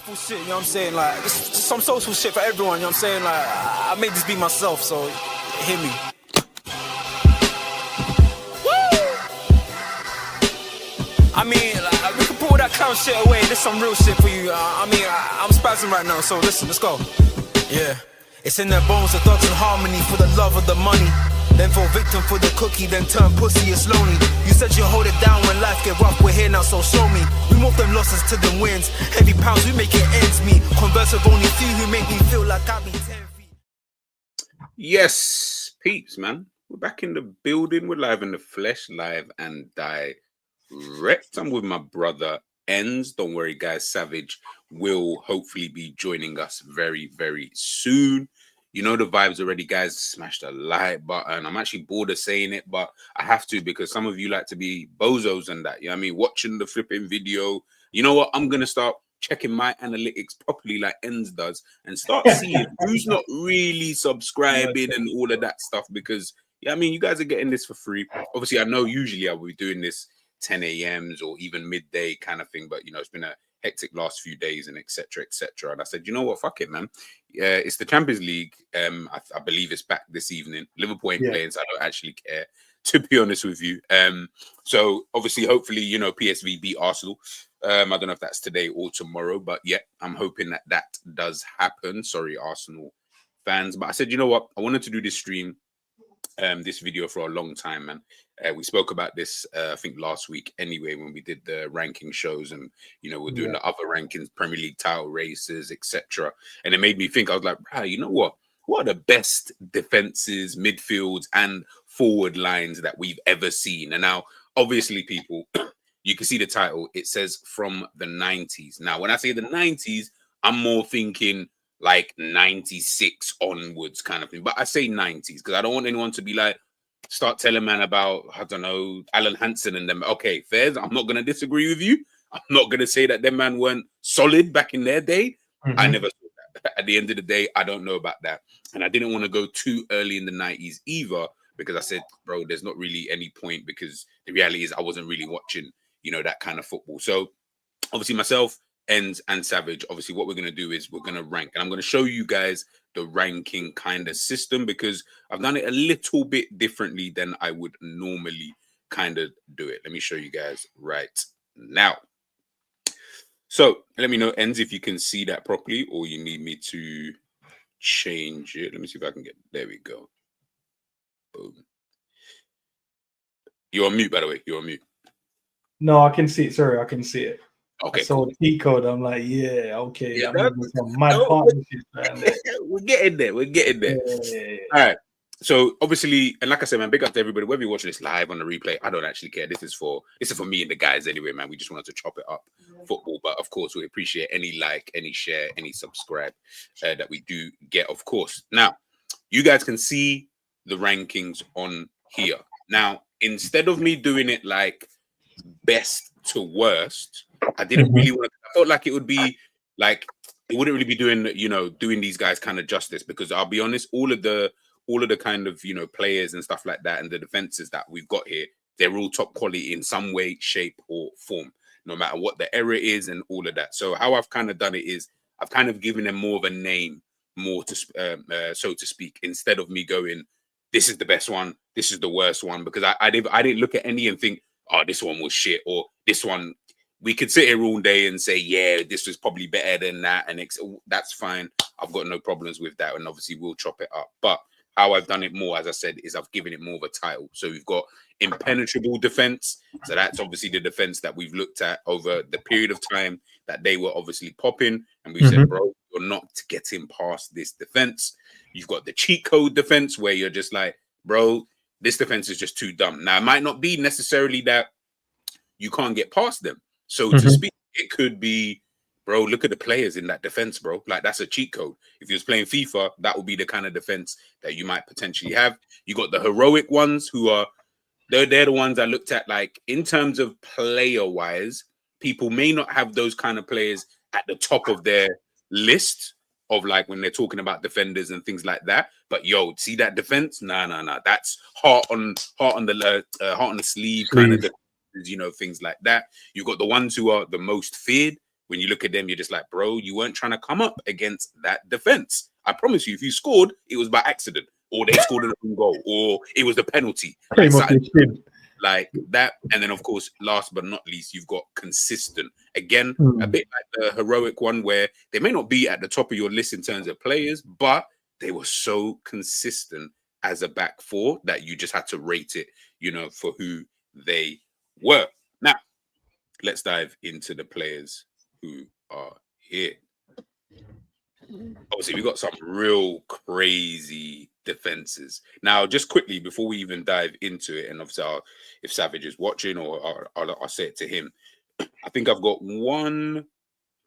Full shit, you know what I'm saying? Like, just some social shit for everyone, you know what I'm saying? Like, I made this be myself, so hear me. I mean, like, we can pull that clown shit away. There's some real shit for you. I'm spazzing right now, so listen, let's go. Yeah, it's in their bones, the thugs in harmony for the love of the money. Then fall victim for the cookie, then turn pussy, it's lonely. You said you hold it down when life get rough, we're here now, so show me. We move them losses to them wins. Heavy pounds, we make it ends meet. Converse with only few who make me feel like I be 10 feet. Yes, peeps, man. We're back in the building. We're live in the flesh, live and direct. I'm with my brother, ENDZ. Don't worry, guys. Savage will hopefully be joining us very, very soon. You know the vibes already, guys. Smash the like button. I'm actually bored of saying it, but I have to because some of you like to be bozos and that. You know what I mean? Watching the flipping video. You know what? I'm going to start checking my analytics properly like ENDZ does and start seeing who's not really subscribing and all of that stuff because, yeah, I mean, you guys are getting this for free. Obviously, I know usually I will be doing this 10 a.m.s or even midday kind of thing, but, you know, it's been a hectic last few days and etc. etc. And I said, you know what, fuck it, man. It's the Champions League. I believe it's back this evening. Liverpool ain't playing, so I don't actually care, to be honest with you. So obviously, hopefully, you know, PSV beat Arsenal. I don't know if that's today or tomorrow, but yeah, I'm hoping that that does happen. Sorry, Arsenal fans, but I said, you know what, I wanted to do this stream, this video for a long time, man. We spoke about this, I think last week anyway, when we did the ranking shows and, you know, we're doing the other rankings, Premier League title races, etc. And it made me think, I was like, bro, you know what? What are the best defenses, midfields, and forward lines that we've ever seen? And now, obviously, people, you can see the title. It says from the 90s. Now, when I say the 90s, I'm more thinking like 96 onwards kind of thing. But I say 90s because I don't want anyone to be like, start telling man about, I don't know, Alan Hansen and them. Okay, Fairs, I'm not going to disagree with you. I'm not going to say that them man weren't solid back in their day. I never saw that. At the end of the day, I don't know about that. And I didn't want to go too early in the 90s either because I said, bro, there's not really any point because the reality is I wasn't really watching, you know, that kind of football. So obviously myself, ENDZ and Savage, obviously what we're going to do is we're going to rank. And I'm going to show you guys the ranking kind of system because I've done it a little bit differently than I would normally kind of do it. Let me show you guys right now. So let me know, ENDZ, if you can see that properly or you need me to change it. Let me see if I can get, there we go. Boom. You're on mute, by the way. You're on mute. No, I can see it. Sorry, I can see it. Okay, so the cheat code, I'm like, yeah, okay. Yeah, we're getting there. We're getting there. Yeah. All right. So obviously, and like I said, man, big up to everybody. Whether you're watching this live on the replay, I don't actually care. This is for me and the guys anyway, man. We just wanted to chop it up football, but of course, we appreciate any like, any share, any subscribe that we do get, of course. Now, you guys can see the rankings on here. Now, instead of me doing it like best to worst, I didn't really want to. I felt like it would be like it wouldn't really be doing, you know, doing these guys kind of justice because I'll be honest, all of the kind of, you know, players and stuff like that and the defenses that we've got here, they're all top quality in some way, shape, or form, no matter what the error is and all of that. So how I've kind of done it is I've kind of given them more of a name, more to so to speak, instead of me going, this is the best one, this is the worst one, because I didn't look at any and think, oh, this one was shit, or this one. We could sit here all day and say, yeah, this was probably better than that. And that's fine. I've got no problems with that. And obviously we'll chop it up. But how I've done it more, as I said, is I've given it more of a title. So we've got impenetrable defense. So that's obviously the defense that we've looked at over the period of time that they were obviously popping. And we said, bro, you're not getting past this defense. You've got the cheat code defense where you're just like, bro, this defense is just too dumb. Now, it might not be necessarily that you can't get past them. So to speak, it could be, bro, look at the players in that defense, bro. Like, that's a cheat code. If you was playing FIFA, that would be the kind of defense that you might potentially have. You got the heroic ones who are, they're the ones I looked at, like, in terms of player-wise, people may not have those kind of players at the top of their list of, like, when they're talking about defenders and things like that. But, yo, see that defense? Nah. That's heart on the sleeve kind of defense. You know, things like that. You've got the ones who are the most feared, when you look at them, you're just like, bro, you weren't trying to come up against that defense. I promise you, if you scored, it was by accident, or they scored an own goal, or it was the penalty. Like that. And then, of course, last but not least, you've got consistent. Again, a bit like the heroic one, where they may not be at the top of your list in terms of players, but they were so consistent as a back four that you just had to rate it, for who they were. Now, let's dive into the players who are here. Obviously, we got some real crazy defenses. Now, just quickly before we even dive into it, and obviously, if Savage is watching, or I'll say it to him. I think I've got one,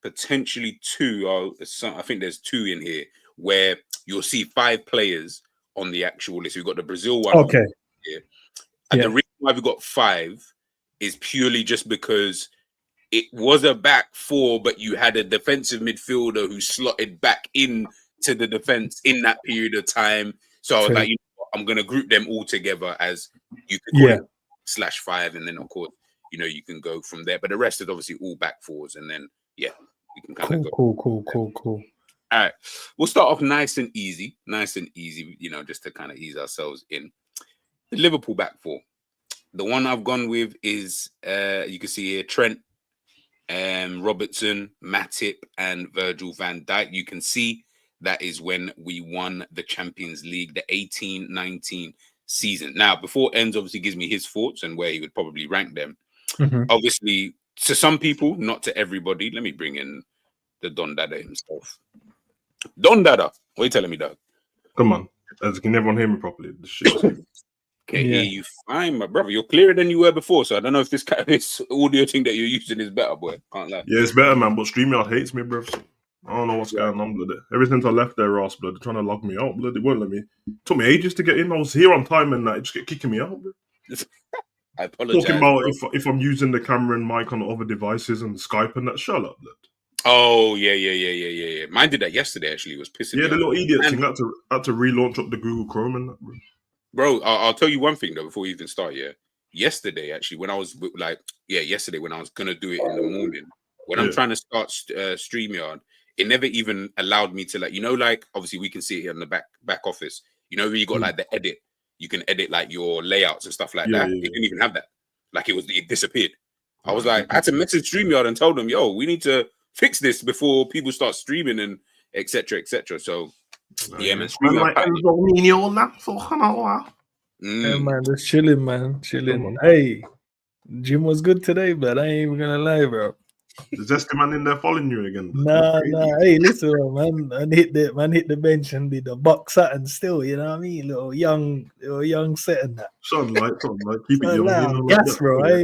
potentially two. I think there's two in here where you'll see 5 players on the actual list. We've got the Brazil one. Okay. Here. And the reason why we've got 5 is purely just because it was a back four, but you had a defensive midfielder who slotted back in to the defense in that period of time. So I was like, I'm going to group them all together as you could call it /5. And then, of course, you can go from there. But the rest is obviously all back fours. And then, you can kind of go. Cool. All right. We'll start off nice and easy, just to kind of ease ourselves in. The Liverpool back four. The one I've gone with is, you can see here, Trent, Robertson, Matip, and Virgil van Dijk. You can see that is when we won the Champions League, the 18-19 season. Now, before Enz obviously gives me his thoughts and where he would probably rank them, obviously, to some people, not to everybody. Let me bring in the Don Dada himself. Don Dada, what are you telling me, Doug? Come on. Can everyone hear me properly? The shit. Okay, hear you fine, my brother. You're clearer than you were before, so I don't know if this audio thing that you're using is better, boy. Can't lie. Yeah, it's better, man, but StreamYard hates me, bro. I don't know what's going on, blood. Ever since I left their ass, blood, they're trying to log me out, blood. They won't let me. It took me ages to get in. I was here on time and they just get kicking me out, blood. I apologize. Talking about if I'm using the camera and mic on other devices and Skype and that. Shut up, blood. Oh, yeah. Mine did that yesterday, actually. It was pissing me off. Yeah, the little idiot thing had to relaunch up the Google Chrome and that, bro. Bro, I'll tell you one thing, though, before we even start, Yesterday, actually, when I was yesterday when I was going to do it in the morning, when I'm trying to start StreamYard, it never even allowed me to, obviously we can see it here in the back office. Where you got, the edit. You can edit, your layouts and stuff like that. It didn't even have that. It disappeared. I was like, I had to message StreamYard and tell them, yo, we need to fix this before people start streaming and etc. So, man. Man, just chilling, man. Chilling. Hey, gym was good today, but I ain't even gonna lie, bro. Is Zesty man in there following you again? Nah. Hey, listen, man. Man hit the bench and did the box out and still, you know what I mean? Little young set and that. Sunlight. Keep it young. Yes, bro. I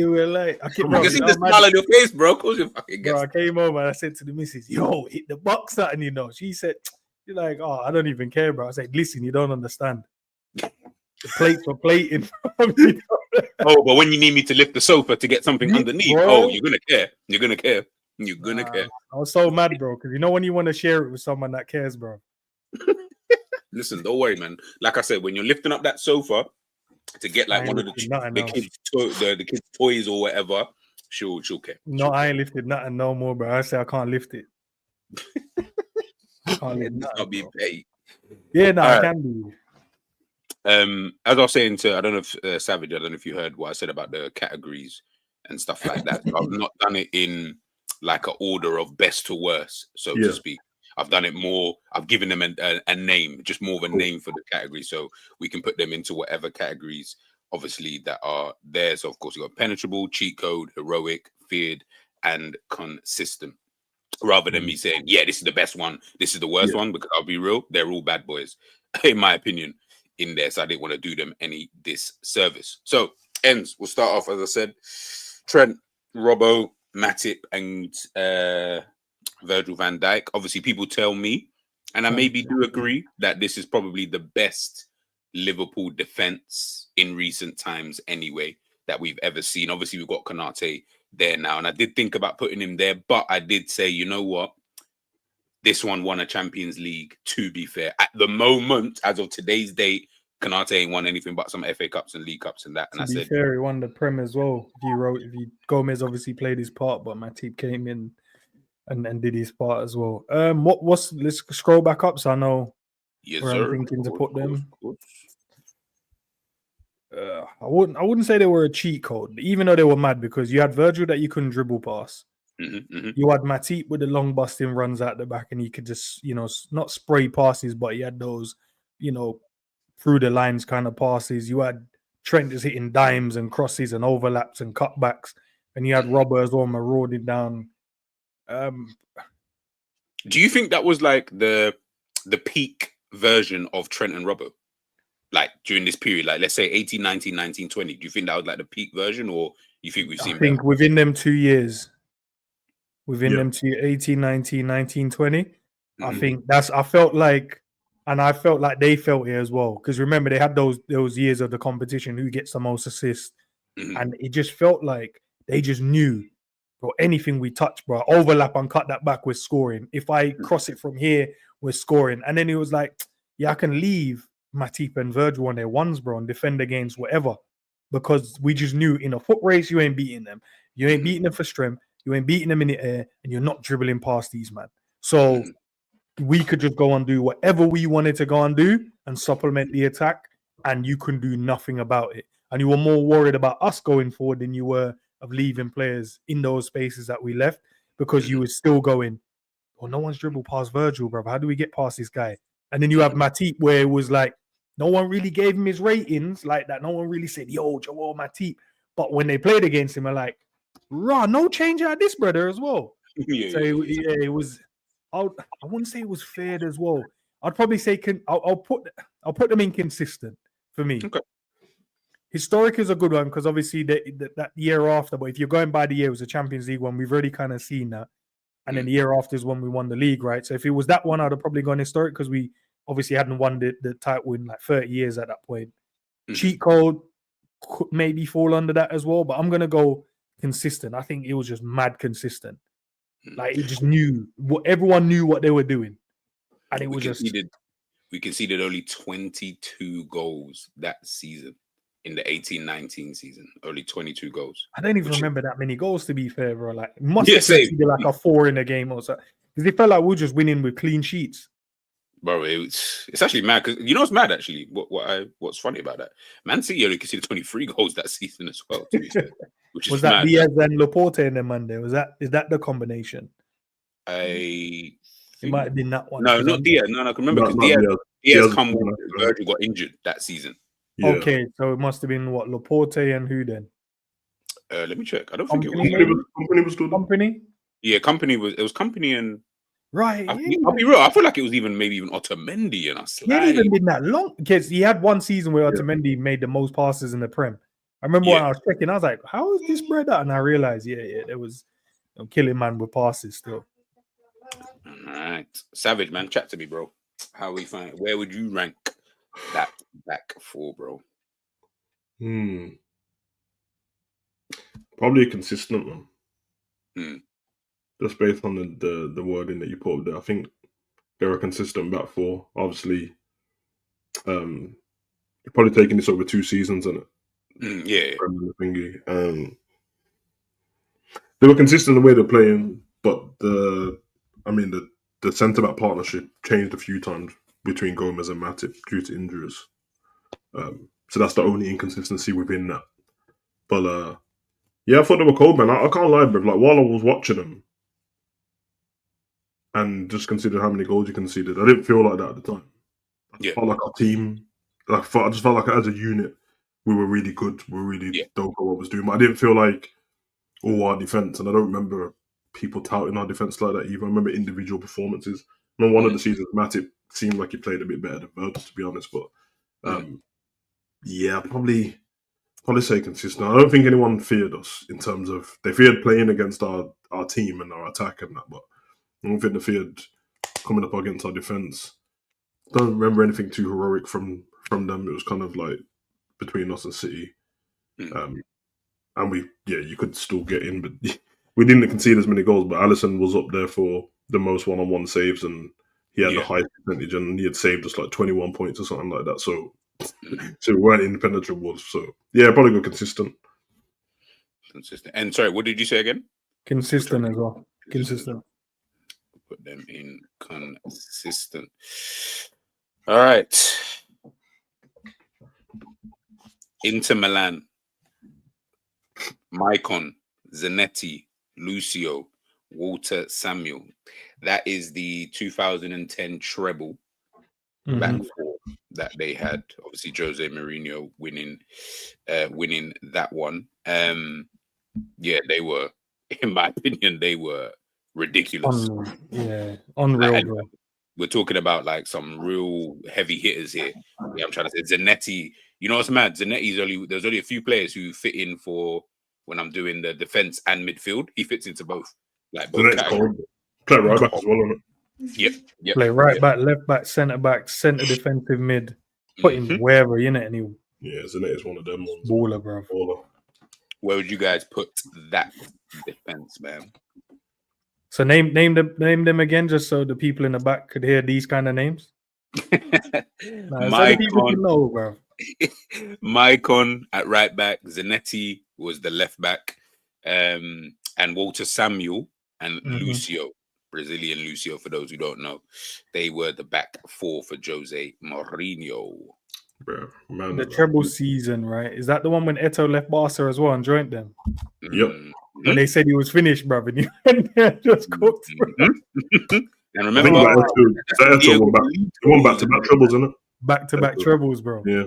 can see the smile on your face, bro. Cause you fucking bro, I came over and I said to the missus, yo, hit the box out, and she said, you're like, oh, I don't even care, bro. I said, listen, you don't understand. The plates were plating. Oh, but when you need me to lift the sofa to get something underneath, bro. You're gonna care. You're gonna care. I was so mad, bro, because when you want to share it with someone that cares, bro. Listen, don't worry, man. Like I said, when you're lifting up that sofa to get one of the kids' toys or whatever, she'll care. No, I ain't lifted nothing no more, bro. I say I can't lift it. Not being paid. Yeah, no, I can be. As I was saying to, I don't know if Savage, I don't know if you heard what I said about the categories and stuff like that. So I've not done it in an order of best to worst, so to speak. I've done it more. I've given them a name, just more of a name for the category, so we can put them into whatever categories, obviously, that are there. So of course you got penetrable, cheat code, heroic, feared, and consistent. Rather than me saying, yeah, this is the best one, this is the worst one, because I'll be real, they're all bad boys, in my opinion, in there. So I didn't want to do them any disservice. So, ends, we'll start off, as I said, Trent, Robbo, Matip, and Virgil van Dijk. Obviously, people tell me, and I maybe do agree, that this is probably the best Liverpool defense in recent times anyway that we've ever seen. Obviously, we've got Konaté there now, and I did think about putting him there, but I did say, you know what, this one won a Champions League, to be fair. At the moment, as of today's date, Konaté ain't won anything but some FA Cups and League Cups and that. And to be fair, he won the Prem as well. If you Gomez obviously played his part, but Matip came in and did his part as well. Let's scroll back up so I know Yes, where sir. I'm thinking to put them. Of course. I wouldn't say they were a cheat code, even though they were mad because you had Virgil that you couldn't dribble past. You had Matip with the long busting runs out the back, and he could just, not spray passes, but he had those, through the lines kind of passes. You had Trent just hitting dimes and crosses and overlaps and cutbacks, and you had Robert as well marauding down. Do you think that was like the peak version of Trent and Robbo? Like during this period, like let's say 18, 19, 19, 20. Do you think that was like the peak version, or you think we've seen? I think within them 2 years, them 18, 19, 19, 20, I think I felt like they felt it as well. Because remember, they had those years of the competition, who gets the most assists. And it just felt like they just knew, bro, anything we touch, bro, overlap and cut that back, we're scoring. If I cross it from here, we're scoring. And then it was like, yeah, I can leave Matip and Virgil on their ones, bro, and defend against whatever. Because we just knew in a foot race, you ain't beating them. You ain't beating them for strength. You ain't beating them in the air, and you're not dribbling past these, man. So we could just go and do whatever we wanted to go and do and supplement the attack, and you couldn't do nothing about it. And you were more worried about us going forward than you were of leaving players in those spaces that we left, because you were still going, oh, no one's dribbled past Virgil, bro. How do we get past this guy? And then you have Matip, where it was like, no one really gave him his ratings like that. No one really said, yo, Joel Matip. But when they played against him, I'm like, raw, no change out of this brother as well. It was, I wouldn't say it was fair as well. I'd probably say I'll put them inconsistent for me. Okay. Historic is a good one because obviously that year after, but if you're going by the year, it was the Champions League one. We've already kind of seen that. And then the year after is when we won the league, right? So if it was that one, I'd have probably gone historic because we obviously hadn't won the title in like 30 years at that point. Cheat code could maybe fall under that as well, but I'm going to go consistent. I think it was just mad consistent. Like it just knew everyone knew what they were doing. And it was we conceded only 22 goals that season. In the 18-19 season, only 22 goals. I don't even remember that many goals, to be fair, bro. Like, must have conceded like a 4 in a game or so. Because it felt like we were just winning with clean sheets. Bro, it's actually mad. Because you know what's mad, actually? What's funny about that? Man City only conceded 23 goals that season as well. To be fair, which is was that mad. Diaz and Laporte in the Monday? Is that the combination? It might have been that one. No, not Diaz. No, I can remember because Diaz come when Virgil got injured that season. Yeah. Okay, so it must have been what, Laporte and who then? Let me check. I don't think it was Company was still Company. Yeah, Company was Company and right. I'll be real. I feel like it was maybe even Otamendi and us. He hadn't even been that long because he had one season where Otamendi made the most passes in the Prem. I remember when I was checking, I was like, "How is this brother?" And I realized, there was killing man with passes still. All right, Savage man, chat to me, bro. How we find? Where would you rank that back four, bro? Probably a consistent one. Just based on the wording that you put up there, I think they're a consistent back four. Obviously, you're probably taking this over 2 seasons, isn't it? They were consistent in the way they're playing, but the centre back partnership changed a few times between Gomez and Matip due to injuries. So that's the only inconsistency within that. But I thought they were cold, man. I can't lie, bro. Like while I was watching them, and just consider how many goals you conceded, I didn't feel like that at the time. I felt like our team, I just felt like as a unit, we were really good. We really dope at what was doing. But I didn't feel like our defense, and I don't remember people touting our defense like that either. I remember individual performances. I remember one of the seasons, Matip seemed like he played a bit better than Virgil, to be honest. But probably say consistent. I don't think anyone feared us in terms of they feared playing against our team and our attack and that, but I don't think they feared coming up against our defense. I don't remember anything too heroic from them. It was kind of like between us and City, and you could still get in, but we didn't concede as many goals. But Alisson was up there for the most one-on-one saves, and he had the highest percentage, and he had saved us like 21 points or something like that. So we weren't impenetrable. So probably go consistent. And sorry, what did you say again? Consistent as well. Consistent. put them inconsistent. All right. Inter Milan. Maicon, Zanetti, Lucio, Walter Samuel. That is the 2010 treble back four that they had. Obviously, Jose Mourinho winning that one. Yeah, they were, in my opinion, they were ridiculous. Unreal, Like, bro. we're talking about like some real heavy hitters here. Yeah, I'm trying to say Zanetti. You know what's mad? There's only a few players who fit in for when I'm doing the defense and midfield. He fits into both. Like both categories. Play right back as well, isn't it? Yep. Play right back, left back, centre defensive mid. Put him wherever, you know, and he Zanetti is one of them ones. Baller, bro. Baller. Where would you guys put that defense, man? So name them again, just so the people in the back could hear these kind of names. Maicon, Maicon at right back, Zanetti was the left back, and Walter Samuel and Lucio, Brazilian Lucio, for those who don't know, they were the back four for Jose Mourinho. Bro, man, the treble season, right? Is that the one when Eto'o left Barca as well and joined them? Yep. When they said he was finished, bro, and he went there and just cooked. And remember, Eto'o won back-to-back trebles, isn't it? Back-to-back trebles, bro. Yeah.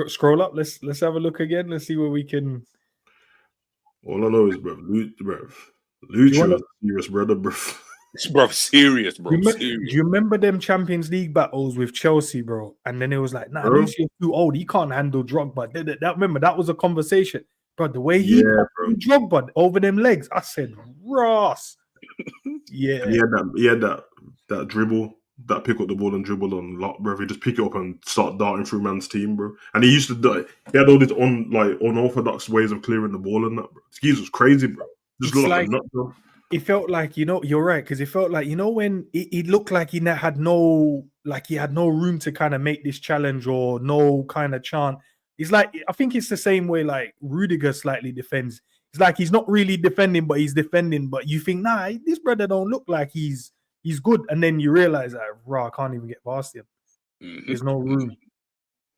Scroll up. Let's have a look again. Let's see where we can. All I know is, bro, Lucio, serious brother, bro. Bro, serious, bro. Do you remember them Champions League battles with Chelsea, bro? And then it was like, nah, Lucio's too old. He can't handle Drogba. Remember, that was a conversation. Bro, the way he Drogba over them legs, I said, Ross. Yeah. He had that dribble, that pick up the ball and dribble on lot, bro. He just pick it up and start darting through man's team, bro. And he used to do, he had all these unorthodox ways of clearing the ball and that, bro. This was crazy, bro. Just looked like a nut, bro. It felt like, you know, you're right, because it felt like, you know, when it looked like he had no room to kind of make this challenge or no kind of chance. It's like, I think it's the same way like Rudiger slightly defends. It's like he's not really defending, but he's defending. But you think, nah, this brother don't look like he's good. And then you realize that, I can't even get past him. There's no room.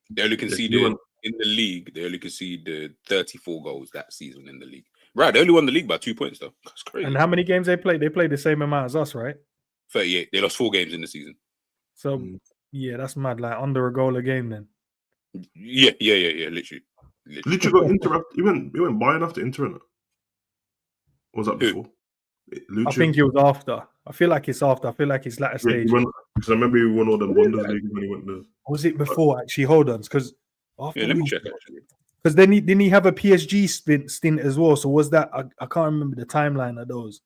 They only conceded in the league. They only conceded 34 goals that season in the league. Right, they only won the league by 2 points, though. That's crazy. And how many games they played? They played the same amount as us, right? 38. They lost 4 games in the season. So, yeah, that's mad. Like, under a goal a game, then. Yeah. Literally got Inter. He went Bayern after Inter, innit? Or was that before? I think it was after. I feel like it's after. I feel like it's latter stage. Because I remember he won all the Bundesliga when he went there. Was it before, actually? Hold on. Because let me check, actually. Because didn't he have a PSG stint as well? So was that I can't remember the timeline of those.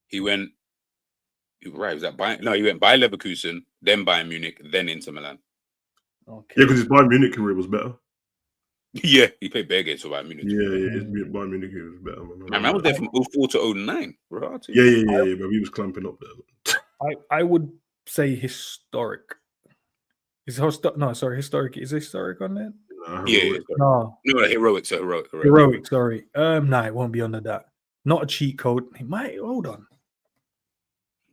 He went was that Bayern? No, he went Bayer Leverkusen, then Bayern Munich, then Inter Milan. Okay. Yeah, because his Bayern Munich career was better. Yeah, he played bare games for Bayern Munich. Yeah, his Bayern Munich career was better. Man, I was there from 04 to 09, bro. Yeah, but he was clamping up there. I would say historic. Historic. Is historic on that? No, heroic. Heroic. Sorry. Nah, it won't be under that. Not a cheat code. It might. Hold on.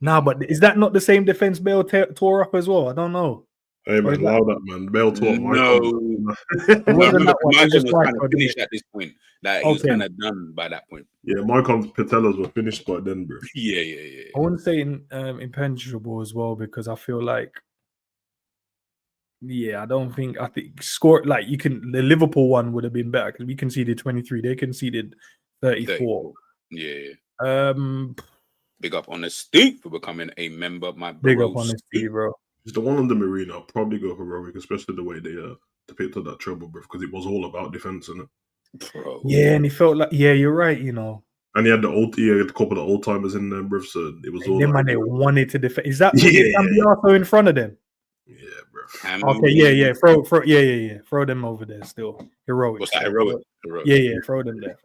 Nah, but is that not the same defense Bale tore up as well? I don't know. Hey man, allow that, man. Bale tore up. No, Michael was kind of finished at this point. Like he was kind of done by that point. Yeah, Michael's patellas were finished by then, bro. Yeah. I wouldn't say impenetrable as well, because I feel like. Yeah, I think score like the Liverpool one would have been better because we conceded 23. They conceded 34. Yeah. Big up Honesty for becoming a member. My bro. Big up Honesty, bro. It's the one on the Marina. I'll probably go heroic, especially the way they depicted that treble, bro, because it was all about defense, innit? Bro. Yeah, and he felt like you're right, you know. And he had a couple of old timers in there, bro. So it was all. Them man, they wanted to defend. Is that Cambiasso in front of them? Yeah, bro. Okay, yeah. Throw them over there still. Heroic. What's that, heroic? Yeah. Throw them there.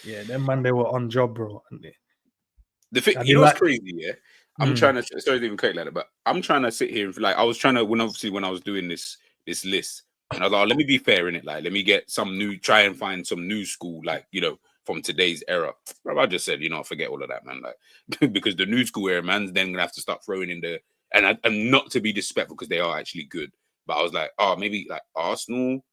Yeah, them man, they were on job, bro. The thing, you know what's crazy? Yeah, I'm trying to. Sorry to even cut like that, but I'm trying to sit here and like I was trying to when I was doing this list, and I was like, let me be fair in it. Like, let me get some new, try and find some new school, like from today's era. Bro, I just said, forget all of that, man. Like, because the new school era, man's then gonna have to start throwing in and not to be disrespectful because they are actually good. But I was like, maybe like Arsenal,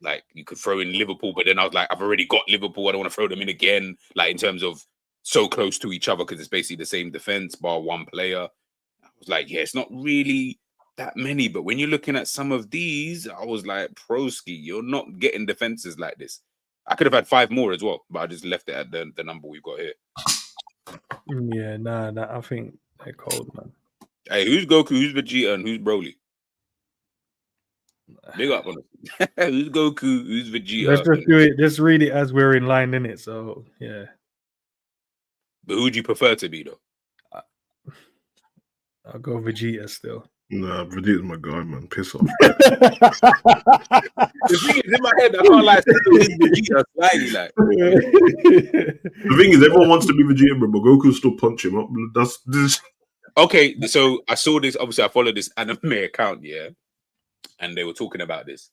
like you could throw in Liverpool, but then I was like, I've already got Liverpool. I don't want to throw them in again. Like in terms of so close to each other because it's basically the same defense bar one player. I was like, yeah, it's not really that many. But when you're looking at some of these, I was like, Broski, you're not getting defenses like this. I could have had 5 more as well, but I just left it at the number we've got here. Yeah, nah, I think they're cold, man. Hey, who's Goku? Who's Vegeta? And who's Broly? Big up on it. Who's Goku? Who's Vegeta? Let's just do it. Just read it as we're in line, in it. So yeah. But who would you prefer to be though? I'll go Vegeta still. Nah, Vegeta's my guy, man. Piss off. The thing is, in my head, I can't lie. Vegeta slightly, like. The thing is, everyone wants to be Vegeta, bro, but Goku still punch him up. That's this. Okay, so I saw this. Obviously, I followed this anime account, yeah, and they were talking about this.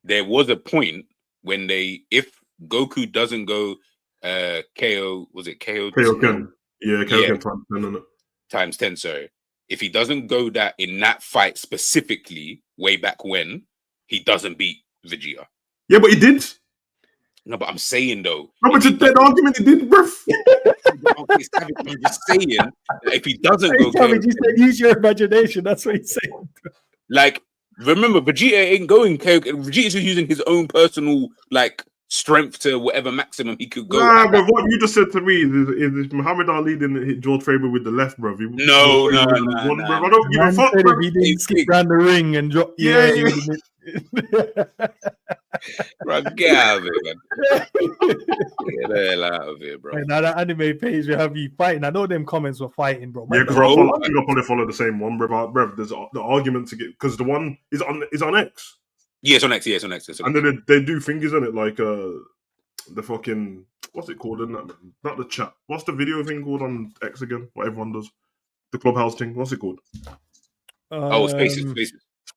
There was a point when if Goku doesn't go, KO, was it KO? KO yeah, KO times 10, isn't it? Times 10, sorry. If he doesn't go that in that fight specifically, way back when, he doesn't beat Vegeta. Yeah, but he did. No, but I'm saying though. No, but it's a dead argument. He did, bruv. I'm just saying that if he doesn't go, Savage, you said use your imagination. That's what he's saying. Like, remember, Vegeta ain't going. Vegeta's just using his own personal strength to whatever maximum he could go. Nah, but what you just said to me is Muhammad Ali didn't hit George Faber with the left, bruv. No. I don't give a fuck, bruv. He didn't skip around the ring and drop. Yeah. Bro, get out of it, man. Get the hell out of it, bro. And now that anime page will have you fighting. I know them comments were fighting, bro. Yeah, because I think I'll probably follow the same one, bruv. There's the argument to get because the one is on X. Yeah, it's on X. Yeah, it's on X. And then they do fingers in it, like the fucking what's it called? Isn't that, man? Not the chat. What's the video thing called on X again? What everyone does, the Clubhouse thing. What's it called? Spaces.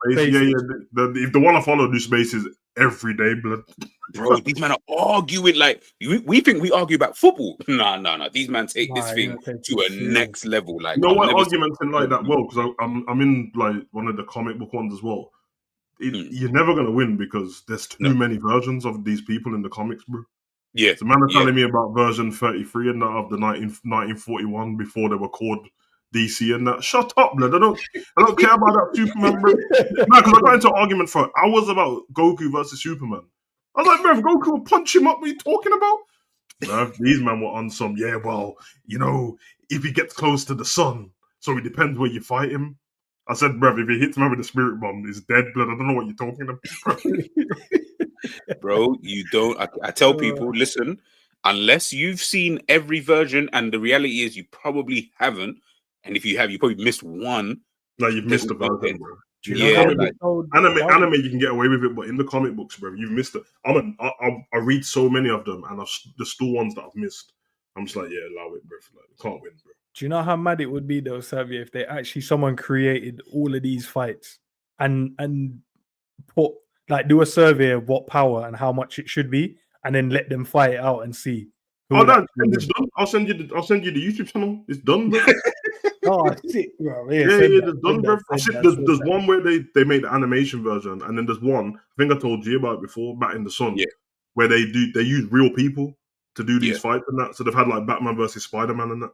Yeah. If the one I follow do Spaces every day, blood. Bro, these men are arguing like we think we argue about football. No. These men take this thing to a next level. Like, no one argumenting like that. Well, because I'm in like one of the comic book ones as well. You're never gonna win because there's too many versions of these people in the comics, bro. Yeah, the man is telling me about version 33 and that of the 1941 before they were called DC and that. Shut up, blood. I don't care about that Superman, bro. Man, because I got into an argument for hours about Goku versus Superman. I was like, bro, if Goku will punch him up, what are you talking about? Bro, these men were on some, if he gets close to the sun, so it depends where you fight him. I said, bro, if he hits him with a spirit bomb, he's dead, blood. I don't know what you're talking about. Bro, you don't. I tell people, listen, unless you've seen every version, and the reality is you probably haven't, and if you have, you probably missed one. No, you've missed a version, bro. Anime, you can get away with it, but in the comic books, bro, you've missed it. I read so many of them, and there's still ones that I've missed. I'm just like, yeah, allow it, bro. Like, can't win, bro. Do you know how mad it would be though, Savvy, if someone created all of these fights and put do a survey of what power and how much it should be, and then let them fight it out and see. It's done. I'll send you the YouTube channel. It's done, bro. Oh, sick, bro. Yeah, it's done, bro. There's one where they made the animation version, and then there's one I think I told you about it before, Bat in the Sun, where they use real people to do these fights and that. So they've had like Batman versus Spider-Man and that.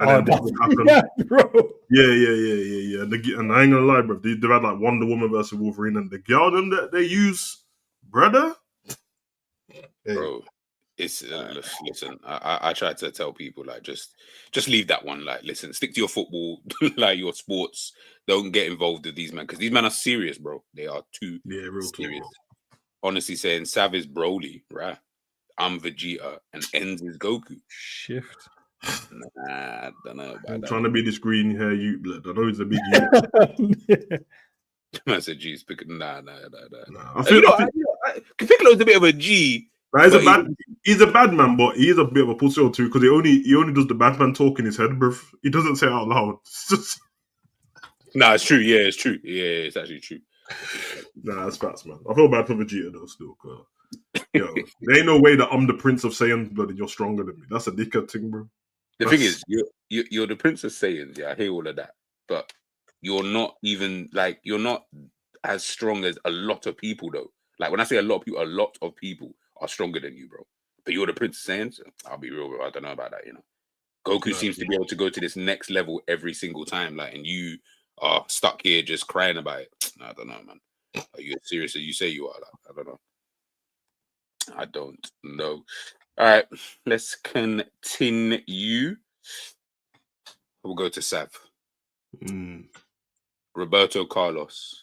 And then what happened? Yeah, bro. Yeah. And I ain't gonna lie, bro. They've had like Wonder Woman versus Wolverine, and the girl them that they use, brother. Hey. Bro, it's listen. I try to tell people just leave that one. Like, listen, stick to your football, like your sports. Don't get involved with these men because these men are serious, bro. They are too real serious. Honestly, saying Sav is Broly, right? I'm Vegeta, and ENDZ is Goku. Shift. Nah, I don't know about that. Trying to be this green hair you blood. I know it's a big you. I said G's nah. I feel Piccolo's a bit of a G. He's a bad man, but he's a bit of a pussy or two because he only does the bad man talk in his head, bruv. He doesn't say it out loud. Nah, it's true. Yeah, it's true. Yeah, it's actually true. Nah, that's facts, man. I feel bad for Vegeta though, still. Yo, there ain't no way that I'm the Prince of Saiyan, blood, and you're stronger than me. That's a dickhead thing, bro. The thing is, you're the Prince of Saiyans. Yeah, I hear all of that, but you're not even like you're not as strong as a lot of people, though. Like when I say a lot of people are stronger than you, bro. But you're the Prince of Saiyans. I'll be real, bro. I don't know about that. Goku seems to be able to go to this next level every single time, like, and you are stuck here just crying about it. I don't know, man. Are you as serious as you say you are? Like, I don't know. I don't know. All right, let's continue. We'll go to Sav. Roberto Carlos,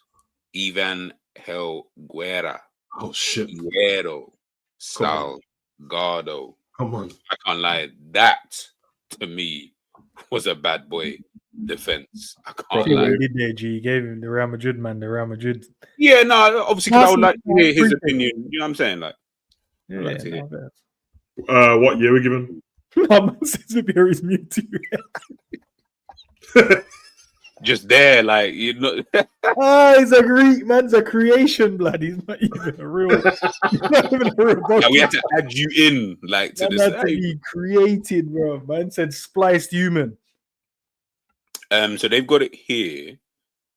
Ivan Helguera. Oh shit. Hierro, Salgado. Come on. I can't lie. That to me was a bad boy defense. I can't lie. He did there, G. He gave him the Real Madrid man, the Real Madrid. Yeah, no, obviously because I would like to hear his opinion. You know what I'm saying? Like, yeah, like to hear. What year we given? Is mute Just there, like he's a Greek man's a creation, blood. He's not even a real. Yeah, we had to add you in, like to this. To be created, bro. Man said spliced human. So they've got it here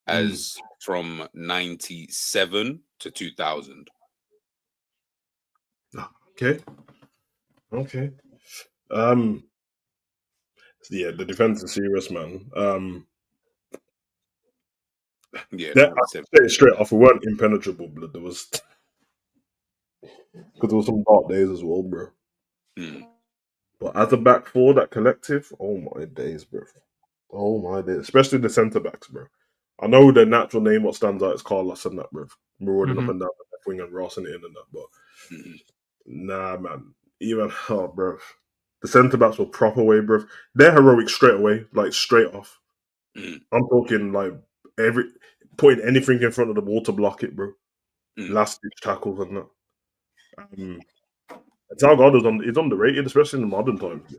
as from 97 to 2000. Okay. Yeah, the defense is serious, man. Yeah, I'll say it straight off. We weren't impenetrable, blood. There was because there was some dark days as well, bro. But as a back four, that collective, oh my days, bro. Oh my days, especially the centre backs, bro. I know the natural name what stands out is Carlos and that, bro. Marauding up and down the left wing and Rossing it in and that, but nah, man. Even bro, the centre backs were proper way, bro. They're heroic straight away, like straight off. I'm talking like putting anything in front of the ball to block it, bro. Last ditch tackles and that. Salgado's is underrated, especially in the modern times.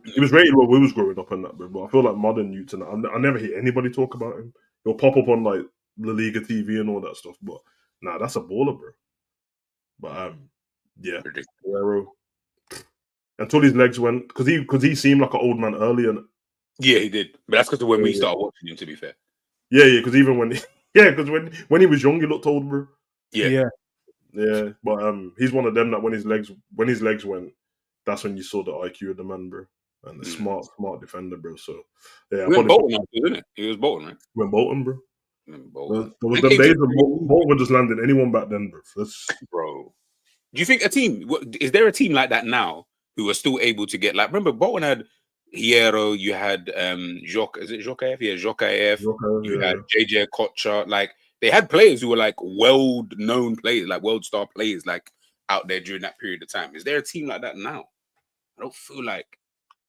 He was rated when we was growing up and that, bro. But I feel like modern youths and that, I never hear anybody talk about him. He'll pop up on like La Liga TV and all that stuff. But nah, that's a baller, bro. But yeah, Guerrero. Until his legs went, because he seemed like an old man earlier. Yeah, he did. But that's because of when we started watching him. To be fair. Yeah, because even when when he was young, he looked old, bro. Yeah. But he's one of them that when his legs went, that's when you saw the IQ of the man, bro, and the smart defender, bro. So yeah, he went Bolton, isn't it? He was Bolton, right? Went Bolton, bro. Bolton. There was the days of Bolton were just landing anyone back then, bro. Bro, do you think a team? Is there a team like that now who are still able to get like? Remember, Bolton had Hierro, you had 𝐒𝐔𝐁𝐒f? Is it 𝐒𝐔𝐄𝐓? Yeah, 𝐒𝐔𝐄𝐓. You had JJ Kocher. Like they had players who were like world-known players, like world-star players, like out there during that period of time. Is there a team like that now? I don't feel like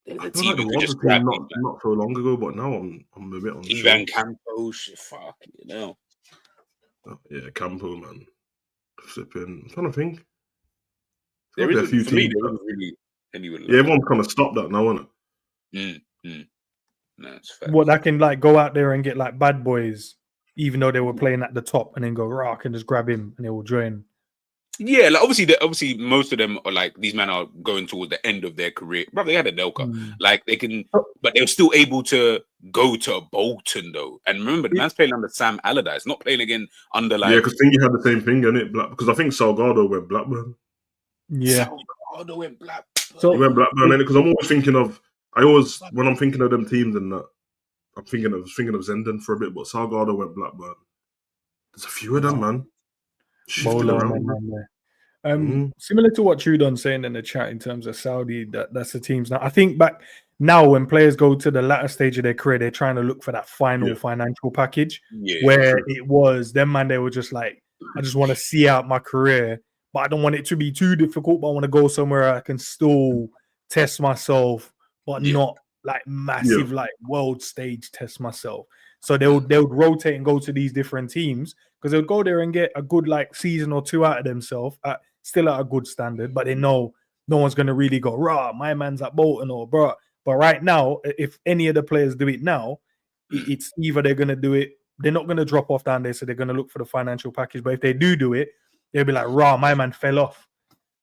there's a team who just grab not so long ago, but now I'm a bit on Ivan Campos. Fuck, you know. Yeah, Campo, man. Flipping. I'm trying to think. There is a few teams. Really anyone. Yeah, everyone's kind of stopped that now, isn't it? No, it's fair. What that can like go out there and get like bad boys, even though they were playing at the top, and then go rock and just grab him and they will join. Yeah, like obviously most of them are like these men are going towards the end of their career. Bro, they had a Delca. Like they can, but they're still able to go to Bolton though. And remember, the man's playing under Sam Allardyce, not playing again under like. Yeah, because Thingy had the same thing, innit? Because I think Salgado went Blackburn. Yeah, Salgado went Blackburn. So he went Blackburn, innit? Because I'm always thinking of. When I'm thinking of them teams and that, I'm thinking of Zenden for a bit, but Salgado went Blackburn. There's a few of them, man. Similar to what Trudon's saying in the chat in terms of Saudi, that's the teams now. I think back now when players go to the latter stage of their career, they're trying to look for that final financial package where it was them, man. They were just like, I just want to see out my career, but I don't want it to be too difficult. But I want to go somewhere I can still test myself, but not like massive like world stage test myself. So they would rotate and go to these different teams because they'll go there and get a good like season or two out of themselves still at a good standard, but they know no one's going to really go, rah, my man's at Bolton or bro. But right now, if any of the players do it now, it's either they're going to do it, they're not going to drop off down there, so they're going to look for the financial package. But if they do it, they'll be like, rah, my man fell off.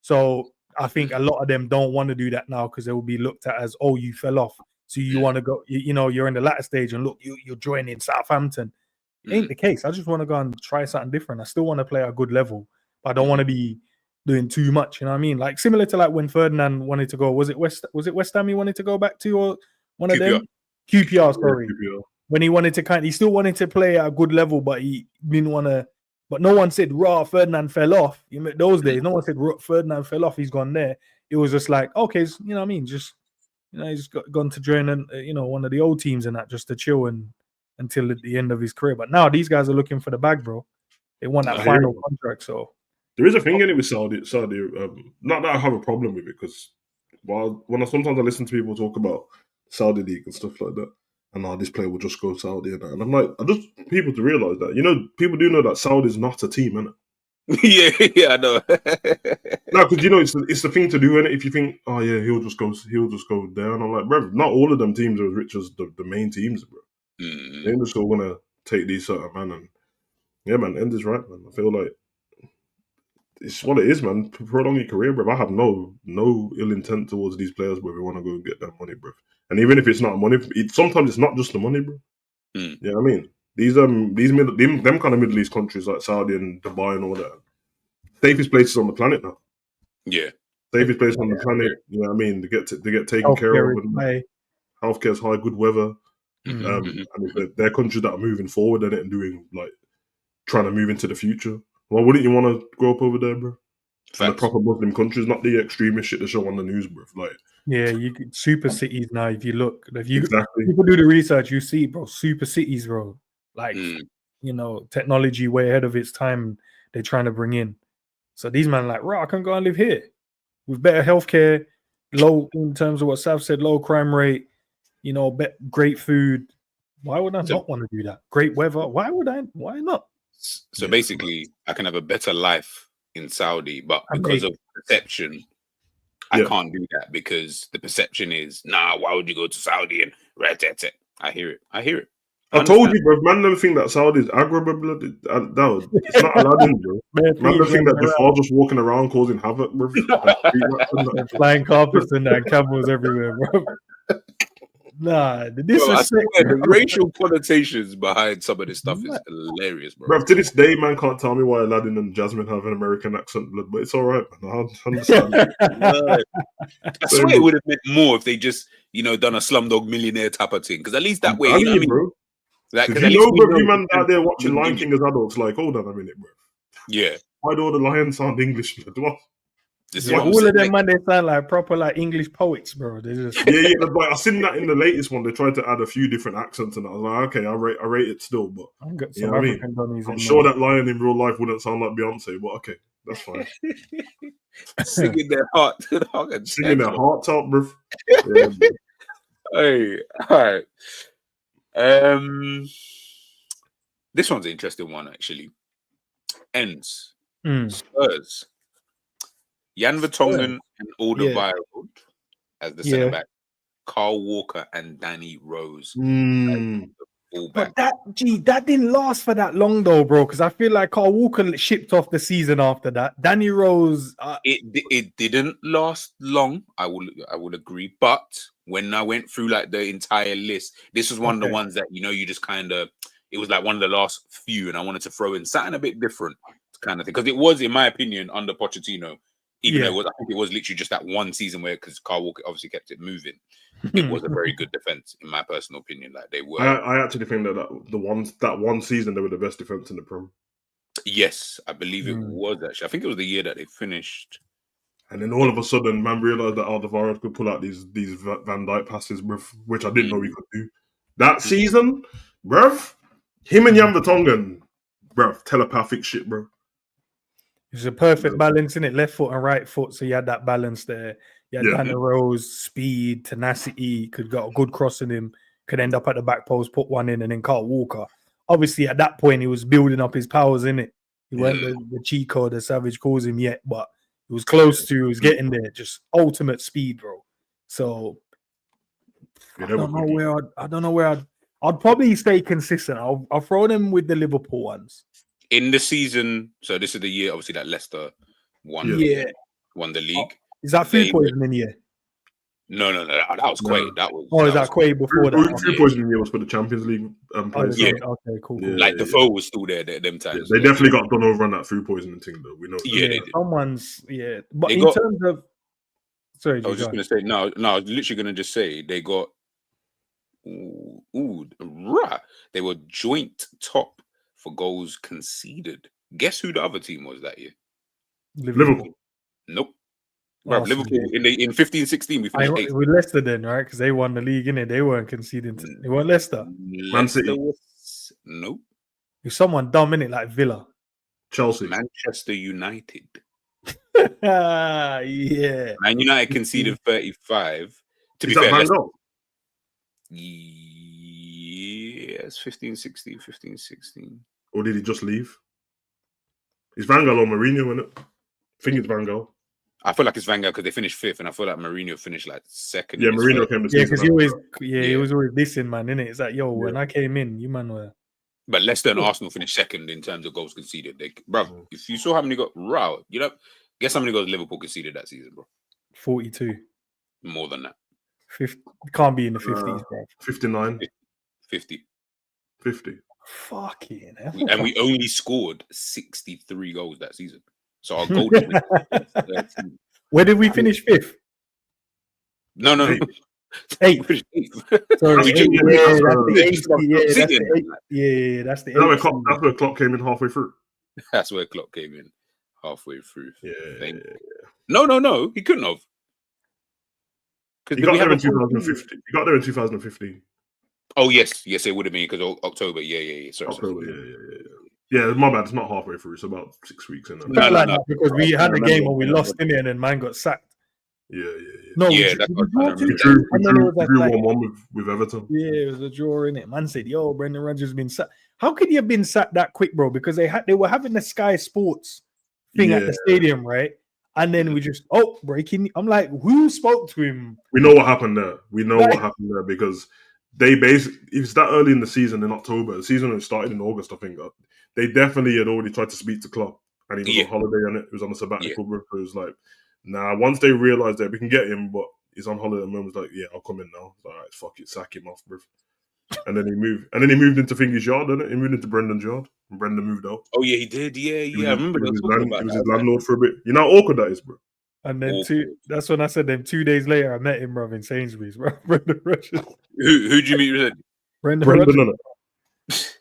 So I think a lot of them don't want to do that now because they will be looked at as, oh, you fell off. So you want to go, you're in the latter stage and look, you're joining Southampton. It ain't the case. I just want to go and try something different. I still want to play at a good level, but I don't want to be doing too much. You know what I mean? Like similar to like when Ferdinand wanted to go. Was it West Ham he wanted to go back to, or one of them? QPR, sorry. QPR. When he wanted to he still wanted to play at a good level, but he didn't want to. But no one said, "Raw, Ferdinand fell off." Those days, no one said Ferdinand fell off. He's gone there. It was just like, okay, you know what I mean? Just he's gone to join one of the old teams and that, just to chill until the end of his career. But now these guys are looking for the bag, bro. They want that final contract. So there is a thing in it with Saudi. Not that I have a problem with it, because sometimes I listen to people talk about Saudi League and stuff like that, and this player will just go Saudi and that. And I'm like, I just people to realize that people do know that Saudi is not a team, innit? yeah, I know. No, because it's the thing to do, innit? If you think, oh yeah, he'll just go there, and I'm like, bro, not all of them teams are as rich as the main teams, bro. They're just all gonna take these sort of man, and yeah, man, end is right, man. I feel like it's what it is, man. Prolong your career, bro. I have no ill intent towards these players, where we want to go and get that money, bro. And even if it's not money, sometimes it's not just the money, bro. You know what I mean? These them kind of Middle East countries like Saudi and Dubai and all that, safest places on the planet now. Yeah, safest place on the planet. You know what I mean? They get taken care of. Healthcare's high, good weather. And they're countries that are moving forward in it and doing trying to move into the future. Why wouldn't you want to grow up over there, bro? And the proper Muslim countries, not the extremist shit they show on the news, bro. Yeah, you could super cities now. If you look, people do the research, you see, bro, super cities, bro. Technology way ahead of its time. They're trying to bring in. So these men I can go and live here with better healthcare, low in terms of what Sav said, low crime rate. Great food. Why would I not want to do that? Great weather. Why would I? Why not? So basically, I can have a better life in Saudi, but because of perception, I can't do that because the perception is, nah, why would you go to Saudi and I hear it. I told you, bro. Man, never think that Saudi is aggro, bro. It's not Aladdin, bro. Man, never think that the father's just walking around causing havoc, bro. Flying carpets and camels everywhere, bro. Nah, the racial connotations behind some of this stuff is hilarious, bro. Bro, to this day, man can't tell me why Aladdin and Jasmine have an American accent, blood, but it's all right, man. I understand. I swear it would have meant more if they just, done a Slumdog Millionaire type of thing, because at least that way, you know what I mean? Bro. Bro, you man out there watching Lion King as adults, hold on a minute, bro. Yeah. Why do all the lions sound English, blood? What? All of them, man, they sound like proper English poets, bro. They just... I seen that in the latest one. They tried to add a few different accents, and I was like, okay, I rate it still, but you know what I mean? I'm sure that lion in real life wouldn't sound like Beyonce, but okay, that's fine. Singing their heart to the heart, singing their hearts out, bro. Yeah, hey, all right. This one's an interesting one, actually. ENDZ. Spurs. Jan Vertonghen and Alderweireld as the centre back. Carl Walker and Danny Rose. But that didn't last for that long though, bro. Because I feel like Carl Walker shipped off the season after that. Danny Rose, it didn't last long. I will agree. But when I went through the entire list, this was one of the ones that you just kind of. It was one of the last few, and I wanted to throw in something a bit different, kind of thing, because it was, in my opinion, under Pochettino. Even though I think it was literally just that one season where, because Carl Walker obviously kept it moving, it was a very good defense, in my personal opinion. They were. I actually think that one season they were the best defense in the Prem. Yes, I believe it was actually. I think it was the year that they finished. And then all of a sudden, man realized that Alderweireld could pull out these Van Dijk passes, which I didn't know he could do. That season, bruv, him and Jan Vertonghen, bruv, telepathic shit, bro. It's a perfect balance, in it, left foot and right foot. So you had that balance there. You had Danny Rose, speed, tenacity, could got a good cross in him, could end up at the back post, put one in, and then Carl Walker. Obviously, at that point, he was building up his powers, in it. He weren't the cheat code that Savage calls him yet, but he was close to, he was getting there. Just ultimate speed, bro. So I don't know where I'd probably stay consistent. I'll throw them with the Liverpool ones. In the season, so this is the year, obviously, that Leicester won. Yeah. won the league. Is that They- food poisoning year? No, that was Quay. That was. Oh, is that that Quay before that? Food poisoning year was for the Champions League. Oh, Yeah. Okay, cool. Yeah. Like Defoe was still there them Yeah, times. they definitely got done over on that food poisoning thing, though. We know. That. Yeah, they did. Someone's but They in got- terms of, sorry, I was just go gonna say no. I was literally gonna just say they got. Rah. They were joint top for goals conceded. Guess who the other team was that year? Liverpool. Nope. Bro, Arsenal. Liverpool in 15-16 we finished eighth. with Leicester then, right? Because they won the league, innit? They weren't conceding. They weren't Leicester. Man City. was, nope. It was someone dumb, innit? Like Villa. Chelsea. Manchester United. Yeah. Man United conceded 35. To Is be that fair, Van Leicester- Gogh? yes, 15-16, 15-16. Or did he just leave? Is Van Gaal or Mourinho in it? I think it's Van Gaal. I feel like it's Van Gaal because they finished fifth, and I feel like Mourinho finished like second. Yeah, in his Mourinho first- came to Yeah, because he always, Yeah. he was always dissing, man, innit? It's like, yo, when Yeah. I came in, you man were. But Leicester and Arsenal finished second in terms of goals conceded. Bro, if you saw how many got guess how many goals Liverpool conceded that season, bro? 42. More than that. 50, can't be in the 50s, bro. 59, 50. 50. Fucking hell. And we only scored 63 goals that season. So our goal difference was 13. Where did we finish fifth? No. Eighth. We finished eighth. Sorry, We eighth, just- yeah, that's the eighth, yeah, that's Singing. the eighth, yeah, that's the That's where eighth. Klopp came in halfway through. That's where Klopp came in halfway through. Yeah. Thank you. No. He couldn't have. He got there in 2015. He got there in 2015. Oh, yes, it would have been because October. Yeah. Sorry. October, yeah, my bad. It's not halfway through. It's about 6 weeks in. No, no. Because we had the I game remember. and we lost in it, and then man got sacked. Yeah. No, Yeah, we that's drew, what I remember. we We drew, drew and then it was like, 1-1 with Everton. yeah, it was a draw in it. Man said, "Yo, Brendan Rodgers been sacked." How could you have been sacked that quick, bro? Because they were having the Sky Sports thing at the stadium, right? And then we just breaking. I'm like, who spoke to him? We know what happened there. Because they basically, if it's that early in the season in October, the season had started in August, I think. They definitely had already tried to speak to Klopp, and he was on holiday on it. He was on a sabbatical, bro. So it was like, nah. Once they realized that we can get him, but he's on holiday, and man was like, yeah, I'll come in now. It's like, all right, fuck it, sack him off, bro. And then he moved into Fingy's yard, didn't it? He moved into Brendan's yard, and Brendan moved out. Oh, yeah, he did. Yeah. I remember He was that. his landlord for a bit. You know how awkward that is, bro. And then that's when I said them 2 days later, I met him, bro, in Sainsbury's, bro. Brendan Rodgers. Who'd you meet with? Brendan Brendan, Rodgers.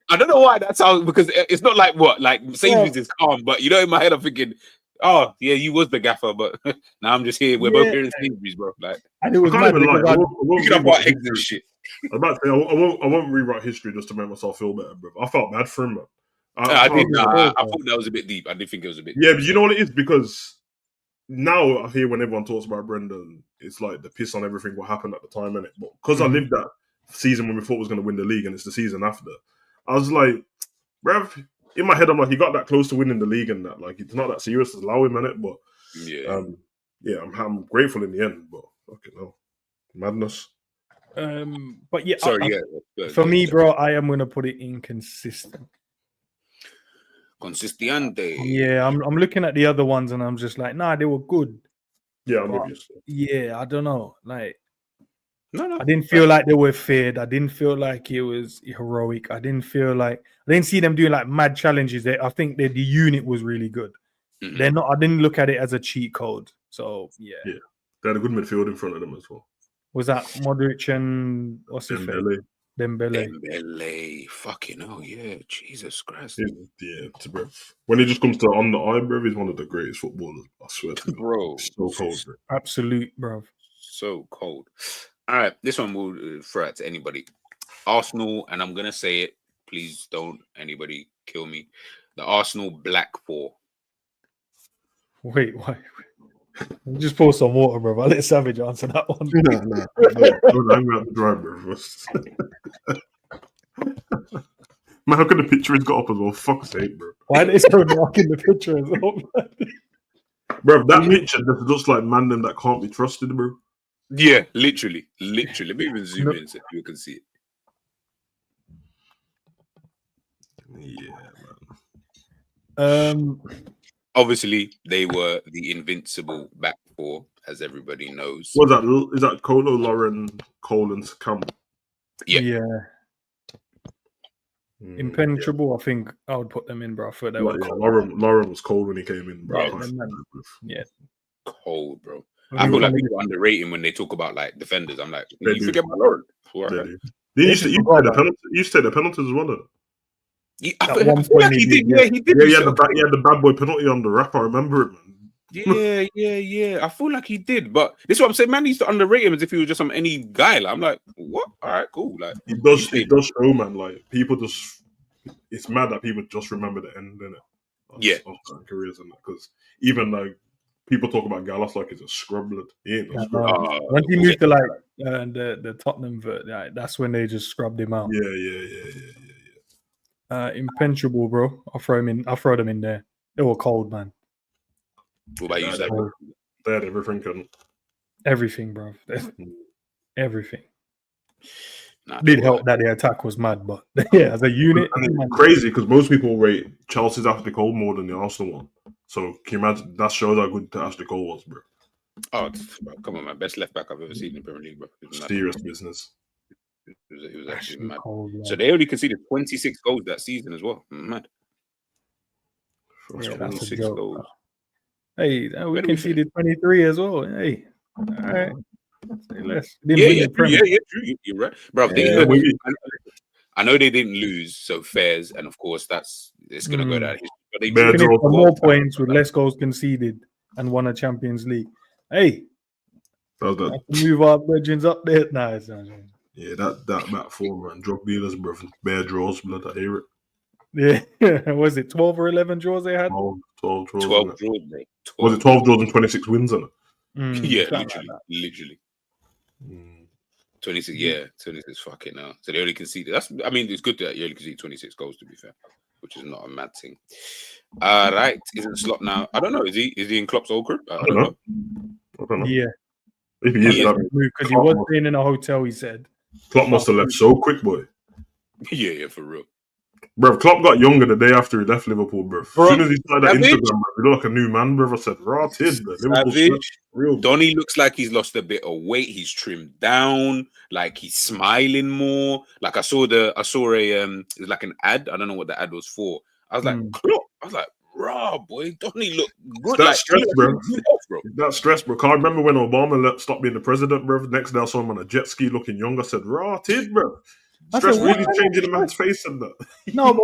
I don't know why that sounds, because it's not like Sainsbury's is calm, but you know, in my head I'm thinking, oh yeah, you was the gaffer, but now I'm just here. We're both here in Sainsbury's, bro. Like, And it was I can't mad even lie. because picking up our eggs and shit. I was about to say, I won't rewrite history just to make myself feel better, bro. I felt bad for him, man. I thought that was a bit deep. I did think it was a bit. Yeah, but you know what it is? Because now I hear when everyone talks about Brendan, it's like the piss on everything what happened at the time, innit? But because I lived that season when we thought we was going to win the league, and it's the season after, I was like, bruv, in my head, I'm like, he got that close to winning the league, and that, like, it's not that serious to allow him, innit? But I'm grateful in the end, but fucking hell, madness. but yeah, For me, bro, I am gonna put it inconsistent. Consistente. Yeah, I'm looking at the other ones and I'm just like, nah, they were good. Yeah, I'm with you. Yeah, I don't know. Like, No. I didn't feel like they were feared. I didn't feel like it was heroic. I didn't see them doing like mad challenges. I think that the unit was really good. Mhm. They're not. I didn't look at it as a cheat code. So yeah. They had a good midfield in front of them as well. Was that Modric and what's his face? Dembele. Fucking hell, yeah. Jesus Christ. Yeah, when it just comes to on the eye, bro, he's one of the greatest footballers. I swear to you. Bro. So cold, bro. Absolute, bro. So cold. All right, this one will throw it to anybody. Arsenal, and I'm going to say it. Please don't anybody kill me. The Arsenal Black Four. Wait, why? Just pour some water, bro. I'll let Savage answer that one. No, I'm out the drive, bro. Man, how can the picture has got up as well? Fuck's sake, bro. Why is so dark in the picture as well? Bro, that picture just looks like man them that can't be trusted, bro. Yeah, literally. Let me even zoom in so you can see it. Yeah, man. Obviously, they were the invincible back four, as everybody knows. What's that? Is that Colo, Lauren, Cole, and Campbell? Yeah. Impenetrable, I think I would put them in, bro. For they were cold. Lauren was cold when he came in, bro. Yeah, cold, bro. I feel like people underrate him when they talk about like defenders. I'm like, you forget about Lauren. You used to take the penalties as well. At one point he did. Yeah, he did. Yeah, he had the bad boy penalty on the wrap. I remember it, man. Yeah. I feel like he did, but this is what I'm saying. Man, he used to underrate him as if he was just some any guy. Like, I'm like, what? All right, cool. Like, it does show, man. Like, people just, it's mad that people just remember the end, innit? Of careers and that, because even like people talk about Gallas like he's a scrub blood. He ain't a scrub. Once he moved to like the Tottenham, that's when they just scrubbed him out. Yeah. Impenetrable, bro. I'll throw them in there. They were cold, man. What about you, Sam? They had everything, everything, bro. Everything. Nah, did help that the attack was mad, but yeah, as a unit, and it's crazy because most people rate Chelsea's Ashley Cole more than the Arsenal one. So can you imagine? That shows how good Ashley Cole was, bro. Oh, come on, man! Best left back I've ever seen in Premier League, bro. Serious business. It was actually mad. Cole, so they only conceded 26 goals that season as well. Mad. Yeah, 26 goals. Hey, we conceded 23 as well. Hey, all right. Say less. True. You're right, bro. I know they didn't lose, so fairs, and of course it's gonna go down history. But they finished for more points with less goals conceded and won a Champions League. Hey, move our legends up there. Nice. Yeah, that back four, man. Drug dealers, bro. Bare draws, blood. I hear it. Yeah, was it 12 or 11 draws they had? 12 draws. 12 draws, bro. Was it 12 draws and 26 wins on it? Yeah, literally. 26, 26 fucking hell. So they only conceded. It's good that you only conceded 26 goals, to be fair, which is not a mad thing. Right, isn't Slot now? I don't know. Is he in Klopp's old group? I don't know. Yeah. If he is, because he was staying in a hotel, he said. Klopp must have left so quick, boy. Yeah, for real. Bro, Klopp got younger the day after he left Liverpool, bro. As soon as he started that Instagram, bro, he looked like a new man, bro. I said, rotted, bro. Real. Donny looks like he's lost a bit of weight. He's trimmed down. Like he's smiling more. Like I saw it was like an ad. I don't know what the ad was for. I was like, Klopp. I was like, raw boy, Donny look good. That's stress, bro. That's stress, bro. I remember when Obama stopped being the president, bro. Next day I saw him on a jet ski looking young. I said, rotted, bro. Stress really changing the man's face and that. No, but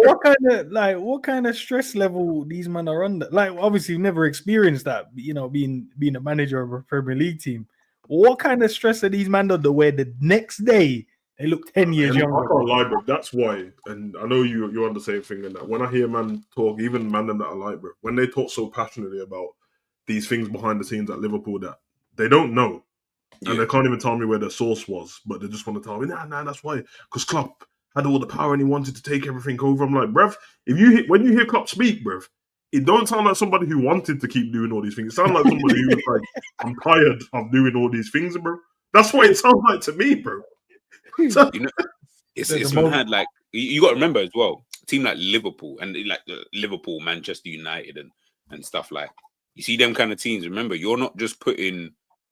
what kind of stress level these men are under? Like, obviously, you've never experienced that, being a manager of a Premier League team. What kind of stress are these men under where the next day they look 10 years younger? I can't lie, bro. That's why, and I know you're on the same thing in that. When I hear man talk, even man that I like, bro, when they talk so passionately about these things behind the scenes at Liverpool that they don't know. And they can't even tell me where the source was, but they just want to tell me, nah, that's why. Because Klopp had all the power and he wanted to take everything over. I'm like, bruv, when you hear Klopp speak, bruv, it don't sound like somebody who wanted to keep doing all these things. It sounds like somebody who was like, I'm tired of doing all these things, bro. That's what it sounds like to me, bro. So, it's mad. Like you got to remember as well, a team like Liverpool and like Liverpool, Manchester United, and stuff like. You see them kind of teams. Remember, you're not just putting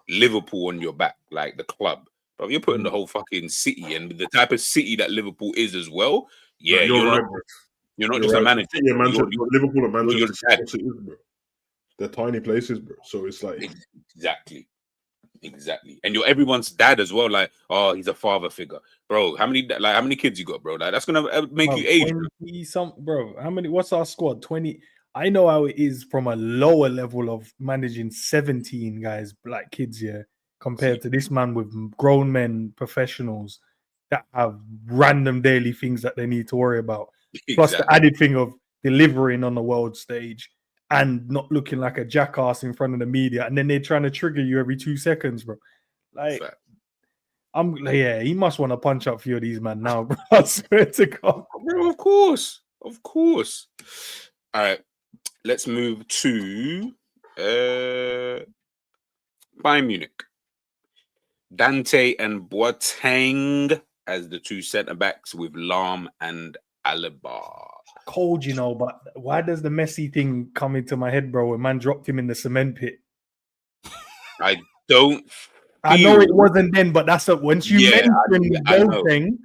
Liverpool on your back, like the club, but you're putting the whole fucking city and the type of city that Liverpool is as well. Yeah, you're not just a manager. You're Liverpool and Manchester City, bro. They're tiny places, bro. So it's like exactly. And you're everyone's dad as well. Like, oh, he's a father figure, bro. How many kids you got, bro? Like, that's gonna make you age. 20 bro. How many? What's our squad? 20. I know how it is from a lower level of managing 17 guys, black kids here, compared to this man with grown men, professionals that have random daily things that they need to worry about. Exactly. Plus the added thing of delivering on the world stage and not looking like a jackass in front of the media. And then they're trying to trigger you every 2 seconds, bro. Like, he must want to punch up a few of these man now, bro. I swear to God. Bro, of course. All right. Let's move to Bayern Munich. Dante and Boateng as the two centre backs with Lahm and Alaba. Cold, you know, but why does the Messi thing come into my head, bro? When man dropped him in the cement pit. I don't. I know it wasn't then, but that's once you mentioned Boateng,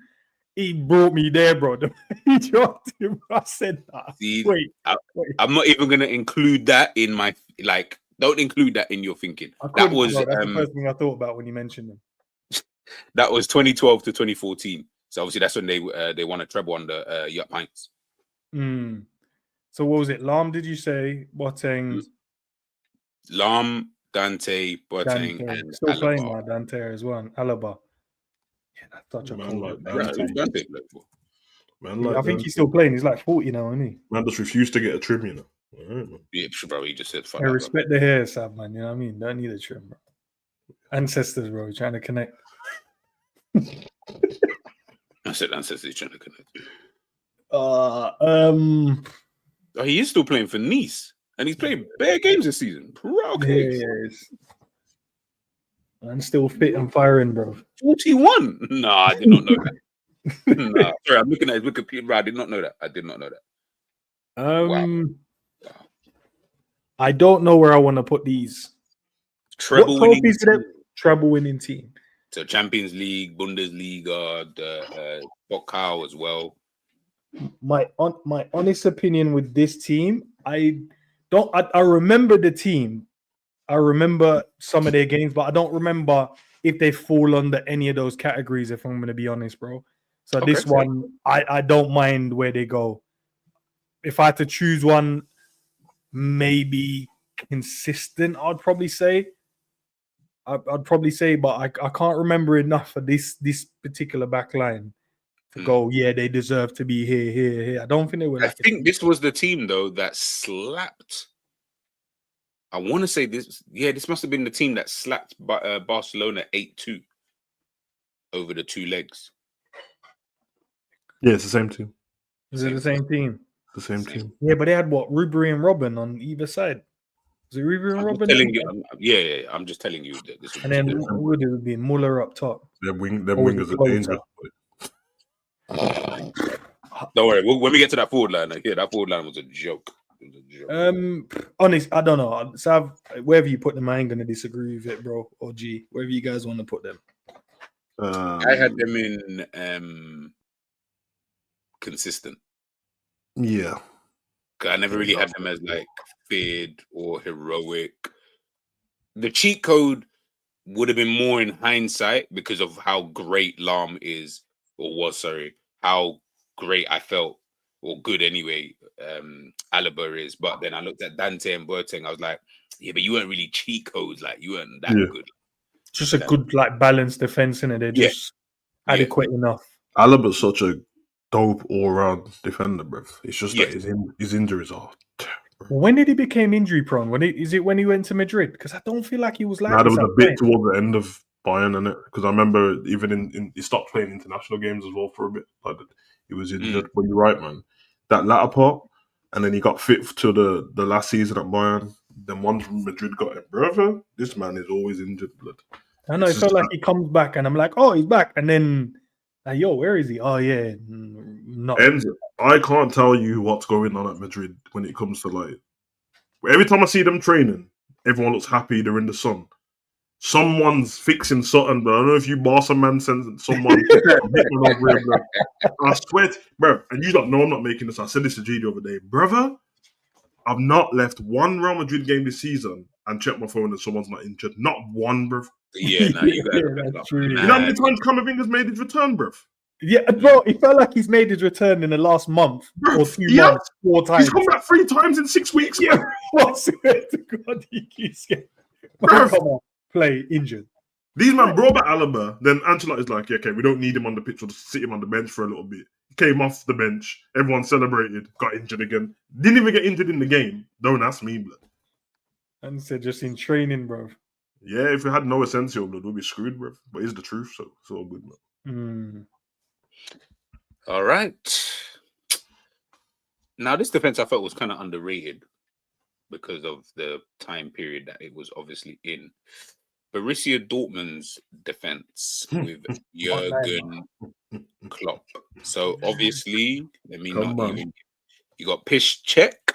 he brought me there, bro. He dropped him. I said that. See, wait. I'm not even gonna include that in my Don't include that in your thinking. That was that's the first thing I thought about when you mentioned him. That was 2012 to 2014. So obviously that's when they won a treble under 𝐒𝐄𝐃. So what was it? Lam, did you say? Boateng? Lam, Dante, Boateng, and still Alaba. playing now, Dante as well. And Alaba. Yeah, that's such a cool. Like Dante. I think he's still playing. He's like 40 now, isn't he? Man just refused to get a trim, you know. Yeah, bro, he just said, fuck I respect the hair, Sab, man. You know what I mean? Don't need a trim, bro. Ancestors, bro. Trying to connect. I said ancestors trying to connect. He is still playing for Nice. And he's played bare games this season. Yes. I'm still fit and firing, bro. 41? No, I did not know that. No, sorry, I'm looking at his Wikipedia. Bro, I did not know that. Wow. I don't know where I want to put these. Treble winning team. So Champions League, Bundesliga, the Pokal as well. My honest opinion with this team, I remember the team. I remember some of their games, but I don't remember if they fall under any of those categories, if I'm going to be honest, bro. So this one, I don't mind where they go. If I had to choose one, maybe consistent, I'd probably say. But I can't remember enough of this particular back line to go, yeah, they deserve to be here. I don't think they were. I think this was the team, though, that slapped. I want to say this. Yeah, this must have been the team that slapped Barcelona 8-2 over the two legs. Yeah, it's the same team. Is it the same team? The same team. Yeah, but they had what? Ribery and Robin on either side. Was it Ribery and Robin? Yeah, I'm just telling you that this. And then would it be Muller up top? Them wingers are dangerous. Don't worry. When we get to that forward line, that forward line was a joke. Honest, I don't know. So wherever you put them, I ain't gonna disagree with it, bro. Or G, wherever you guys want to put them. I had them in consistent. Yeah. I never really had them as like feared or heroic. The cheat code would have been more in hindsight because of how great Lam is, or was, sorry, how great I felt, or good anyway, Alaba is. But then I looked at Dante and Boateng, I was like, yeah, but you weren't really cheat codes, like you weren't that good. Just a good, like, balanced defense in it. They're just adequate enough. Alaba's such a dope all-round defender, bro. It's just that his injuries are terrible. When did he become injury prone? Is it when he went to Madrid? Because I don't feel like he was like that. Was a bit toward the end of Bayern, innit? Because I remember even he stopped playing international games as well for a bit. Like he was injured. But you're right, man. That latter part, and then he got fit to the last season at Bayern. Then once Madrid got him, brother, this man is always injured, blood. I know. It felt like he comes back, and I'm like, oh, he's back, and then. Like, yo, where is he? Oh, yeah. Not. And I can't tell you what's going on at Madrid when it comes to, like... Every time I see them training, everyone looks happy, they're in the sun. Someone's fixing something, but I don't know if you Barca man sends someone over here, bro. I swear, bro, and you don't know I'm not making this. I said this to G the other day. Brother, I've not left one Real Madrid game this season and checked my phone and someone's not injured. Not one, bro. Yeah, no, you got that's true. You know how many times Camavinga's made his return, bro? Yeah, bro, it felt like he's made his return in the last month or 2 months, 4 times. He's come back 3 times in 6 weeks, yeah. I swear to God, he keeps getting play injured. These man brought back Alaba, then Ancelotti's like, yeah, okay, we don't need him on the pitch, we'll just sit him on the bench for a little bit. He came off the bench, everyone celebrated, got injured again. Didn't even get injured in the game. Don't ask me, blood. And said just in training, bro. Yeah, if we had no Asensio, blood, we'd be screwed, bro. But it's the truth, so it's all good, man. All right. Now, this defense I felt was kind of underrated because of the time period that it was obviously in. Borussia Dortmund's defense with Jurgen Klopp. So obviously, let me not even You got Piszczek,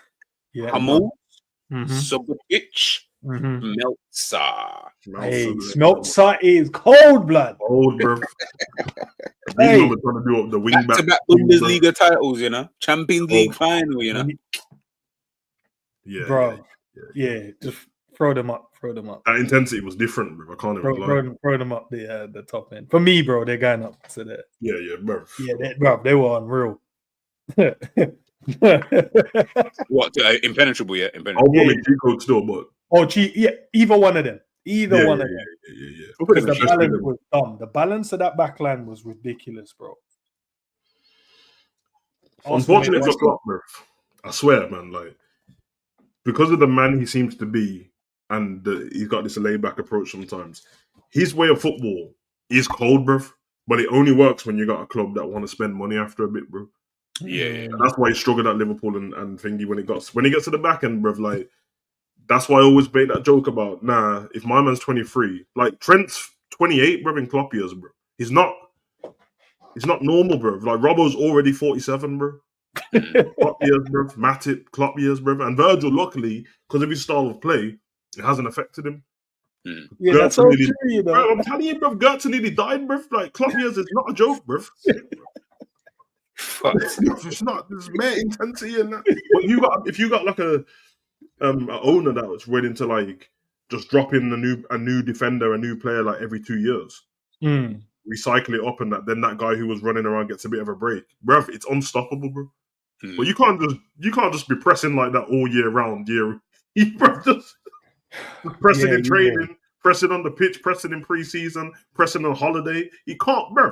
Yeah. Hummel, Mhm. Subotic, Mhm. Meltzer. Hey, Smeltzer is cold blood. Old, bro. Hey. These numbers trying to do up the wing back. Back-to-back Bundesliga titles, you know, Champions League final, you know. Yeah, Bro, yeah, just throw them up. That intensity was different, bro. I can't even lie. Throw them up the top end. For me, bro, they're going up to the. Yeah, bro. Yeah, they were unreal. What impenetrable? Yeah, impenetrable. I'll put me G-code still, but either one of them. Either one of them. Yeah. Because the balance was dumb. The balance of that back line was ridiculous, bro. Unfortunately for Klopp, bro. I swear, man. Like, because of the man he seems to be, and he's got this laid-back approach sometimes. His way of football is cold, bro. But it only works when you got a club that want to spend money after a bit, bro. Yeah. And that's why he struggled at Liverpool and thingy when he gets to the back end, bro. Like, that's why I always make that joke about, if my man's 23, like Trent's 28, bro, in Klopp years, bro. He's not normal, bro. Like, Robbo's already 47, bro. Klopp years, bro. Matip, Klopp years, bro. And Virgil, luckily, because of his style of play, it hasn't affected him. Yeah, that's so true, you know. Bro, I'm telling you, bro, Gertz nearly died, bro. Like, Klopp years is not a joke, bro. It's not. There's mere intensity in that. But if you got like a owner that was willing to like just drop in a new defender, a new player like every 2 years, recycle it up, and then that guy who was running around gets a bit of a break, bro. It's unstoppable, bro. But you can't just be pressing like that all year round. Bro, just pressing in training, pressing on the pitch, pressing in pre-season, pressing on holiday. You can't, bro.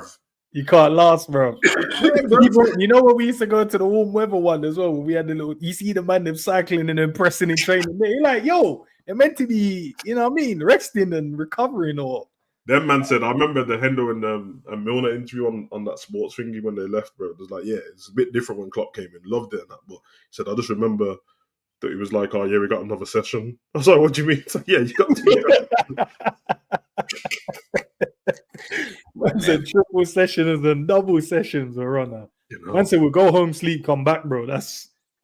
You can't last, bro. You know when we used to go to the warm weather one as well? We had the little, you see the man them cycling and then pressing in training. You're like, yo, they're meant to be, you know what I mean, resting and recovering or. Them man said, I remember the Hendo and Milner interview on that sports thingy when they left, bro. It was like, it's a bit different when Klopp came in. Loved it and that, but he said, I just remember that he was like, oh yeah, we got another session. I was like, what do you mean? It's like, yeah, you got to. Man said triple sessions and double sessions are on now. Man said we'll go home, sleep, come back, bro. I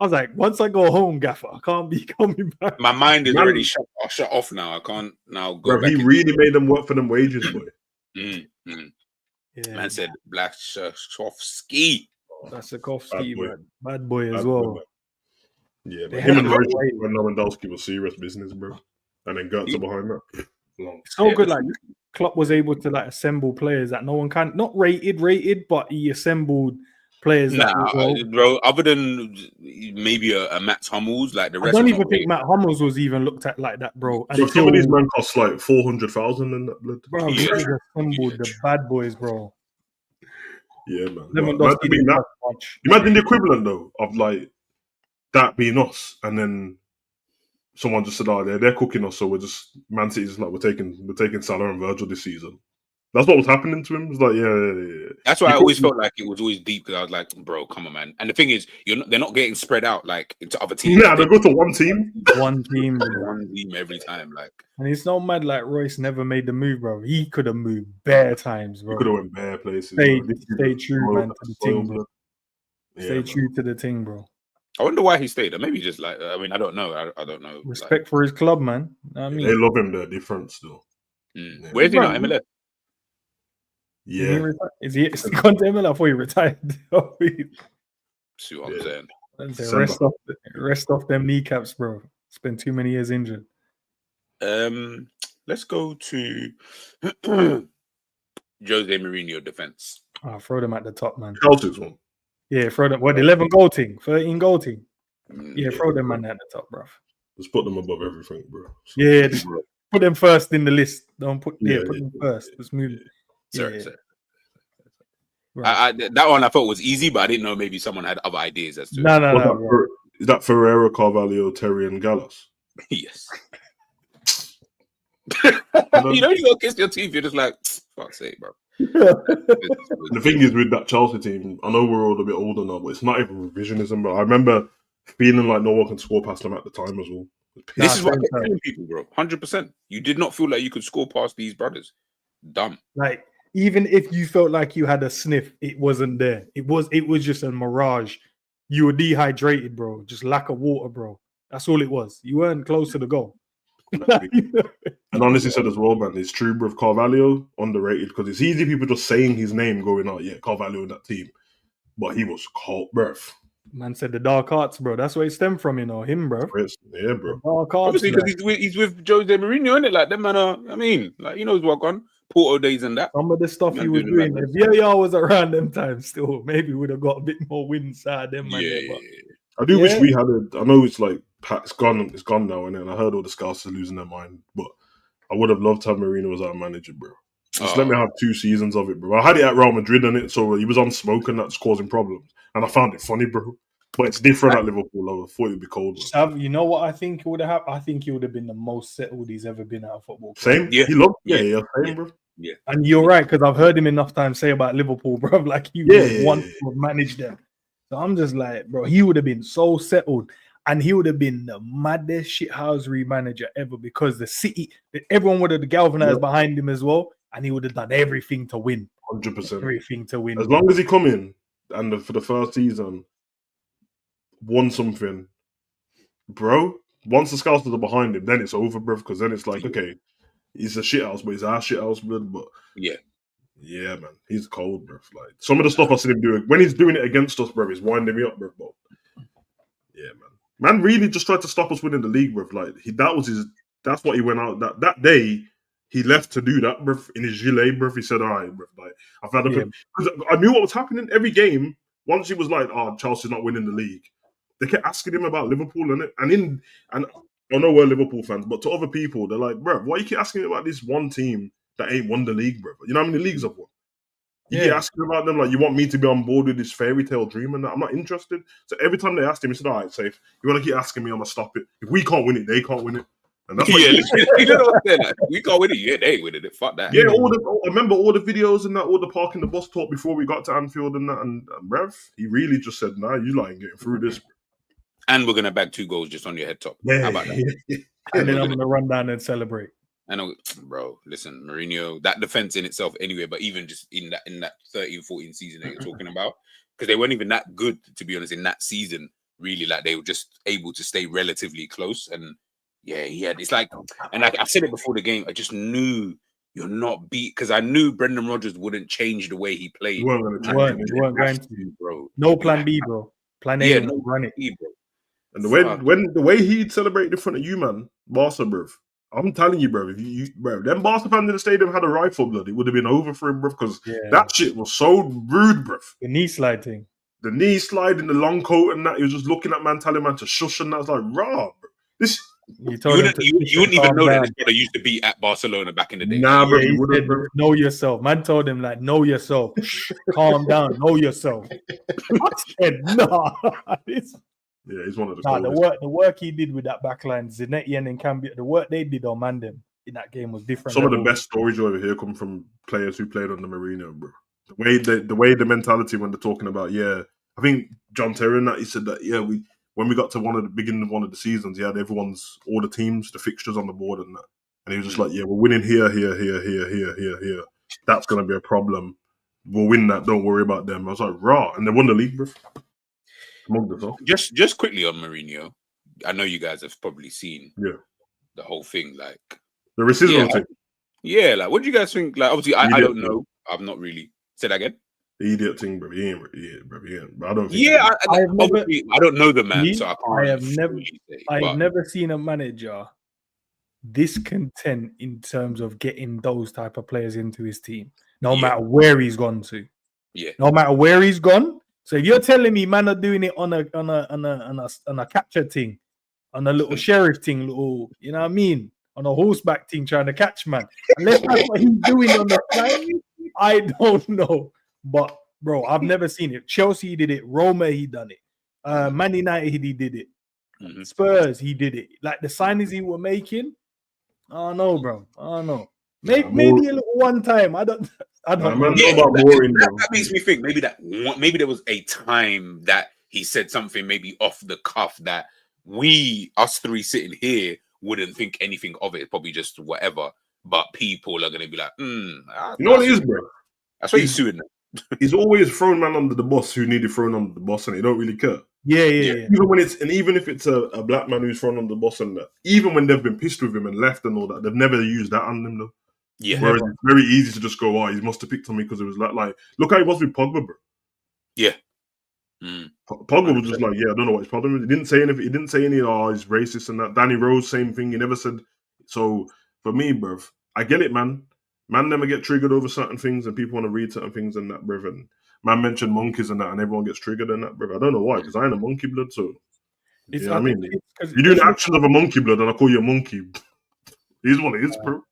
was like, once I go home, Gaffer, I can't be coming back. My mind is already shut off now. I can't now go back. He really made them work for them wages, boy. Yeah. Man said Blachowski. That's a 𝐒𝐔𝐁𝐒, bad boy as well. Yeah, but him and Lewandowski was serious business, bro. And then Götze behind that. So good, like Klopp was able to like assemble players that no one can, not rated, but he assembled players. Bro. Other than maybe a Matt Hummels, like the rest. I don't even think Matt Hummels was even looked at like that, bro. And some of these men cost like 400,000 in that blood. Bro, he assembled the bad boys, bro. Yeah, man. Imagine the equivalent though of like that being us, and then someone just said, "Oh, they're cooking us, so Man City's like we're taking Salah and Virgil this season." That's what was happening to him. It's like, yeah. That's why I always felt like it was always deep because I was like, bro, come on, man. And the thing is, they're not getting spread out like into other teams. Yeah, they go to one team. One team every time. Like, and it's not mad like Royce never made the move, bro. He could have moved bare times, bro. He could have went bare places. Stay true, man, to the team, bro. Stay true to the team, bro. I wonder why he stayed. Or maybe just like, I mean, I don't know. I don't know. Respect for his club, man. I mean, they love him. They're different still. Yeah. Where's he now? MLS? Yeah. Is he gone to MLS before he retired? See what I'm saying? Rest off them kneecaps, bro. Spent too many years injured. Let's go to Jose Mourinho defense. Throw them at the top, man. Chelsea's one. Yeah, throw them. What, 11 goal team, 13 goal team. Yeah, throw them man at the top, bro. Just put them above everything, bro. Yeah, just put them first in the list. Don't put put them first. Let's move. Sorry. Right. That one I thought was easy, but I didn't know maybe someone had other ideas as to No. Is that Ferreira, Carvalho, Terry, and Gallas? Yes. You gotta kiss your teeth. You're just like, fuck's sake, bro. The thing is with that Chelsea team, I know we're all a bit older now, but it's not even revisionism. But I remember feeling like no one can score past them at the time as well. This is what I'm telling people, bro. 100%. You did not feel like you could score past these brothers. Dumb. Like, even if you felt like you had a sniff, it wasn't there. It was just a mirage you were dehydrated, bro. Just lack of water, bro. That's all it was. You weren't close to the goal. And honestly said as well, man, it's true, bro. Carvalho, underrated, because it's easy people just saying his name, going, oh, yeah, Carvalho in that team. But he was cold, bro. Man said the dark arts, bro. That's where it stemmed from, you know, him, bro. Yeah, bro. Dark arts, Obviously, because he's with Jose Mourinho, isn't it? Like, them man are, I mean, like, he knows what on Porto days and that. some of the stuff he was doing doing. If VAR was around them times still, maybe we'd have got a bit more wins out of them, man. Yeah. But I do wish we had it. I know it's like, it's gone now, and I heard all the scouts are losing their mind, but I would have loved to have Mourinho as our manager, bro. Just let me have 2 seasons of it, bro. I had it at Real Madrid in it, so he was on smoke and that's causing problems. And I found it funny, bro. But it's different at Liverpool. I thought it'd be cold. You know what I think would have happened? I think he would have been the most settled he's ever been at a football club. Same? Yeah. He loved same, bro. Yeah. And you're right, because I've heard him enough times say about Liverpool, bro. Like he would want to manage them. So I'm just like, bro, he would have been so settled. And he would have been the maddest shithousery manager ever, because the city, everyone would have galvanized behind him as well. And he would have done everything to win. 100%. Everything to win. As long as he come in and for the first season won something, bro, once the scouts are behind him, then it's over, bro. Because then it's like, okay, he's a shithouse, but he's our shithouse, bro. But yeah, man, he's cold, bro. Like some of the stuff I see him doing when he's doing it against us, bro, he's winding me up, bro. But yeah, man, really just tried to stop us winning the league, bro. Like that's what he went out that day. He left to do that, bro, in his gilet, bro. He said, all right, bro, like, I've had because I knew what was happening every game. Once he was like, oh, Chelsea's not winning the league, they kept asking him about Liverpool, and I know we're Liverpool fans, but to other people, they're like, bro, why you keep asking me about this one team that ain't won the league, bro? You know how many leagues I've won? You keep asking about them, like, you want me to be on board with this fairy tale dream and that? I'm not interested. So every time they asked him, he said, all right, safe. You want to keep asking me, I'm going to stop it. If we can't win it, they can't win it. And that's you know what I'm saying? Like, we can't win it. Yeah, they win it. Fuck that. Yeah, I remember all the videos and that, all the parking the bus talk before we got to Anfield and that. And Rev, he really just said, nah, you like getting through this. And we're going to bag 2 goals just on your head top. How about that? And then I'm going to run down and celebrate. I know, bro, listen, Mourinho, that defense in itself anyway, but even just in that 13-14 season that you're talking about, because they weren't even that good, to be honest, in that season, really. Like, they were just able to stay relatively close. And yeah, it's like, and I said it before the game, I just knew you're not beat, because I knew Brendan Rodgers wouldn't change the way he played. You weren't going to, bro. No plan B, bro. Plan A, no run it. B, bro. And the way he'd celebrate in front of you, man, Barca, bro. I'm telling you, bro, bro, them Barca fans in the stadium had a rifle, blood. It would have been over for him, bro, because that shit was so rude, bro. The knee slide thing. The knee slide in the long coat and that. He was just looking at man, telling man to shush, and that was like, raw, bro. This. You wouldn't even know that this brother used to be at Barcelona back in the day. Nah, bro, he said, know yourself. Man told him, like, know yourself. Calm down, know yourself. I said, nah. Yeah, he's one of the the work he did with that backline, Zanetti and Cambi, the work they did on Mandem in that game was different. Some of the best stories over here come from players who played under Mourinho, bro. The way the mentality when they're talking about, I think Jon II and that, he said that, when we got to the beginning of one of the seasons, he had all the teams, the fixtures on the board and that. And he was just like, we're winning here. That's going to be a we'll win that. Don't worry about them. I was like, raw. And they won the league, bro. Just quickly on Mourinho, I know you guys have probably seen the whole thing, like the racism thing. Yeah, like what do you guys think? Like, obviously, I don't know. I've not really said that again. The idiot thing, bro. He ain't, bro. But I don't. Think I don't know the man, so I can't. I have never seen a manager discontent in terms of getting those type of players into his team, no matter where he's gone to. Yeah, no matter where he's gone. So if you're telling me man are doing it on a capture thing, on a little sheriff thing, little, you know what I mean, on a horseback thing trying to catch man, unless that's what he's doing on the side, I don't know. But bro, I've never seen it. Chelsea did it, Roma he done it, Man United he did it, Spurs he did it. Like the signings he were making, I don't know, bro. I don't know. Maybe a little one time. I don't know. That makes me think maybe there was a time that he said something maybe off the cuff that us three sitting here wouldn't think anything of it. It's probably just whatever. But people are gonna be like, you know what it is, bro? That's why he's suing them. He's always thrown man under the bus who needed thrown under the bus, and he don't really care. Yeah. Even if it's a black man who's thrown on the bus and that, even when they've been pissed with him and left and all that, they've never used that on them though. Yeah. Whereas it's very easy to just go, he must have picked on me because it was like look how it was with Pogba, bro. Yeah. Pogba was just like, I don't know what his problem is. He didn't say anything. He didn't say any, he's racist and that. Danny Rose, same thing. He never said. So for me, bruv, I get it, man. Man never get triggered over certain things and people want to read certain things and that, bruv. And man mentioned monkeys and that and everyone gets triggered and that, bruv. I don't know why, because I ain't a monkey blood, so... You know what I mean? You do the action of a monkey blood and I call you a monkey. He's what it is, bro.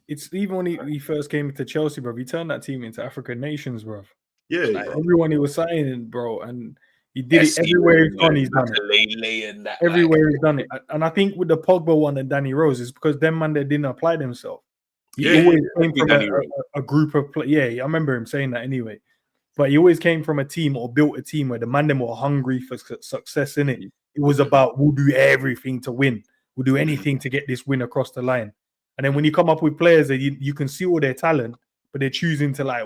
It's even when he first came to Chelsea, bro. He turned that team into African nations, bro. Yeah, like everyone he was signing, bro, and he did it everywhere he's gone. He's done it. Everywhere he's done it, and I think with the Pogba one and Danny Rose, it's because them man they didn't apply themselves. He always came from a group of I remember him saying that anyway. But he always came from a team or built a team where the man them were hungry for success in it. It was about we'll do everything to win. We'll do anything to get this win across the line. And then when you come up with players that you can see all their talent, but they're choosing to like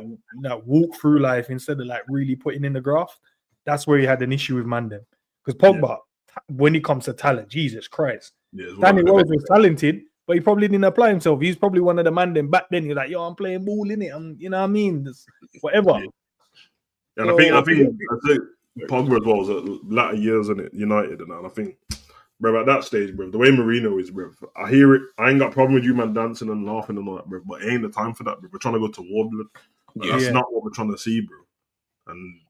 walk through life instead of like really putting in the graft. That's where he had an issue with Mandem. Because Pogba, when it comes to talent, Jesus Christ. Danny Rose was talented, but he probably didn't apply himself. He's probably one of the Mandem back then. He's like, I'm playing ball in it. You know what I mean? Whatever. And so, I think Pogba as well was a latter years in it, United and that. And I think, bro, at that stage, bro, the way Mourinho is, bro, I hear it. I ain't got a problem with you, man, dancing and laughing and all that, bro. But it ain't the time for that, bro. We're trying to go to war, blood. That's not what we're trying to see, bro. And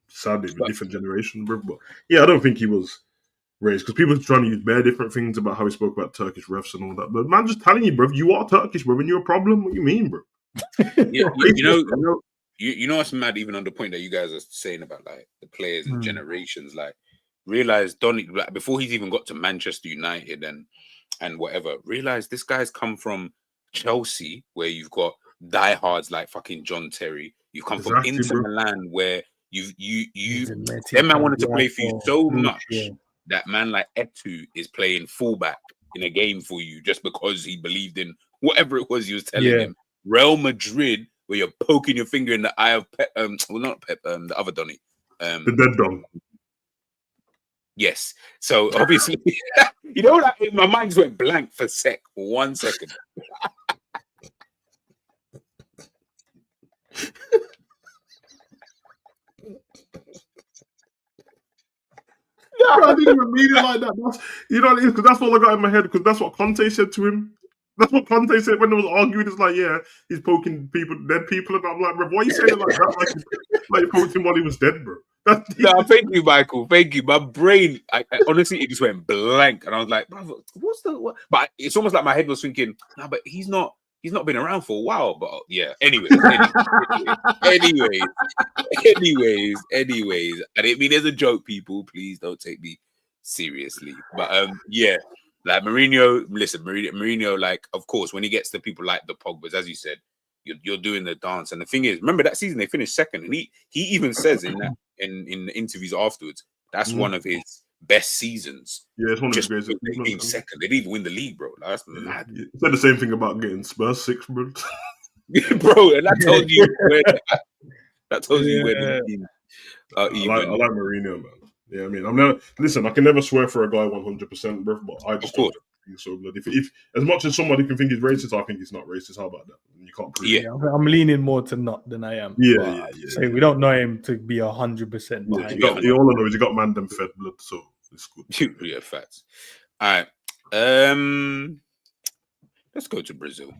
sadly, the different generation, bro. But I don't think he was raised because people are trying to use bare different things about how he spoke about Turkish refs and all that. But man, just telling you, bro, you are Turkish, bro, and you're a problem. What do you mean, bro? You know what's mad? Even on the point that you guys are saying about like the players and generations, like realize Donny, like, before he's even got to Manchester United and whatever, realize this guy's come from Chelsea where you've got diehards like fucking John Terry. You've come from Inter Milan where them man wanted to play for you so much that man like Etu is playing fullback in a game for you just because he believed in whatever it was he was telling him. Real Madrid, where you're poking your finger in the eye of Pep, not Pep, the other Donny. The dead Don. Yes. So obviously, you know what? My mind just went blank for 1 second. I didn't even mean it like that. Because that's all I got in my head. Because that's what Conte said to him. That's what Conte said when they was arguing. It's like, he's poking dead people, and I'm like, bro, why are you saying it like that? Like you poked him while he was dead, bro. No, thank you, Michael. Thank you. My brain, I honestly, it just went blank, and I was like, brother, what? But it's almost like my head was thinking, no, but he's not been around for a while. But anyways. I didn't mean as a joke, people. Please don't take me seriously. But like Mourinho, listen, Mourinho, like, of course, when he gets to people like the Pogbas, as you said, you're doing the dance. And the thing is, remember that season they finished second, and he even says in the interviews afterwards, that's one of his best seasons. Yeah, it's one of his greatest. They came second. They didn't even win the league, bro. Like, that's mad. He said the same thing about getting Spurs 6, bro. Bro, and that tells you where the team are even. I like Mourinho, man. Yeah, I mean, I can never swear for a guy 100%, bro, but I just think so. If as much as somebody can think he's racist, I think he's not racist. How about that? You can't prove it. I'm leaning more to not than I am. Yeah. So we don't know him to be 100%. All I know is he got Mandem fed blood, so it's good. Yeah, facts. All right, let's go to Brazil.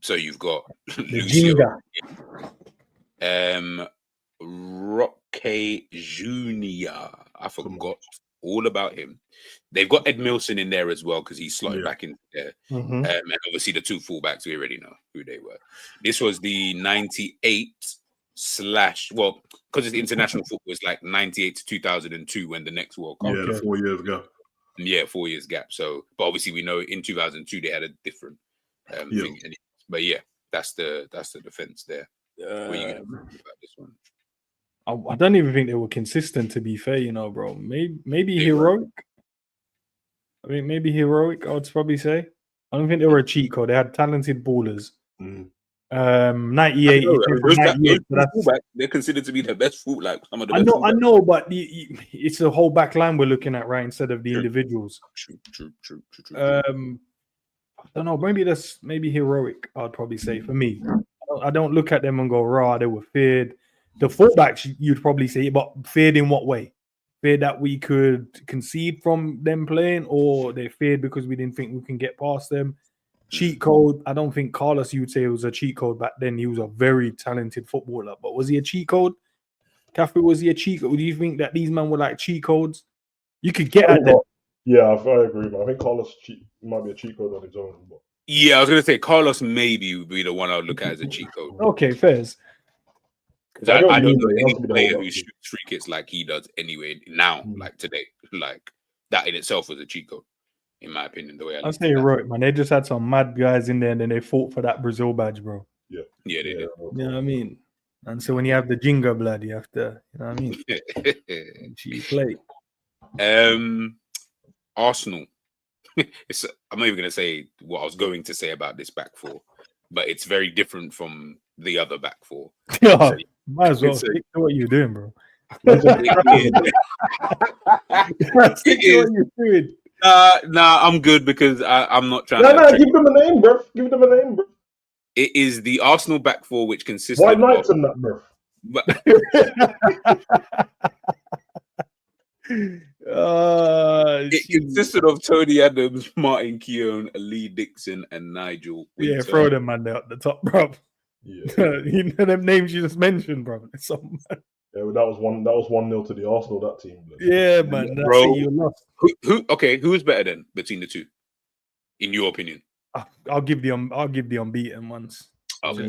So you've got Lucio, Roque Jr. I forgot all about him. They've got Edmilson in there as well because he slotted back in there. And obviously the two fullbacks, we already know who they were. This was the 98 because it's international football, it's like 98 to 2002 when the next World Cup. Yeah, the 4 years gap. Yeah, 4 years gap. So, but obviously we know in 2002 they had a different thing. But yeah, that's the defense there. What are you gonna think about this one? I don't even think they were consistent, to be fair, bro. Maybe heroic. I mean, maybe heroic, I would probably say. I don't think they were a cheat code. They had talented ballers. 98. No, He's from those 98. So that's, fullbacks, they're considered to be the best like some of the I best. know, fullbacks. but it's a whole back line we're looking at, right? Instead of the individuals. True. I don't know. Maybe heroic. I'd probably say for me. I don't look at them and go, "Raw, they were feared." The fullbacks, you'd probably say, but feared in what way? Feared that we could concede from them playing, or they feared because we didn't think we can get past them. Cheat code. I don't think Carlos, you would say it was a cheat code back then. He was a very talented footballer, but was he a cheat code? Cafe, was he a cheat code? Do you think that these men were like cheat codes? You could get at them. Yeah, I agree, man. I think Carlos might be a cheat code on his own. But... Yeah, I was gonna say Carlos maybe would be the one I would look at as a cheat code. Okay, fairs. Because I don't know any player who shoots free kicks like he does anyway now, like today. Like that in itself was a cheat code, in my opinion. The way I say right, man. They just had some mad guys in there, and then they fought for that Brazil badge, bro. Yeah, they did. You know what I mean? And so when you have the Jinga blood, you have to, you know what I mean? Cheap play. Arsenal. I'm not even going to say what I was going to say about this back four, but it's very different from the other back four. Yeah, might as well stick to what you're doing, bro. Stick to what you're doing. Nah, I'm good because I'm not trying to. No, give them a name, bro. Give them a name, bro. It is the Arsenal back four, which consists White Knights in that, bro. It consisted of Tony Adams, Martin Keown, Lee Dixon, and Nigel Winter. Yeah, throw them man there at the top, bro. Yeah. You know them names you just mentioned, bro. Yeah, well, that was 1-0 to the Arsenal, that team. Bro. Yeah, man. Bro, who's better then between the two, in your opinion? I'll give the unbeaten ones. Okay.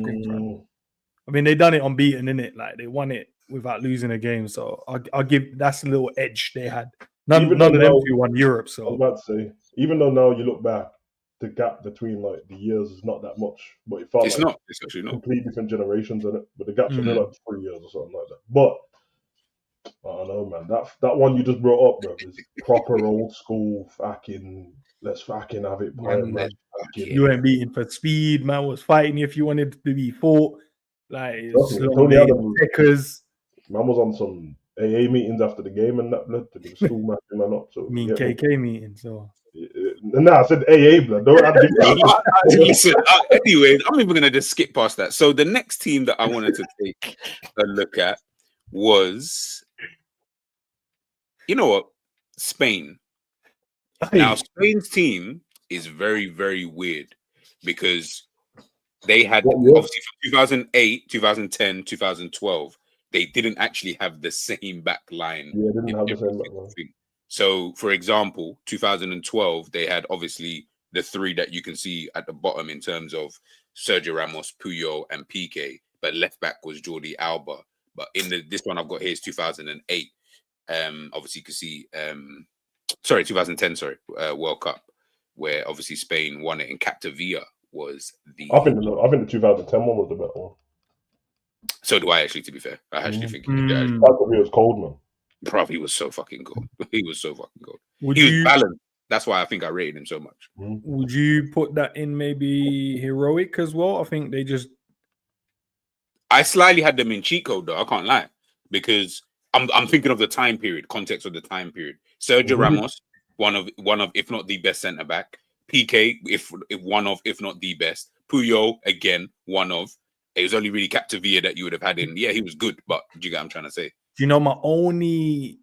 I mean, they done it unbeaten, innit? Like they won it without losing a game. So I'll give that's a little edge they had. None of them two won Europe. So I'm about to say, even though now you look back, the gap between like the years is not that much, but it felt it's like not. It's actually not. Complete different generations in it. But the gap's only like 3 years or something like that. But I don't know, man. That one you just brought up, bro, is proper old school fucking. Let's fucking have it. You ain't beating for speed, man. Was fighting if you wanted to be fought. Like Tony Adams, man was on some AA meetings after the game and that blood to do school matching man up. So KK meetings. So nah, I said AA blood. Don't listen. Anyways, I'm even gonna just skip past that. So the next team that I wanted to take a look at was, you know what, Spain. Now, Spain's team is very, very weird because they had, obviously, from 2008, 2010, 2012, they didn't actually have the same back line. Yeah, they didn't have the same back line. So, for example, 2012, they had, obviously, the three that you can see at the bottom in terms of Sergio Ramos, Puyol, and Piqué, but left back was Jordi Alba. But in this one I've got here is 2008. Obviously, you can see... 2010, World Cup, where obviously Spain won it, and Capdevila was the. I think the 2010 one was the better one. So do I, actually. To be fair, I actually think Capdevila was cold, man. Bro, he was so fucking cold. He was so fucking cold. He was balanced. That's why I think I rated him so much. Would you put that in maybe heroic as well? I think they just. I slightly had them in cheat code though. I can't lie, because I'm thinking of the time period, context of the time period. Sergio Ramos, one of if not the best centre back. Piqué, if one of if not the best. Puyol, again, one of. It was only really Capdevila that you would have had in. Yeah, he was good, but do you get what I'm trying to say? You know, my only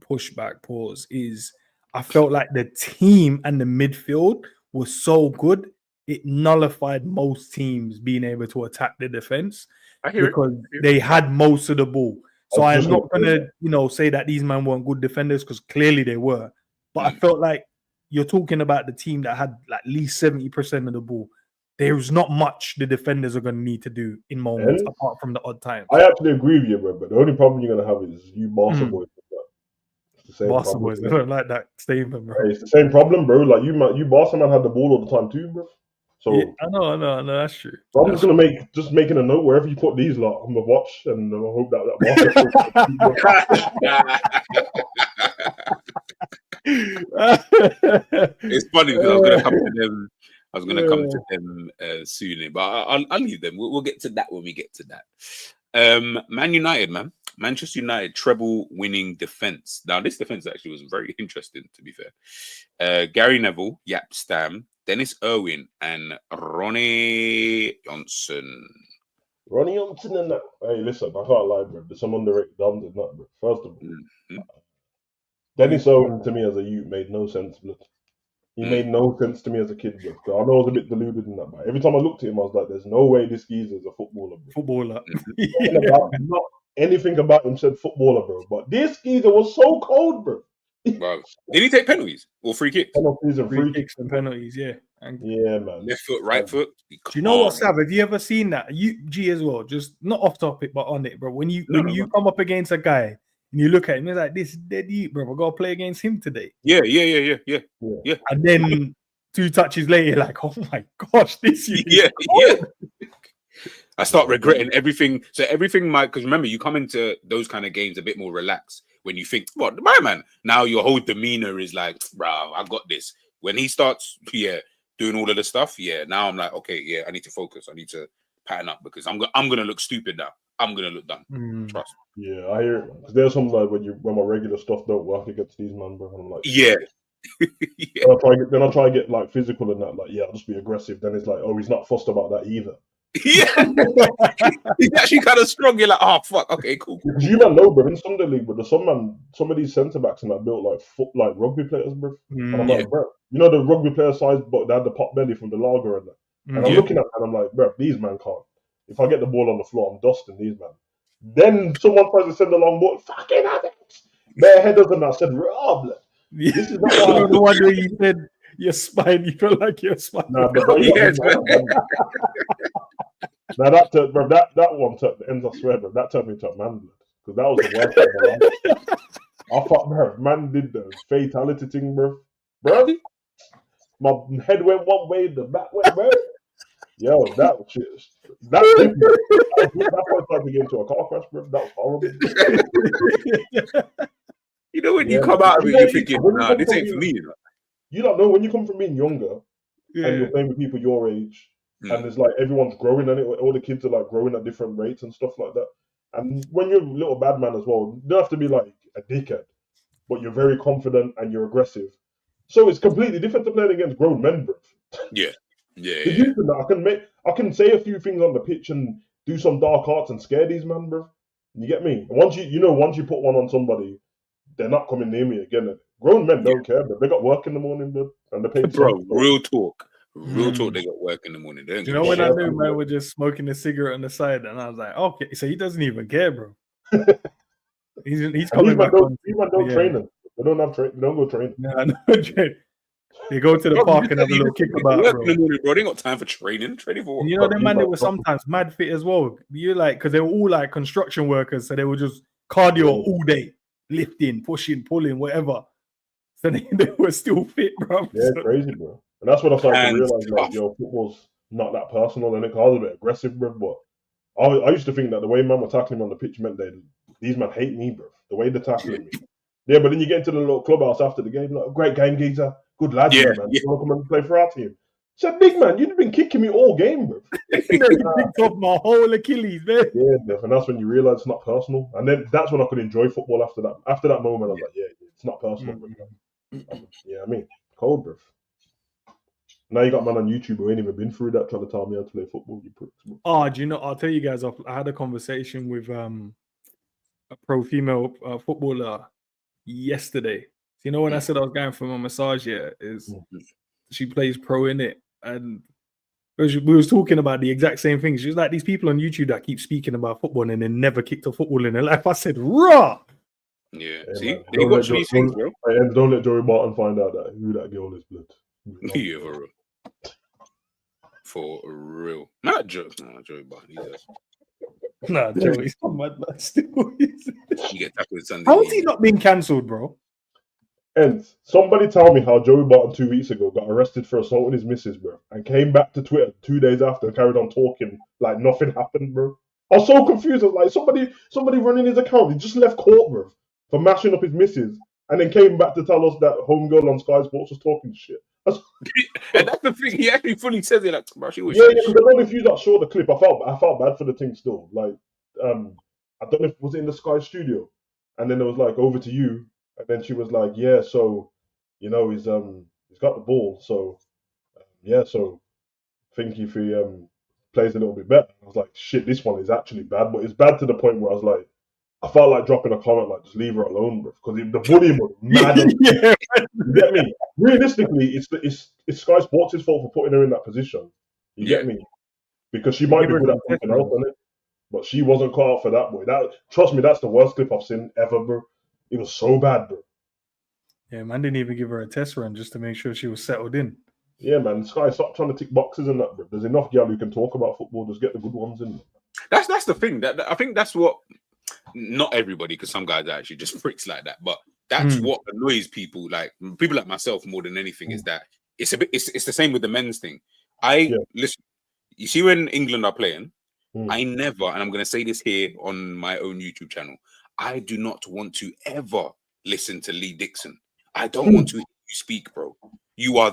pushback pause is I felt like the team and the midfield was so good it nullified most teams being able to attack the defense because they had most of the ball. So I'm not gonna, say that these men weren't good defenders because clearly they were. But I felt like you're talking about the team that had like at least 70% of the ball. There's not much the defenders are gonna need to do in moments apart from the odd times. I actually agree with you, bro. But the only problem you're gonna have is you Barca boys. It's the same Barca boys, I don't like that statement, bro. Hey, it's the same problem, bro. Like you Barca man had the ball all the time too, bro. So yeah, I know, that's true. So I'm just gonna making a note wherever you put these, like on the watch, and I hope It's funny because I was gonna come to them. I was gonna come to them soon, but I'll leave them. We'll get to that when we get to that. Man United, man. Manchester United treble winning defense. Now, this defense actually was very interesting, to be fair. Gary Neville, Jaap Stam, Dennis Irwin, and Ronnie Johnson. Ronnie Johnson and that. Hey, listen, I can't lie, bro. There's some underrated dons in that, bro. First of all, Dennis Irwin to me as a youth made no sense, blood. He made no sense to me as a kid, bro. I know I was a bit deluded in that, but every time I looked at him, I was like, "There's no way this geezer's a footballer, bro." Footballer. Not anything about him said footballer, bro. But this geezer was so cold, bro. Wow. Did he take penalties or free kicks? Penalties and Free kicks and penalties, yeah. And yeah, man. Left foot, right foot. do you know what, Sav? Have you ever seen that? You G as well, just not off topic, but on it, bro. When you come up against a guy and you look at him, it's like, this is dead eat, bro. I gotta play against him today. Yeah. And then 2 touches later, you're like, oh my gosh, this is Yeah. I start regretting everything. So everything might, because remember, you come into those kind of games a bit more relaxed when you think, what, my man? Now your whole demeanor is like, bro, I got this. When he starts, doing all of the stuff, now I'm like, okay, I need to focus. I need to pattern up because I'm gonna look stupid now. I'm gonna look dumb. Trust. Yeah, I hear it. Because there's some like when my regular stuff don't work against these man, bro. And I'm like, yeah. Then I try to get like physical and that, like, I'll just be aggressive. Then it's like, oh, he's not fussed about that either. Yeah, he's actually kind of strong. You're like, oh fuck, okay, cool. Because you man know, bro, in Sunday League, but there's some of these centre backs and that built like rugby players, bro. And I'm like, bro, you know the rugby player size, but they had the pot belly from the lager and that. And I'm looking at them and I'm like, bro, these man can't. If I get the ball on the floor, I'm dusting these man. Then someone tries to send a long ball, fucking addicts. Bare headers and I said, Rob, this is not why. No wonder you said your spine. You feel like your spine. Nah, but now that one turned the ends. I swear, bro, that turned me to a man blood because that was the worst of my life. I thought, bro, man did the fatality thing, bro. My head went one way, the back went, bro. Yo, that was shit. That was like to get into a car crash, bro. That was horrible. You know when you come out of it, you're thinking, nah, this ain't for me. You don't know when you come from being younger and you're playing with people your age. And it's like everyone's growing and all the kids are like growing at different rates and stuff like that. And when you're a little bad man as well, you don't have to be like a dickhead, but you're very confident and you're aggressive. So it's completely different to playing against grown men, bro. Yeah. I can say a few things on the pitch and do some dark arts and scare these men, bro. You get me? Once you put one on somebody, they're not coming near me again. Grown men don't care, bro. They got work in the morning, bro, and they pay. Bro, real talk. They got work in the morning. You know when I knew man was just smoking a cigarette on the side, and I was like, okay, so he doesn't even care, bro. he's coming back on. These men don't train them. They don't have They don't go training. No train. They go to the park and have a little kickabout, bro. In the morning, bro. They ain't got time for training. Training for what? And you know, the man, they were sometimes mad fit as well. You like, because they were all like construction workers, so they were just cardio all day, lifting, pushing, pulling, whatever. So they were still fit, bro. Yeah, crazy, bro. And that's when I started to realize, like, football's not that personal, and it was a bit aggressive, bro. But I used to think that the way man were tackling me on the pitch meant these men hate me, bro. The way they're tackling me. Yeah, but then you get into the little clubhouse after the game, like, great game, geezer. Good lad, man. You want to come and play for our team? I said, big man, you've been kicking me all game, bro. You picked off my whole Achilles, man. Yeah, bro. And that's when you realize it's not personal. And then that's when I could enjoy football after that. After that moment, I was like, it's not personal, bro. Yeah, I mean, cold, bro. Now you got man on YouTube who ain't even been through that trying to tell me how to play football, you pricks. Oh, do you know? I'll tell you guys off. I had a conversation with a pro female footballer yesterday. You know when I said I was going for my massage, she plays pro in it, and we was talking about the exact same thing. She was like, these people on YouTube that keep speaking about football and then never kicked a football in their life. I said, raw. Yeah, see, they got these things, bro. And don't let Joey Barton find out who that girl is, blood. Yeah, for real. Not Joey Barton. He does. Nah, Joey's not mad, man. Still, he get tackled Sunday. How has he not been cancelled, bro? And somebody tell me how Joey Barton 2 weeks ago got arrested for assaulting his missus, bro, and came back to Twitter 2 days after and carried on talking like nothing happened, bro. I was so confused. I was like, somebody running his account. He just left court, bro, for mashing up his missus, and then came back to tell us that homegirl on Sky Sports was talking shit. And that's the thing. He actually fully says it. Like, bro, she was. Yeah, because I don't know if you that saw the clip. I felt bad for the thing still. Like, I don't know if was it in the Sky Studio, and then it was like over to you, and then she was like, yeah, so, you know, he's got the ball, so yeah, so think if he plays a little bit better. I was like, shit, this one is actually bad, but it's bad to the point where I was like, I felt like dropping a comment like, just leave her alone, bro, because the bullying was mad. Yeah. You get me? Realistically, it's Sky Sports' fault for putting her in that position. You get me? Because she might be good at something else, on it, but she wasn't caught out for that, boy. Trust me, that's the worst clip I've seen ever, bro. It was so bad, bro. Yeah, man didn't even give her a test run just to make sure she was settled in. Yeah, man. Sky, stop trying to tick boxes and that, bro. There's enough girl who can talk about football. Just get the good ones in. That's the thing. That I think that's what. Not everybody, because some guys are actually just freaks like that. But that's what annoys people, like people like myself, more than anything, is that it's the same with the men's thing. Listen. You see, when England are playing, I never, and I'm going to say this here on my own YouTube channel, I do not want to ever listen to Lee Dixon. I don't want to hear you speak, bro. You are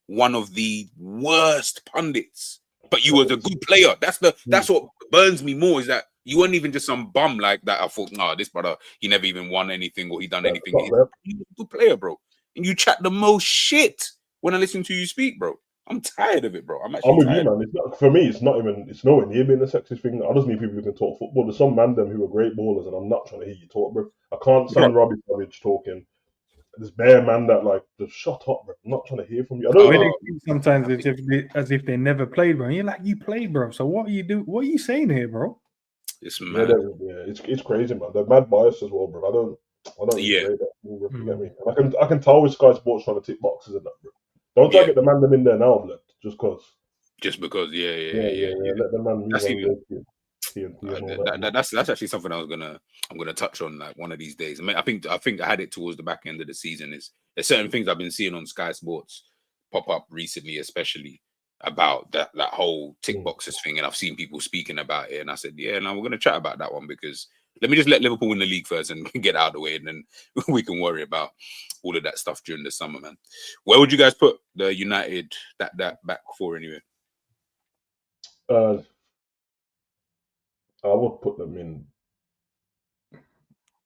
one of the worst pundits, but you were the good player. That's what burns me more, is that you weren't even just some bum like that. I thought, nah, this brother, he never even won anything or he done anything. He's a good player, bro. And you chat the most shit when I listen to you speak, bro. I'm tired of it, bro. I'm with you, man. It's not, for me, it's nowhere near being a sexist thing. I just need people who can talk football. There's some man them who are great ballers, and I'm not trying to hear you talk, bro. I can't stand Robbie Savage talking. This bare man that like, just shut up, bro. I'm not trying to hear from you. I don't know. Sometimes it's as if they never played, bro. And you're like, you played, bro. So what are you do? What are you saying here, bro? It's mad. Yeah, it's crazy, man. They're mad bias as well, bro. I don't rate that, bro. You get me? And I can tell with Sky Sports trying to tick boxes and that, bro. Don't try to get the man them in there now, blood. Just because. Yeah. Let the man move. That's actually something I'm gonna touch on like one of these days. I mean, I think I had it towards the back end of the season. There's certain things I've been seeing on Sky Sports pop up recently, especially about that whole tick boxes thing, and I've seen people speaking about it, and I said, yeah, now we're gonna chat about that one, because let me just let Liverpool win the league first and get out of the way, and then we can worry about all of that stuff during the summer, man. Where would you guys put the United that back four anyway? I would put them in.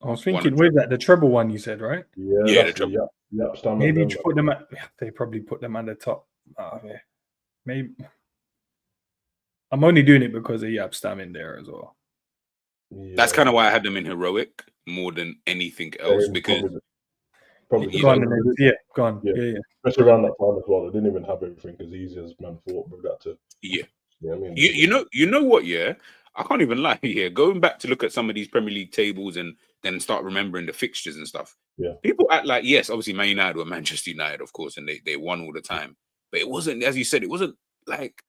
I was thinking, where's that? The treble one you said, right? Yeah, the treble. Yeah, maybe you put them at. They probably put them at the top. Yeah. Maybe. I'm only doing it because of Yapstam in there as well. Yeah. That's kind of why I had them in heroic more than anything else, because probably gone. Yeah. Especially around that time as well, they didn't even have everything as easy as man thought. But that to I mean, you know what? Yeah, I can't even lie. Yeah, going back to look at some of these Premier League tables and then start remembering the fixtures and stuff. Yeah, people act like, yes, obviously Man United were Manchester United, of course, and they won all the time. But it wasn't, as you said, it wasn't like,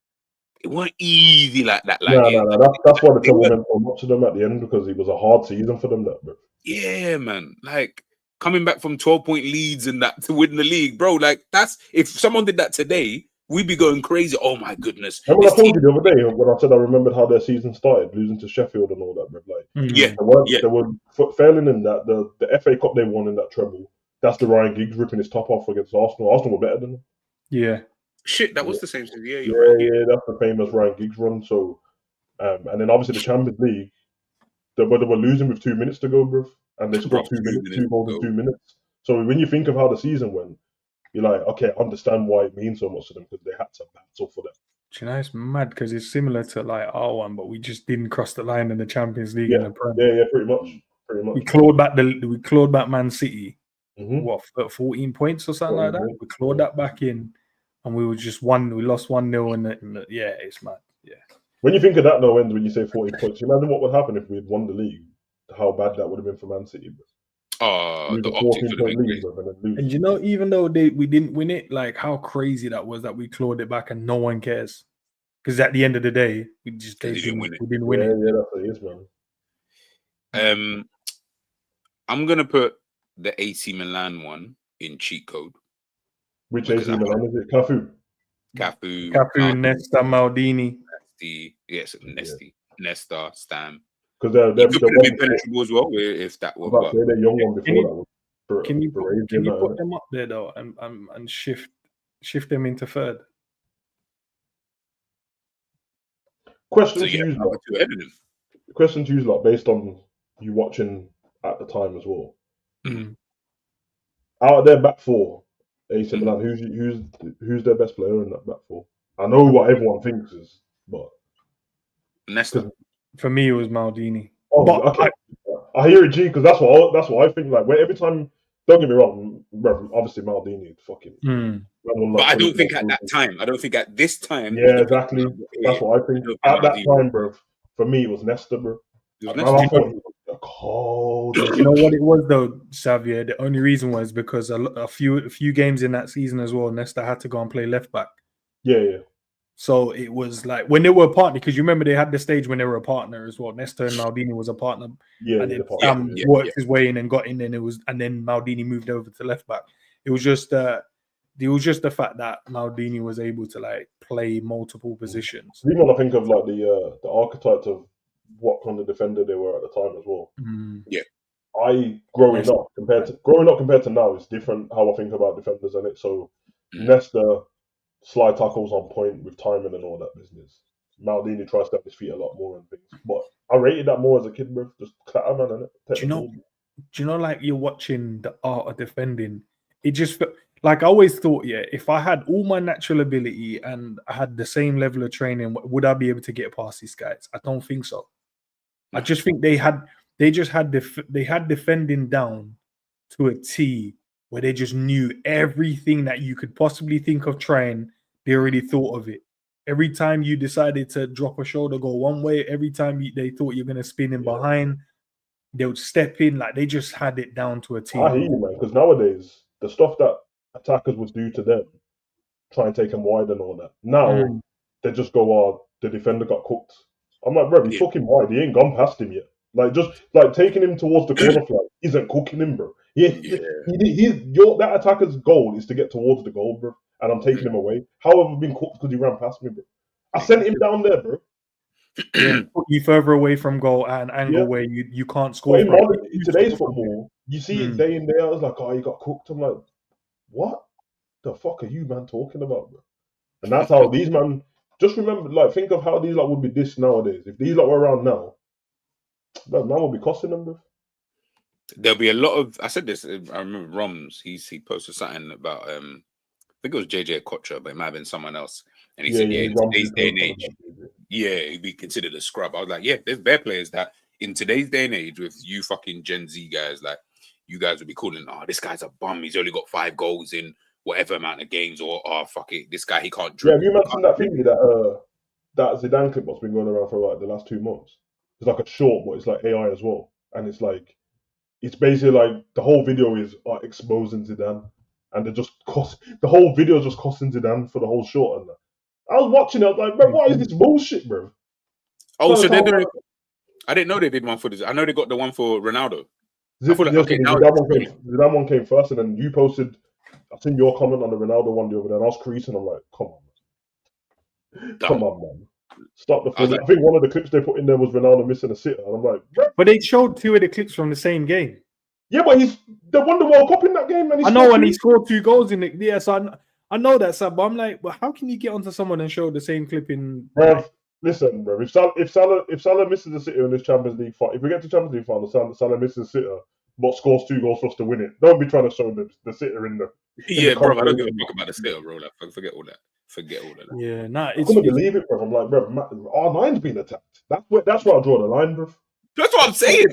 it wasn't easy like that. Like, no. That's why the trouble went so much to them at the end, because it was a hard season for them. That, bro. Yeah, man. Like coming back from 12-point leads and that to win the league, bro. Like if someone did that today, we'd be going crazy. Oh my goodness! And when I told you the other day when I said I remembered how their season started, losing to Sheffield and all that, bro. Like, they were failing in that. The FA Cup they won in that treble. That's the Ryan Giggs ripping his top off against Arsenal. Arsenal were better than them. Yeah. Shit, that was the same thing. Yeah, yeah, that's the famous Ryan Giggs run. So, and then obviously the Champions League, they were losing with 2 minutes to go, bro, and they scored 2 goals in 2 minutes. So when you think of how the season went, you're like, okay, I understand why it means so much to them, because they had to battle for them. Do you know, it's mad because it's similar to like our one, but we just didn't cross the line in the Champions League and the Premier. Yeah, pretty much. We clawed back Man City. What, 14 points or something like that? We clawed that back in, and we lost 1-0 in the yeah, it's mad. Yeah. When you think of that, though, when you say 14 points, you imagine what would happen if we had won the league. How bad that would have been for Man City. The optics would have been great. And you know, even though we didn't win it, like how crazy that was that we clawed it back and no one cares. Because at the end of the day, we didn't win it. Yeah, that's what it is, man. I'm gonna put the AC Milan one in cheat code. Which AC Milan is it? Cafu, Nesta, Maldini. Nesta, Stam. Because they're penetrable as well. If that was the young one before that. Can you put them up there though and shift shift them into third. Question So to yeah, you, number two ahead of them. question to you, like based on you watching at the time as well. Mm. Out of their back four, AC Milan, who's their best player in that back four? I know what everyone thinks is, but Nesta. For me, it was Maldini. oh, But okay. I hear it, G, because that's what I think. Like, every time, don't get me wrong, bro, obviously Maldini, fucking. But I don't think at that time. I don't think at this time. Yeah, exactly. That's what I think. At that time, bro, for me, it was Nesta, bro. It was I Nesta. thought he was the coldest. you know what it was though, Xavier? The only reason was because a few games in that season as well, Nesta had to go and play left back. Yeah. So it was like when they were a partner, because you remember they had the stage when they were a partner as well. Nesta and Maldini was a partner. Yeah, and then Sam worked his way in and got in, and then Maldini moved over to left back. It was just the fact that Maldini was able to like play multiple positions. Even when I think of like the archetypes of what kind of defender they were at the time as well. Yeah. Growing up compared to now is different how I think about defenders in it. So Nesta, slide tackles on point with timing and all that business. Maldini tries to have his feet a lot more and things. But I rated that more as a kid, bro. Just clatter man, innit? Do you know like you're watching the art of defending? It just felt like I always thought, if I had all my natural ability and I had the same level of training, would I be able to get past these guys? I don't think so. I just think they had defending down to a T, where they just knew everything that you could possibly think of trying. They already thought of it. Every time you decided to drop a shoulder, go one way. Every time they thought you're going to spin in behind, they would step in. Like they just had it down to a T. I hear you, man. Because nowadays, the stuff that attackers would do to them, try and take them wide and all that. Now, they just go, the defender got cooked. I'm like, bro, he's fucking wide. He ain't gone past him yet. Like, just like taking him towards the corner flag isn't cooking him, bro. That attacker's goal is to get towards the goal, bro. And I'm taking him away. How have I been cooked because he ran past me, bro? I sent him down there, bro. Put you further away from goal at an angle where you can't score. In today's football, you see it day in, day out. It's like, oh, he got cooked. I'm like, what the fuck are you, man, talking about, bro? And that's how these man. Just remember, like, think of how these like would be dished nowadays. If these like were around now, that man would be costing them, bro. There'll be a lot of. I said this. I remember Roms. He posted something about. I think it was 𝐒𝐂𝐃, but it might have been someone else. And he said, in today's day and age, he'd be considered a scrub. I was like, there's bare players that in today's day and age, with you fucking Gen Z guys, like you guys would be calling, this guy's a bum. He's only got 5 goals in whatever amount of games, or fuck it, this guy he can't dribble. Yeah, have you mentioned that thing that Zidane clip that's been going around for like the last 2 months? It's like a short, but it's like AI as well, and it's like it's basically like the whole video is exposing Zidane, and the whole video is just costing Zidane for the whole short. And I was watching it, I was like, bro, what is this bullshit, bro? Oh, so they're doing. I didn't know they did one for this. I know they got the one for Ronaldo. That one came first, and then you posted. I seen your comment on the Ronaldo one the other day, and I was creasing. I'm like, come on, man. Stop the film. I think one of the clips they put in there was Ronaldo missing a sitter, and I'm like, but they showed 2 of the clips from the same game. Yeah, but they won the World Cup in that game, and he scored 2 goals in it. Yeah, so I know that, but I'm like, well, how can you get onto someone and show the same clip in? Bro, listen, bro. If Salah misses a sitter in this Champions League final, if we get to Champions League final, Salah misses a sitter, but scores 2 goals for us to win it. Don't be trying to show the sitter in the. Bro. I don't give a fuck about the sitter, bro. Like, forget all that. Yeah, I couldn't believe it, bro. I'm like, bro, R9's been attacked. That's where I draw the line, bro. That's what I'm saying.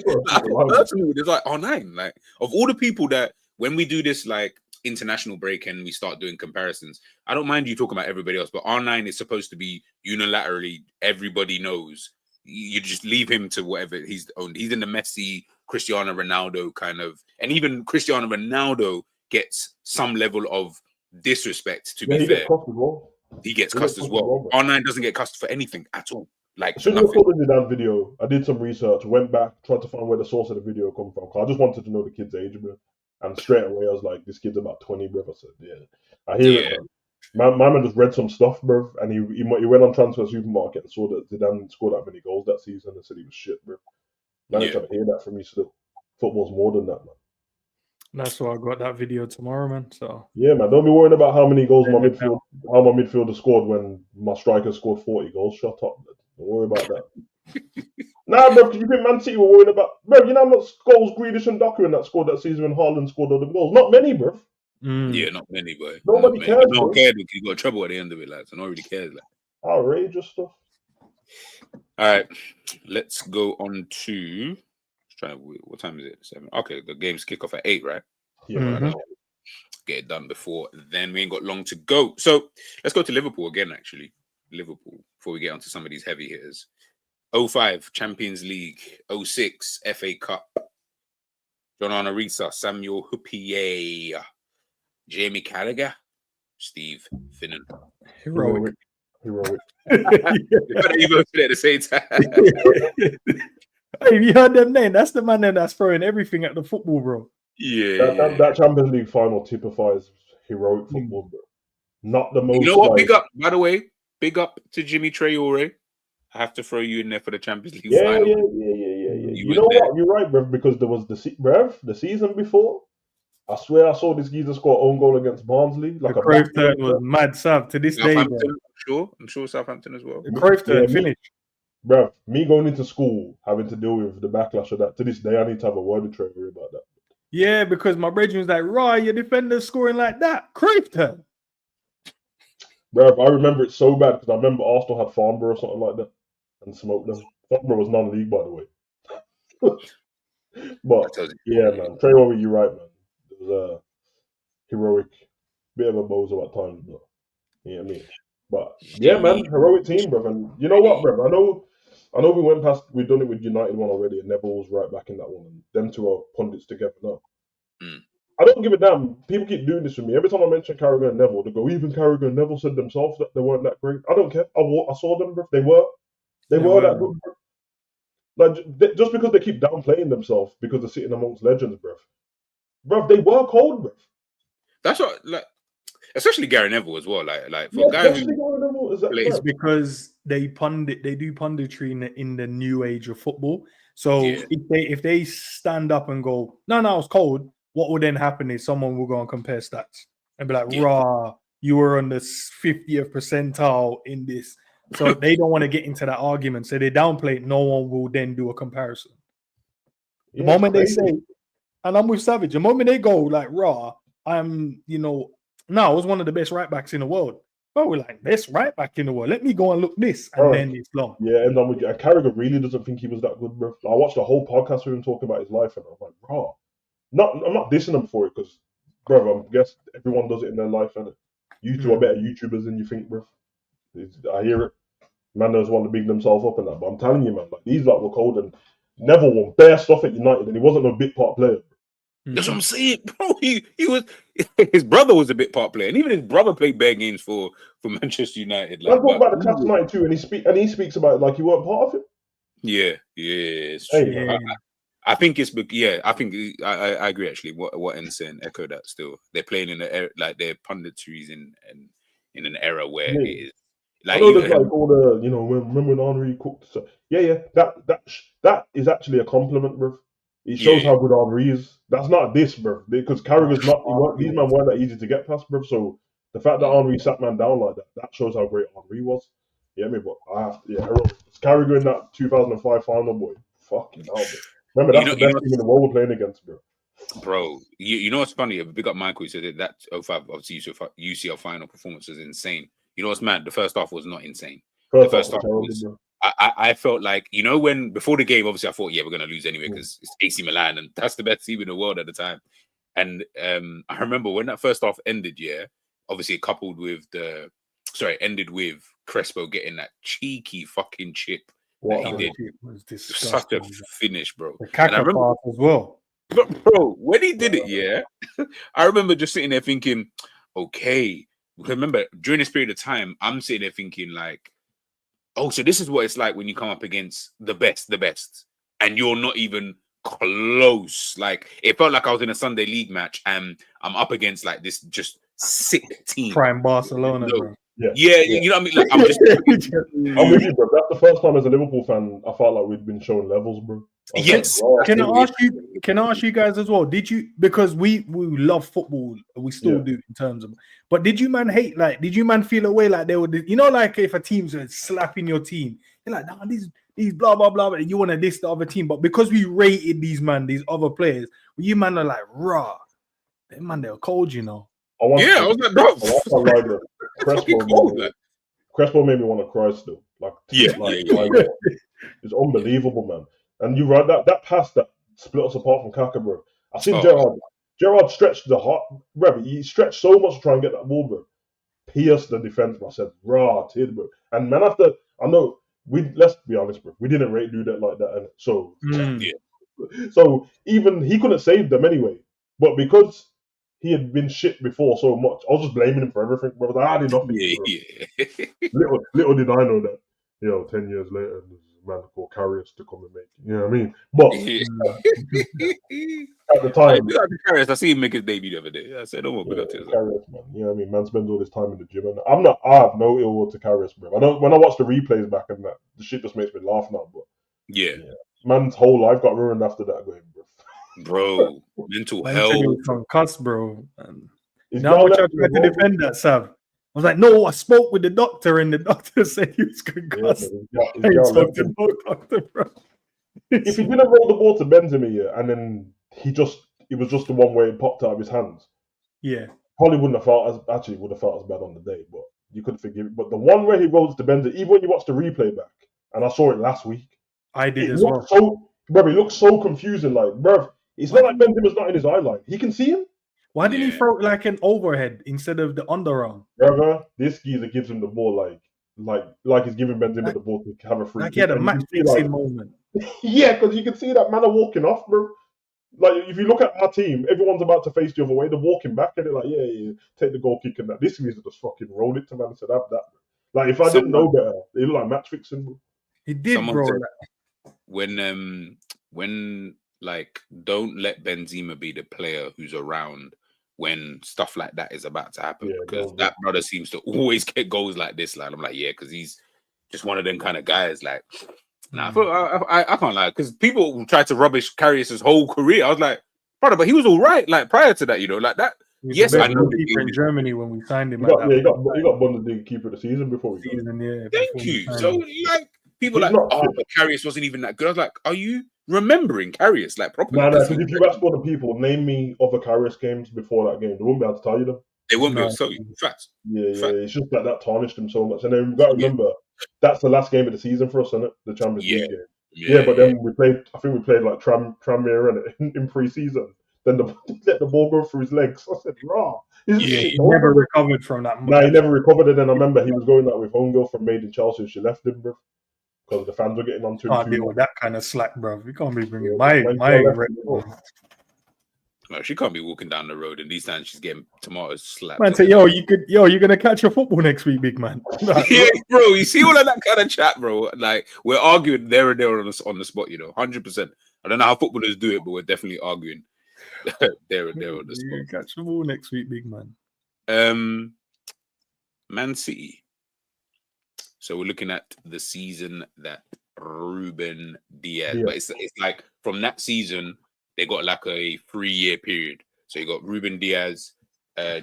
Personally, it's like R9. Like, of all the people that when we do this like international break and we start doing comparisons, I don't mind you talking about everybody else, but R9 is supposed to be unilaterally. Everybody knows. You just leave him to whatever he's owned. He's in the Messi, Cristiano Ronaldo kind of, and even Cristiano Ronaldo gets some level of disrespect. To be fair, he gets cussed as well. R9 doesn't get cussed for anything at all. Like, as soon as I saw the Zidane video, I did some research, went back, tried to find where the source of the video come from. I just wanted to know the kid's age, bro. And straight away, I was like, this kid's about 20, bro. I said, I hear it, bro. My man just read some stuff, bro, and he went on Transfer Supermarket and saw that Zidane scored that many goals that season and said he was shit, bro. Man, I'm trying to hear that from you still. Football's more than that, man. That's why I got that video tomorrow, man. So Yeah, man. Don't be worrying about how many goals my Yeah, midfielder scored when my striker scored 40 goals. Shut up, man. Don't worry about that. Nah, bro, because you think Man City were worried about, bro, you know how much goals Grealish and Doku in that scored that season when Haaland scored all the goals? Not many, bro. Yeah, not many, boy. Nobody cares, But no bro. one cared because you got trouble at the end of it, like, so no one really cares. Like. Outrageous stuff. All right, let's go on to. What time is it? 7. Okay, the games kick off at 8, right? Yeah, Mhm. Get it done before then. We ain't got long to go. So let's go to Liverpool again, actually. Liverpool, before we get onto some of these heavy hitters. 05, Champions League. 06, FA Cup. John Arisa, Samuel Huppier, Jamie Carragher, Steve Finnan. heroic. Heroic. You both said it at the same time. Hey, you heard them name? That's the man that's throwing everything at the football, bro. Yeah. That Champions League final typifies heroic football, bro. Not the most. You know what? Big up, by the way. Big up to Jimmy Traore. I have to throw you in there for the Champions League final. Yeah. You know there. what? You're right, bruv, because there was the season before. I swear I saw this geezer score own goal against Barnsley. Like the Cruyff turn was mad sub to this day, bro. I'm sure Southampton as well. The Cruyff turn finished. Bruv, me going into school, having to deal with the backlash of that, to this day, I need to have a word with Trevor about that. Yeah, because my brethren was like, right, your defender's scoring like that. Cruyff turn. Bruv, I remember it so bad because I remember Arsenal had Farnborough or something like that and smoked them. Farnborough was non-league, by the way. But, yeah, man. Traore, you're right, man. It was a heroic, bit of a bozo at times, but you know what I mean? But, yeah, man, heroic team, bruv. And you know what, bruv? I know we've done it with United one already, and Neville was right back in that one. And them two are pundits together now. I don't give a damn. People keep doing this with me. Every time I mention Carragher and Neville, they go, even Carragher and Neville said themselves that they weren't that great. I don't care. I saw them, bro. They were that good, bro. Like, just because they keep downplaying themselves because they're sitting amongst legends, bro. Bro, they were cold, bro. That's what, like, especially Gary Neville as well. Like for guys who it's because they do punditry in the new age of football. So if they stand up and go, no, it's cold, what will then happen is someone will go and compare stats and be like, rah, you were on the 50th percentile in this. So they don't want to get into that argument. So they downplay it. No one will then do a comparison. The moment they say, and I'm with Savage, the moment they go like, rah, I'm, I was one of the best right backs in the world. But we're like, best right back in the world. Let me go and look this. And then it's long. Yeah, and then Carragher really doesn't think he was that good, bro. I watched the whole podcast with him talking about his life, and I'm like, rah. I'm not dissing him for it because, bro, I guess everyone does it in their life, and you two are better YouTubers than you think, bro. I hear it. Man does want to big themselves up and that, but I'm telling you, man, like these lot were cold, and Neville won bare stuff at United, and he wasn't no bit part player. That's what I'm saying, bro. He was his brother was a bit part player, and even his brother played bare games for Manchester United. Like, I'm talking about the class 92, and he speaks about it like he weren't part of it. Yeah, it's true. Hey, I think it's I think I agree actually. What Ensign echo that still they're playing in the like their punditries in an era where it is like, I know there's like all the remember when Henry cooked. So, that is actually a compliment, bro. It shows how good Henry is. That's not this, bro, because Carragher's not. These men weren't that easy to get past, bro. So the fact that Henry sat man down like that shows how great Henry was. Yeah, but Carragher in that 2005 final, boy. Fucking hell, bro. Remember, that's the best team in the world we're playing against, bro. Bro, you know what's funny? Big up Michael. He said that 05, obviously, UCL final performance was insane. You know what's mad? The first half was not insane. The first half was. I felt like, when before the game, obviously, I thought, we're going to lose anyway because it's AC Milan and that's the best team in the world at the time. And I remember when that first half ended, obviously, ended with Crespo getting that cheeky fucking chip. He did. Was such a finish, bro. The Kaka part as well. But bro, when he did it, I remember just sitting there thinking, okay. Remember, during this period of time, I'm sitting there thinking like, oh, so this is what it's like when you come up against the best, and you're not even close. Like, it felt like I was in a Sunday league match and I'm up against like this just sick team. Prime Barcelona, bro. Yeah, you know what I mean? Like, I'm just I'm with you, bro. That's the first time as a Liverpool fan I felt like we'd been showing levels, bro. Yes. Can I ask you? Can I ask you guys as well? Did you, because we love football, we still do in terms of. But did you man hate, like? Did you man feel away like they would? You know, like if a team's slapping your team, you're like, nah, these blah blah blah. You want to diss the other team, but because we rated these other players, you man are like raw. They man, they're cold, you know. I was like, bro. Crespo made me want to cry still. It's unbelievable, man. And you right, that pass that split us apart from Kaka, bro. I seen Gerrard stretched the heart, bro. He stretched so much to try and get that ball, bro. Pierced the defense, bro. I said, bro. And man, after, I know, let's be honest, bro. We didn't rate Dudek like that. And so, so even he couldn't save them anyway. But because he had been shit before so much, I was just blaming him for everything, bro. I did nothing. Little did I know that, 10 years later, there's a man called Karius to come and make it. You know what I mean? But at the time, Karius, I see him make his debut the other day. I said, "No more good Karius, man." You know what I mean? Man spends all this time in the gym, and I have no ill will to Karius, bro. I don't. When I watch the replays back and that, the shit just makes me laugh now. But man's whole life got ruined after that game, bro. Mental health, concussed, bro. Now I tried to defend that, Sav. I was like, no, I spoke with the doctor, and the doctor said he was concussed. If he didn't roll the ball to Benzema, and then it was just the one where it popped out of his hands. Yeah, probably would have felt as bad on the day, but you could forgive it. But the one where he rolls to Benzema, even when you watch the replay back, and I saw it last week, I did as well. Bro, it looks so confusing. Like, bro, it's not like Benzema's not in his eye line. He can see him. Why didn't he throw like an overhead instead of the underarm? Brother, this geezer gives him the ball like he's giving Benzema the ball to have a free kick. He had a match fixing moment. Yeah, because you can see that man are walking off, bro. Like, if you look at our team, everyone's about to face the other way. They're walking back and they're like, yeah, take the goal kick and that. This geezer just fucking roll it to man and said, have that. Like, if I didn't know better, it looked like match fixing, bro. He did, bro. When like, don't let Benzema be the player who's around when stuff like that is about to happen, because that brother seems to always get goals like this. Like, I'm like, because he's just one of them kind of guys. Like, I can't lie, because people tried to rubbish Karius' whole career. I was like, brother, but he was all right. Like, prior to that, like that. Yes, I know. In Germany when we signed him, he got Bundesliga keeper of the season before we got him. Thank you. So, like, people but Karius wasn't even that good. I was like, are you remembering Karius like properly? No, because if you ask all the people, name me other Karius games before that game, they won't be able to tell you them. They won't be able to tell you. Facts. Yeah. It's just that tarnished him so much. And then you've got to remember, that's the last game of the season for us, isn't it? The Champions League game. Yeah, but then we played like Tranmere in pre-season. Then let the ball go through his legs. I said, raw. He never recovered from that. No, he never recovered. And then I remember he was going out with homegirl from Made in Chelsea. She left him, bro. Because the fans were getting on to him. Can't deal with that kind of slack, bro. We can't be bringing no, she can't be walking down the road and these times she's getting tomatoes slapped. Man, say, you're gonna catch your football next week, big man. Yeah, bro. You see all of that kind of chat, bro. Like, we're arguing there and there on the spot, 100%. I don't know how footballers do it, but we're definitely arguing there and there on the spot. Catch the ball next week, big man. Man City. So we're looking at the season that Ruben Diaz, but it's like from that season they got like a 3-year period. So you got Ruben Diaz,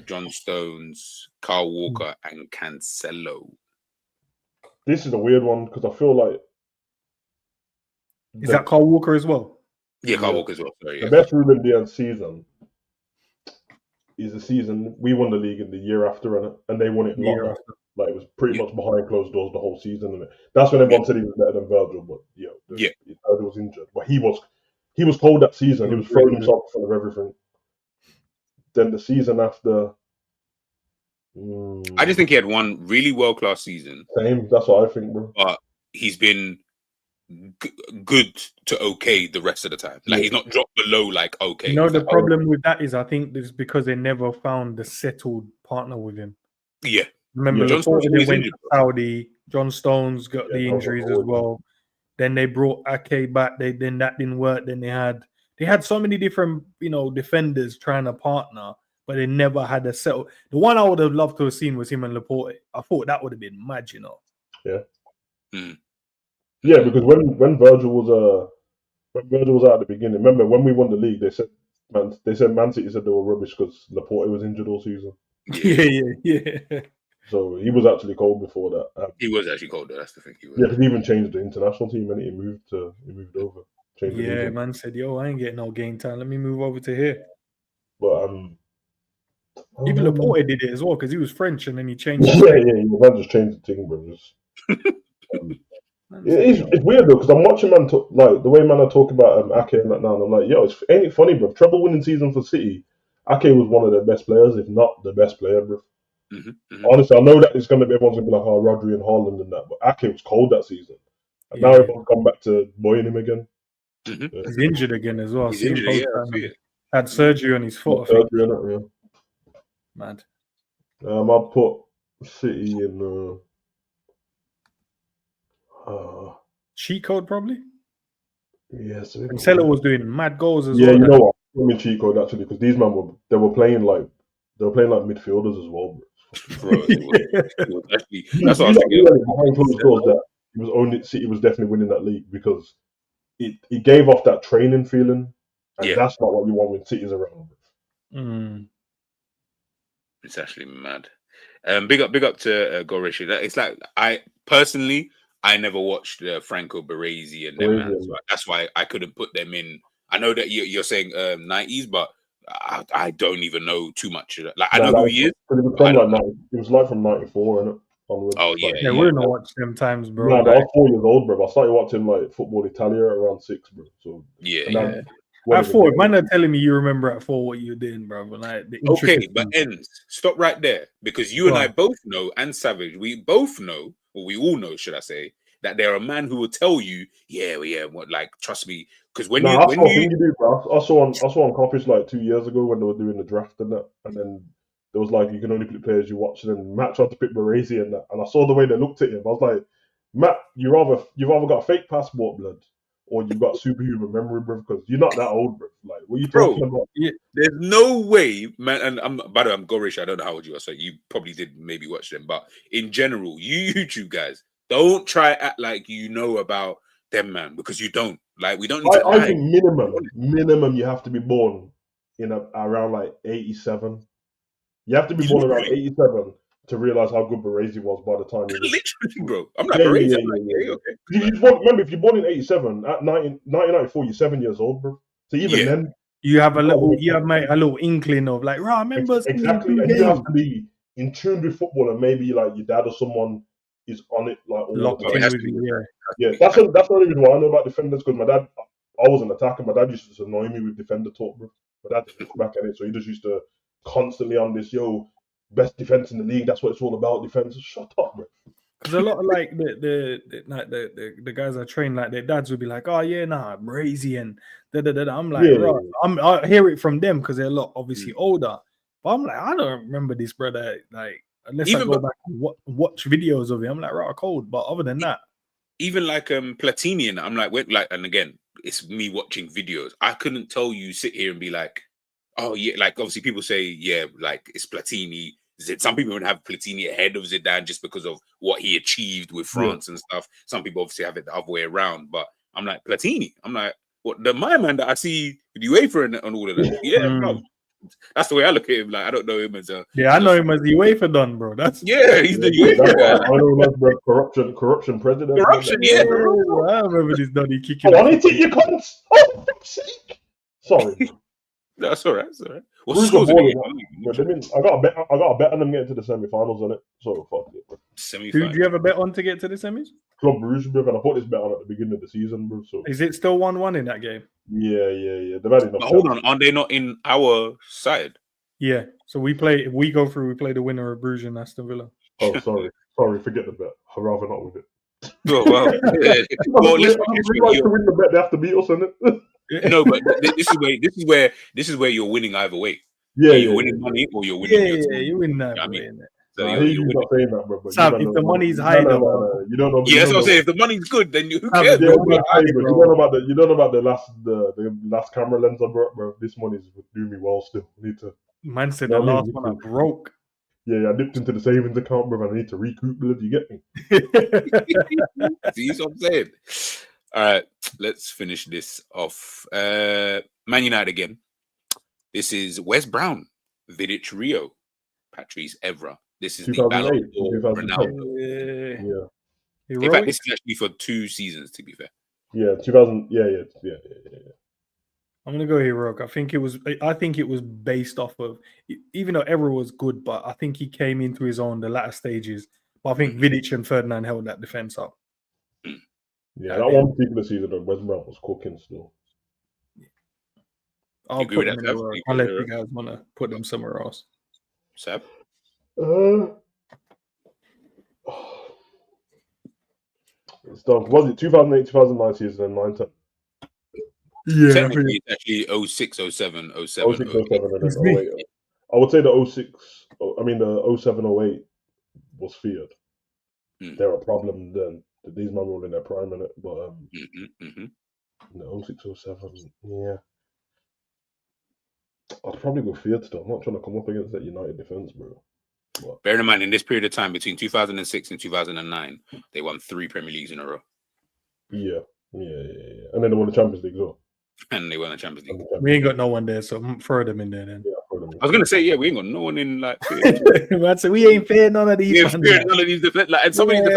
John Stones, Kyle Walker, and Cancelo. This is a weird one because I feel like is that Kyle Walker as well? Yeah, Kyle Walker as well. Sorry, the best Ruben Diaz season is the season we won the league in the year after, and they won it like it was pretty much behind closed doors the whole season, and that's when everyone said he was better than Virgil. But Virgil was injured, but he was cold that season. He was throwing himself in front of everything. Then the season after, I just think he had one really world-class season. Same, that's what I think, bro. But he's been good to okay the rest of the time. Like, he's not dropped below like okay. The problem with that is I think it's because they never found the settled partner with him. Yeah. Remember, John Stones went to Saudi. John Stones got the injuries as well. Then they brought Ake back. Then that didn't work. Then they had so many different defenders trying to partner, but they never had a settle. The one I would have loved to have seen was him and Laporte. I thought that would have been mad, Yeah. Yeah, because when Virgil was When Virgil was out at the beginning, remember when we won the league, they said Man City said they were rubbish because Laporte was injured all season. Yeah. So he was actually cold before that. He was actually cold though. That's the thing. He was. Yeah, because he even changed the international team and he moved over. Yeah, man said, "Yo, I ain't getting no game time. Let me move over to here." But even Laporte did it as well because he was French and then he changed. Man just changed the thing, bro. It's weird though because I'm watching man like the way man are talking about Ake and that now, and I'm like, yo, ain't it funny, bro? Treble winning season for City. Ake was one of their best players, if not the best player, bro. Honestly, I know that it's gonna be everyone's gonna be like, oh, Rodri and Haaland and that, but Ake was cold that season, and now everyone's come back to boying him again. He's injured again as well. He's injured, had surgery on his foot. Surgery on it, yeah. Mad. I'll put City in. Cheat code probably. Yes. And Salah was doing mad goals as well. Yeah, you know what? I mean cheat code actually because these men were playing like midfielders as well, bro. It was actually, that's what I was thinking. City was definitely winning that league because it gave off that training feeling, and that's not what you want when City's around. It's actually mad. Big up to Goreshi. It's like I never watched Franco Baresi and them, man. So that's why I couldn't put them in. I know that you're saying 90s, but I don't even know too much. Like I know who he is. It was like from 94 and onwards. Oh yeah, yeah. We're not watching them times, bro. No, I was 4 years old, bro. I started watching like Football Italia around 6, bro. So At 4, man, are telling me you remember at 4 what you were doing, bro. Like okay, but stop right there because you and I both know, and Savage, we both know, or we all know, should I say, that there are men who will tell you, trust me, because when you do, bro. I saw on Copies like 2 years ago when they were doing the draft and that, and then there was like you can only pick players you watch, and then Matt tried to pick Baresi and that, and I saw the way they looked at him. I was like, Matt, you've either got a fake passport, blood, or you've got superhuman memory, bro, because you're not that old, bro. Like, what are you talking about? Yeah, there's no way, man. And by the way, I'm Gorish. I don't know how old you are, so you probably did maybe watch them. But in general, you YouTube guys, don't try act like you know about them, man, because you don't. Like, we don't need to I think minimum, you have to be born in around like 87. You have to be born around 87 to realize how good Baresi was by the time he was. Literally, bro. I'm like, Baresi. Okay. Remember, if you're born in 87, at 1994, you're 7 years old, bro. So even then, you have a little inkling of like, right, I remember exactly, and you have to be in tune with football, and maybe like your dad or someone is on it, like locked in with you. Yeah, that's the only reason why I know about defenders, because my dad, I was an attacker. My dad used to annoy me with defender talk, bro. My dad looked back at it, so he just used to constantly on this, best defense in the league. That's what it's all about, defense. Shut up, bro. Because a lot of like the guys I train, like their dads would be like, "Oh yeah, nah, Baresi and da." I'm like, I hear it from them because they're a lot obviously older. But I'm like, I don't remember this brother. Like, unless I go back and watch videos of it, I'm like, right, cold. But other than that, even like Platini, and I'm like, and again, it's me watching videos. I couldn't tell you sit here and be like, oh yeah, like obviously people say, yeah, like it's Platini. Some people would have Platini ahead of Zidane just because of what he achieved with France and stuff. Some people obviously have it the other way around. But I'm like, Platini. I'm like, what, my man that I see with UEFA and all of that. Yeah, bro. That's the way I look at him. Like, I don't know him as a... Yeah, I know him as the UEFA don, bro. He's the UEFA guy. I know him, bro. Corruption president. Corruption, yeah. I remember this Donny kicking. I need to take your cunts. Oh, for fuck's sake. Sorry. That's all right. That's all right. What's the I got a bet on them getting to the semi-finals on it. So fuck it, bro. Who do you have a bet on to get to the semis? Club Brugge, bro. And I put this bet on at the beginning of the season, bro. So is it still 1-1 in that game? Yeah. They've had enough. But hold on, aren't they not in our side? Yeah. So we play. If we go through, we play the winner of Bruges and Aston Villa. Oh, sorry. Forget the bet. I'd rather not with it. Oh wow. Well, let's to win the bet. They have to beat us, innit? No, but this is where you're winning either way. Yeah, you're winning money or you're winning. Yeah, you win that. So you're not saying that, bro. Sam, if the money's high, though, you don't know. Yeah, that's what I'm saying. If the money's good, then who cares? You don't know about the last camera lens I brought, bro. This money's doing me well still. I need to. Man said the last one I broke. Yeah, I dipped into the savings account, bro. And I need to recoup, blood. You get me? See what I'm saying? All right, let's finish this off. Man United again. This is Wes Brown, Vidic Rio, Patrice Evra. This is the 2008, Ballon d'Or 2010. Ronaldo. Yeah. In fact, this is actually for 2 seasons, to be fair. Yeah, 2000. Yeah. I'm gonna go heroic. I think it was based off of, even though Evra was good, but I think he came into his own the latter stages. But I think Vidic and Ferdinand held that defense up. Yeah, that one particular season, Wes Brown was cooking still. I'll put them in the row. I'll let you guys want to put them somewhere else. Seb? Stuff. Was it 2008, 2009 season and 9-10? Yeah, technically it's actually 06, 07, 07, 06, 07, and then 08. I would say the 06, the 07, 08 was feared. They're a problem then. These men were all in their prime in it, but the 06, 07, yeah. I'd probably go feared still. I'm not trying to come up against that United defense, bro. But bear in mind, in this period of time between 2006 and 2009, they won 3 Premier Leagues in a row. Yeah. And then they won the Champions League as well. And they won the Champions League. We ain't got no one there, so throw them in there then. Yeah, throw them in. I was going to say, yeah, we ain't got no one in, like... Man, so we ain't fair none of these. We ain't fair none of these defense. Like, and somebody we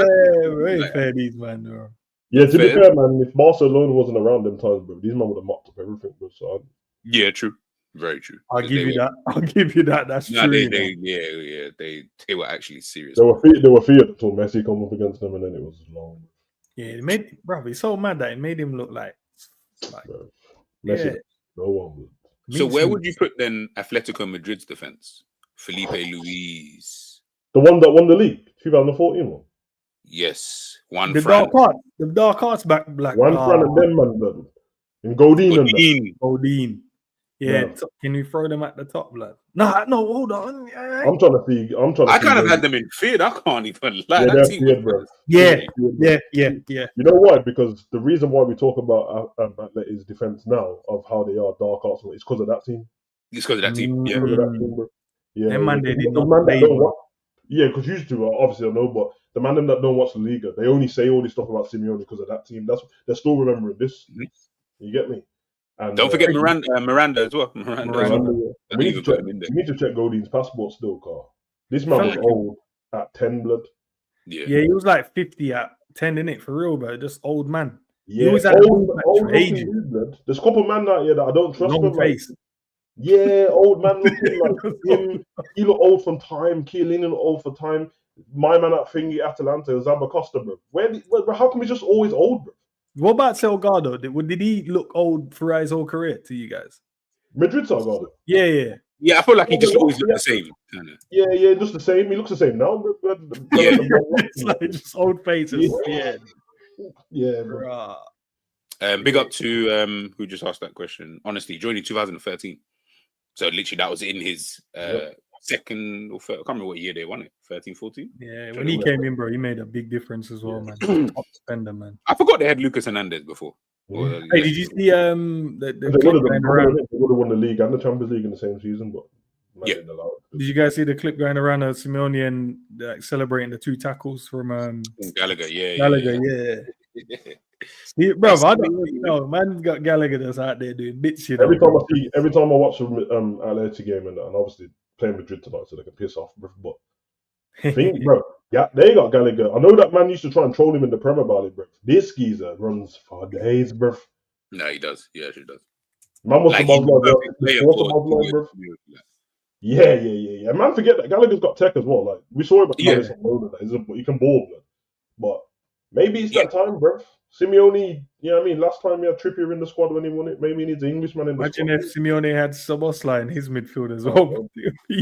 ain't fair these, man. Bro. Yeah, to be fair, man, if Barcelona wasn't around them times, bro, these men would have mocked up everything, bro. So yeah, true. Very true. I'll give you that. That's true. They were actually serious. They were feared until Messi come up against them, and then it was long. Yeah, it made he's so mad that it made him look like bro, Messi. No one would. So where would you put then Atletico Madrid's defense? Felipe Luis, the one that won the league, 2014 one. Yes, the dark arts back black. Fran and them man, blood. And Godin. Yeah, can we throw them at the top, blood? No, hold on. I'm trying to see. I kind of had them in fear. I can't even lie. Yeah, they're feared, bro. Yeah. You know why? Because the reason why we talk about Atleti's defense now of how they are dark arts, it's because of that team. It's because of that team. Yeah. Because of that team, bro. Yeah. Them man, they did not play. Yeah, because used to, obviously I know, but the man them that don't watch the Liga, they only say all this stuff about Simeone because of that team. They're still remembering this. You get me? And don't forget Miranda as well. Miranda. We need to check Godin's passport still, Carl. This man was old at 10, blood. Yeah, he was like 50 at 10, innit? For real, bro. Just old man. Yeah, he was old ages. There's a couple of men out here that I don't trust. Long face. Yeah, old man looking like him. He look old from time. Chiellini look old for time. My man at Thingy Atalanta, Zamba Costa, bro. How come he's just always old, bro? What about Salgado? Did he look old throughout his whole career to you guys? Madrid Salgado? Yeah. Yeah, I feel like he just always looked the same. Yeah, just the same. He looks the same now. Yeah, it's like just old faces. Yeah, bro. Big up to who just asked that question. Honestly, joined in 2013. So literally that was in his second or third. I can't remember what year they won it. 13, 14? Yeah, when he came in, bro, he made a big difference as well, man. Top spender, man. I forgot they had Lucas Hernandez before. Hey, did you see the clip going around? They would have won the league and the Champions League in the same season, but did you guys see the clip going around of Simeone and celebrating the 2 tackles from Gallagher? Yeah, bro, I don't know. Man got Gallagher that's out there doing bits. You know, every time I watch Atleti game and obviously playing Madrid tonight, so they can piss off, but. Bro, yeah, they got Gallagher. I know that man used to try and troll him in the Premier about it, bro. This geezer runs for days, bro. No, he does. He actually does. Man was the buzz, bro. Yeah. Man, forget that Gallagher's got tech as well. Like we saw him at Palace on loan, but he can ball, bro. But maybe it's that time, bro. Simeone, you know what I mean? Last time he had Trippier in the squad when he won it. Maybe he needs an Englishman in the squad. Imagine if Simeone had Szoboszlai in his midfield as well.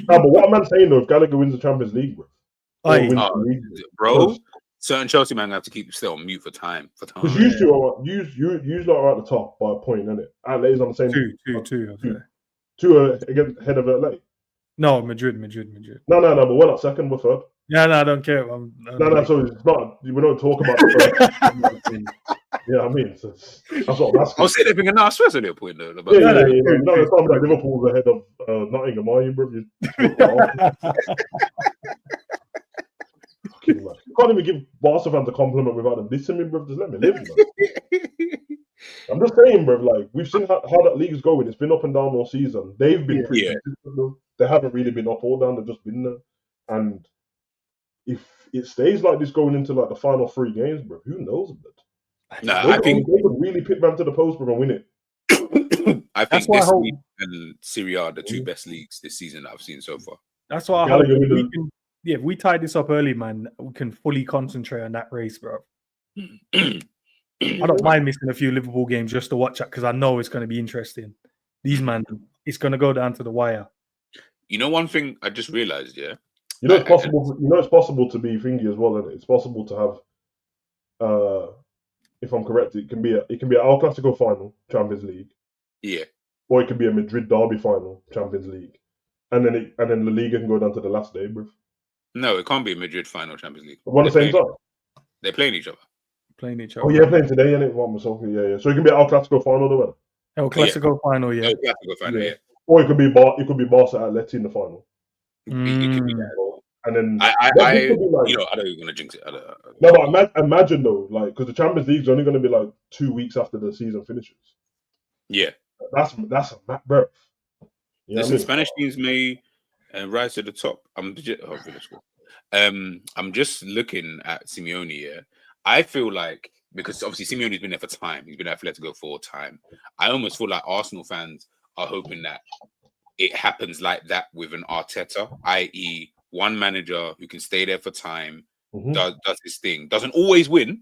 But what am I saying though? If Gallagher wins the Champions League, bro. Bro, certain Chelsea man have to keep still on mute for time. Because usually are at the top by a point, isn't it? Atle's on the same. Two again ahead of LA. No, Madrid. No, but we're not second. We're third. Yeah, no, I don't care. No. So it's not. We don't talk about the first. Yeah, I mean, that's what I'm asking. I'll say they're thinking, no, I swear it's only a point though. No, it's not like Liverpool's ahead of Nottingham, are you, bro? Can't even give Barca fans a compliment without them dissing me, bro. Just let me live, man. I'm just saying, bro. Like we've seen how that league's going. It's been up and down all season. They've been pretty consistent though. They haven't really been up or down. They've just been there. And if it stays like this going into like the final 3 games, bro, who knows, bro? I think they could really pick man to the post, bro, and win it. I think this league and Serie A are the 2 best leagues this season that I've seen so far. That's why I hope if we tie this up early, man, we can fully concentrate on that race, bro. I don't mind missing a few Liverpool games just to watch it because I know it's going to be interesting. These man, it's going to go down to the wire. You know, one thing I just realized, yeah. You know, it's possible. You know, it's possible to be thingy as well, isn't it? It's possible to have, if I'm correct, it can be an El Clasico final, Champions League. Yeah. Or it could be a Madrid derby final, Champions League, and then La Liga can go down to the last day, bro. No, it can't be a Madrid final, Champions League. But at the same time, they're playing each other. Oh yeah, playing today, innit? Yeah. So it can be an El Clasico final, though. El Clasico final, yeah. El Clasico final, yeah. Or it could be Barca Atleti in the final. It could be that. And then I don't even want to jinx it. No, but imagine though, like, because the Champions League's only going to be like 2 weeks after the season finishes. Yeah, that's a mad birth. Listen, Spanish teams may rise to the top. I'm just looking at Simeone. Yeah, I feel like because obviously Simeone's been there for time. He's been at Atletico for time. I almost feel like Arsenal fans are hoping that it happens like that with an Arteta, i.e., one manager who can stay there for time, does his thing, doesn't always win.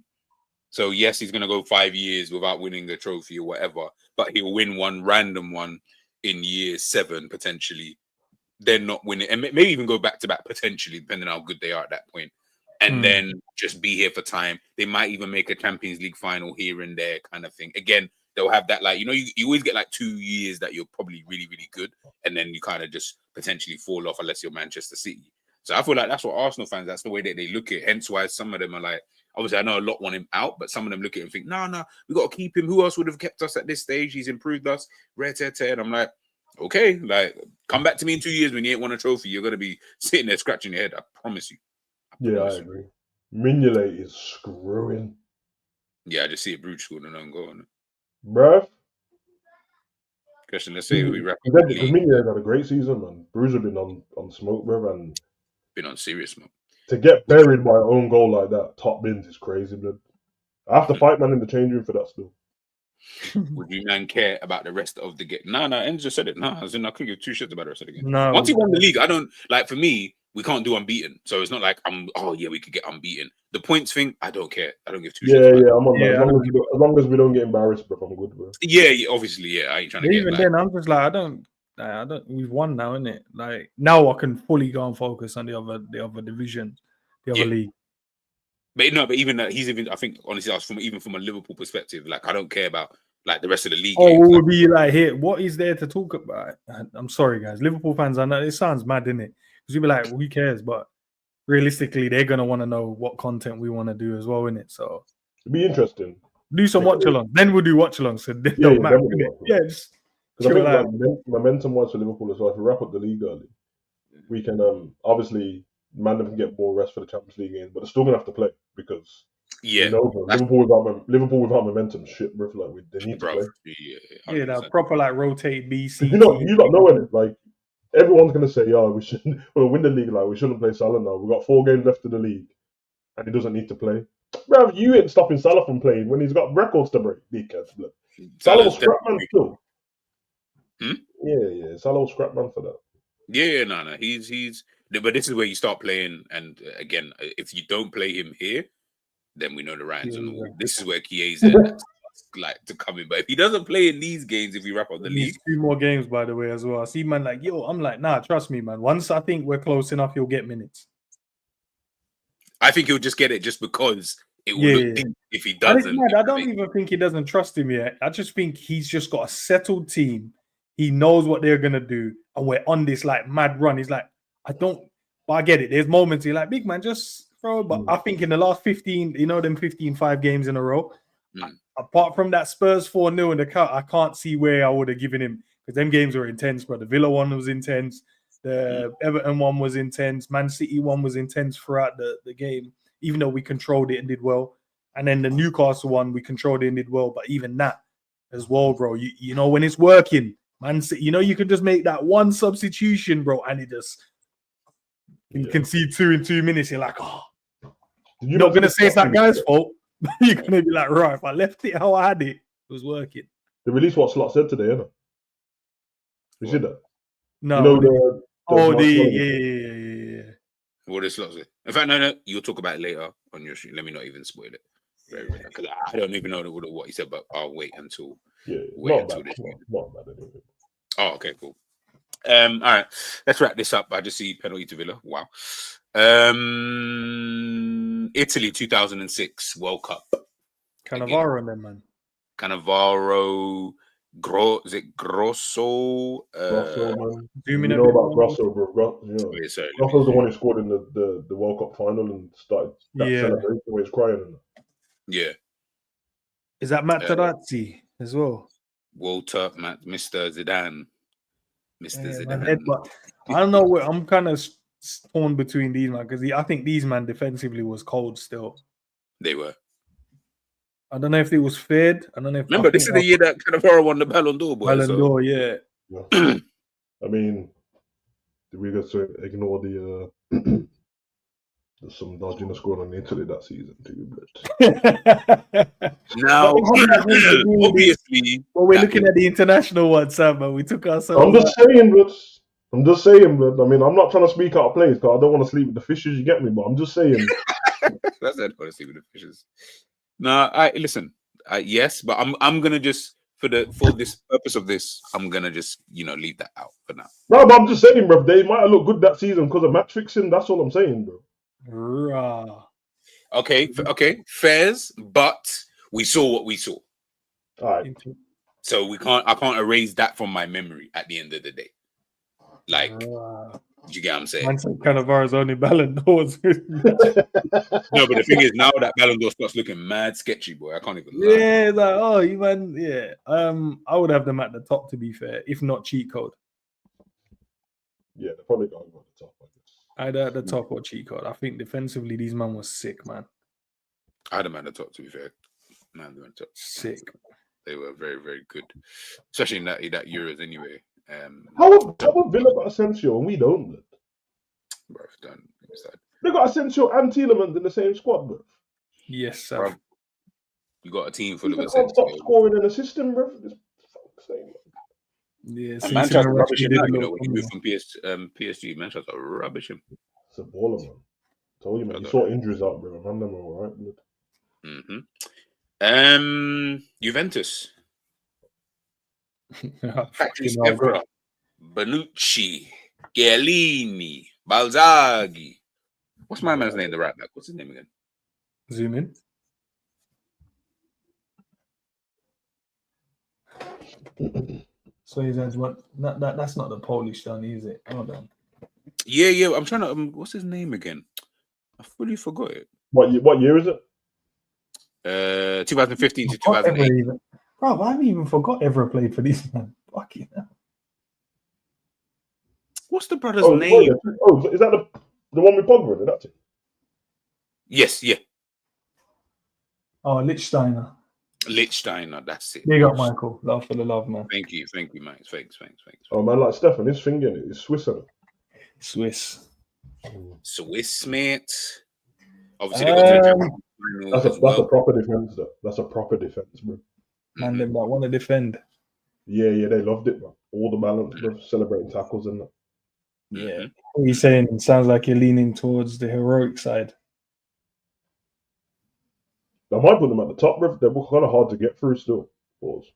So yes, he's going to go 5 years without winning a trophy or whatever, but he'll win one random one in year 7 potentially, then not win it, and maybe even go back to back potentially, depending on how good they are at that point, and then just be here for time. They might even make a Champions League final here and there, kind of thing. Again, they'll have that, like, you know, you always get like 2 years that you're probably really, really good, and then you kind of just potentially fall off unless you're Manchester City. So I feel like that's what Arsenal fans, that's the way that they look at it. Hence why some of them are like, obviously I know a lot want him out, but some of them look at him and think, no, we got to keep him. Who else would have kept us at this stage? He's improved us. And I'm like, okay, like, come back to me in 2 years when you ain't won a trophy. You're going to be sitting there scratching your head. I promise you. I agree. Mignolet is screwing. Yeah, I just see it Bruges scored and don't go on it. Bruv. Question, let's say we wrap up. Mignolet had a great season, man. Bruges have been on smoke, bruv, and been on serious smoke. To get buried by an own goal like that, top bins, is crazy, blood. I have to fight man in the change room for that still. Would you man care about the rest of the game? No, Enz just said it. No, I couldn't give 2 shits about the rest of the game. No. Once he won the league, I don't, like, for me, we can't do unbeaten. So it's not like we could get unbeaten. The points thing, I don't care. I don't give 2 shits. Yeah, I'm on that. As long as we don't get embarrassed, bro, I'm good, bro. Yeah, obviously, yeah. I ain't trying to get even then, I'm just like, I don't. We've won now, innit? Like, now I can fully go and focus on the other division, the other league. But even that, I think honestly, from a Liverpool perspective, like, I don't care about like the rest of the league. Oh, we'll be like, here, what is there to talk about? I'm sorry, guys, Liverpool fans. I know it sounds mad, innit? Because you'll be like, who cares? But realistically, they're gonna want to know what content we want to do as well, innit? So it'd be interesting. Do some watch along. Then we'll do watch along. So they don't matter. Just because I think momentum wise for Liverpool as well. If we wrap up the league early, we can obviously man them can get more rest for the Champions League games, but they're still gonna have to play because Liverpool without momentum, shit, bro. Like they need to play. That proper like rotate BC. You don't know it. Like everyone's gonna say, we shouldn't. We'll win the league. Like we shouldn't play Salah now. We've got 4 games left of the league, and he doesn't need to play. Bro, you ain't stopping Salah from playing when he's got records to break. Dickheads, blood. Salah was scrap man still. Yeah. Salah was scrap man for that. Yeah, no. He's. But this is where you start playing, and again, if you don't play him here, then we know the writings on the wall. This is where 𝐒𝐄 like to come in. But if he doesn't play in these games, if we wrap up the league, 2 more games, by the way, as well. I see man like, I'm like, nah, trust me, man. Once I think we're close enough, he'll get minutes. I think he'll just get it just because it will look deep if he doesn't. I don't even think he doesn't trust him yet. I just think he's just got a settled team. He knows what they're gonna do, and we're on this like mad run. He's like, but I get it. There's moments you're like, big man, just throw. But I think in the last 15, them 15-5 games in a row, apart from that Spurs 4-0 in the cut, I can't see where I would have given him, because them games were intense, but the Villa one was intense. The Everton one was intense. Man City one was intense throughout the game, even though we controlled it and did well. And then the Newcastle one, we controlled it and did well. But even that, as well, bro. You know when it's working, man. You know you can just make that one substitution, bro, and it just you can see 2 in 2 minutes. You're like, oh, you're not gonna say it's that guy's fault. You're gonna be like, right, if I left it how I had it, it was working. They released what Slot said today, innit? You see that? No. You know, Yeah. What is Slot say? In fact, no, you'll talk about it later on your stream. Let me not even spoil it. Because I don't even know what he said, but I'll wait until not bad anyway. Oh, okay, cool. All right, let's wrap this up. I just see penalty to Villa. Wow. Italy 2006 World Cup. Cannavaro and them, man. Cannavaro, is it Grosso? Grosso, man. You know about Grosso, bro. Grosso's the one who scored in the World Cup final and started that celebration where he's crying. Yeah. Is that Materazzi as well? Walter, Mr. Zidane. Zidane. But I don't know where I'm kind of torn between these, man, because I think these man defensively was cold still. They were. I don't know if it was fed. I don't know if. Remember, this is the year that Cannavaro won the Ballon d'Or, boy. Ballon d'Or, yeah. I mean, we got to ignore the there's some dodginess going on in Italy that season too, but now obviously, well, we're looking at the international one, Sam, but we took ourselves. I'm just saying, but I mean, I'm not trying to speak out of place because I don't want to sleep with the fishes. You get me? But I'm just saying. That's not want to sleep with the fishes. No, listen. Yes, but I'm gonna just for this purpose of this, I'm gonna just leave that out for now. No, but I'm just saying, bro. They might have looked good that season because of match fixing. That's all I'm saying, bro. Okay, fairs, but we saw what we saw. All right. So I can't erase that from my memory at the end of the day. Like, do you get what I'm saying? Cannavaro's only Ballon d'Ors. No, but the thing is, now that Ballon d'Or starts looking mad sketchy, boy. I can't even lie. Yeah, it's like, you man, yeah. I would have them at the top, to be fair, if not cheat code. Yeah, they're probably going at the top, I guess. Either at the top or cheat code. I think defensively, these man was sick, man. I had them at the top, to be fair. Man, they were top. Sick. They were very, very good, especially in that Euros anyway. How have Villa got Asensio and we don't? Bro, done. They got Asensio and Tielemans in the same squad, bro. Yes, sir. Bro, you got a team full of Asensio. Stop scoring and assisting, bro. Yeah, and Manchester rubbish him now. When he moved from PSG, Manchester rubbish him. It's a baller, man. I told you, man. You saw injuries out, bro. Man, them all right, blood. Juventus. Patrice Evra, Bonucci, Chiellini, Balzaghi. What's my man's name? The right back. What's his name again? Zoom in. So he says, "What? That's not the Polish done, is it? Hold on." Yeah. I'm trying to. What's his name again? I fully forgot it. What year is it? 2015 to 2008. Bro, I haven't even forgot ever played for this man. Fucking hell. What's the brother's name? Is that the one with Pogba? That's it. Yes, yeah. Oh, Lichtsteiner, that's it. Big up, Michael. Love for the love, man. Thank you, mate. Thanks. Oh man, like Stefan, his finger is Swiss, isn't it? Swiss, mate. Obviously, they got to that's a proper defense, though. That's a proper defense, bro. Man, they want to defend. Yeah, they loved it, bro. All the balance, bro. Celebrating tackles and that. Yeah. What are you saying? It sounds like you're leaning towards the heroic side. I might put them at the top, bro. They're kind of hard to get through still. Pause.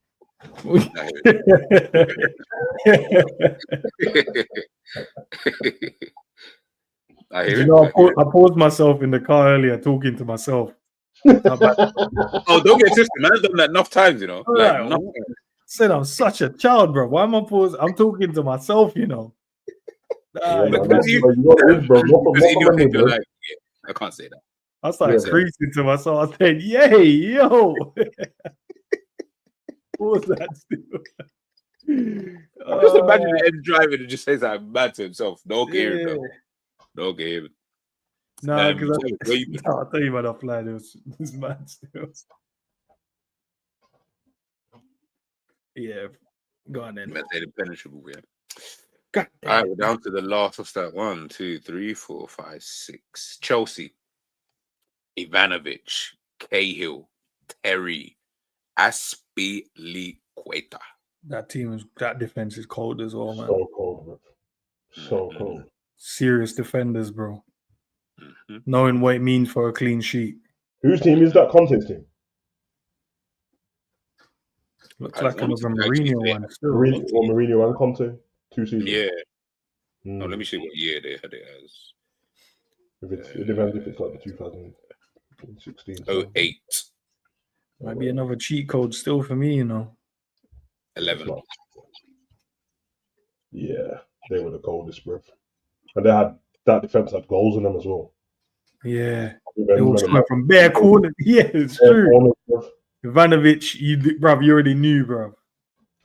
I hear it. I paused myself in the car earlier talking to myself. Oh, don't get twisted, man. I've done that enough times, you know. Said I'm such a child, bro. Why am I pausing? I'm talking to myself, you know. I can't say that. I started creasing to myself. I said, "Yay, yo!" What was that still? I'm just imagining him driving and just says I'm mad to himself. Don't care him, though. Don't care him. No, because I'll tell you about offline. It was mad still. Yeah, go on then. Let's say the penetrable, yeah. God All right, damn. we're down to the last. What's that? 1, 2, 3, 4, 5, 6. Chelsea, Ivanovic, Cahill, Terry, Aspilicueta. That defense is cold as well, man. So cold, bro. So cold. Serious defenders, bro. Mm-hmm. Knowing what it means for a clean sheet. Whose team is that? Conte's team. Looks I like want another to actually Mourinho say one still. Mourinho and Conte. 2 seasons. Yeah. Mm. No, let me see what year they had it as. It depends if it's like the 2016. 08. Might be another cheat code still for me, you know. 11. Yeah, they were the coldest, bro. And they had that defense had goals in them as well. Yeah. They were coming from bare corner. Yeah, it's true. Ivanovic, you already knew, bro.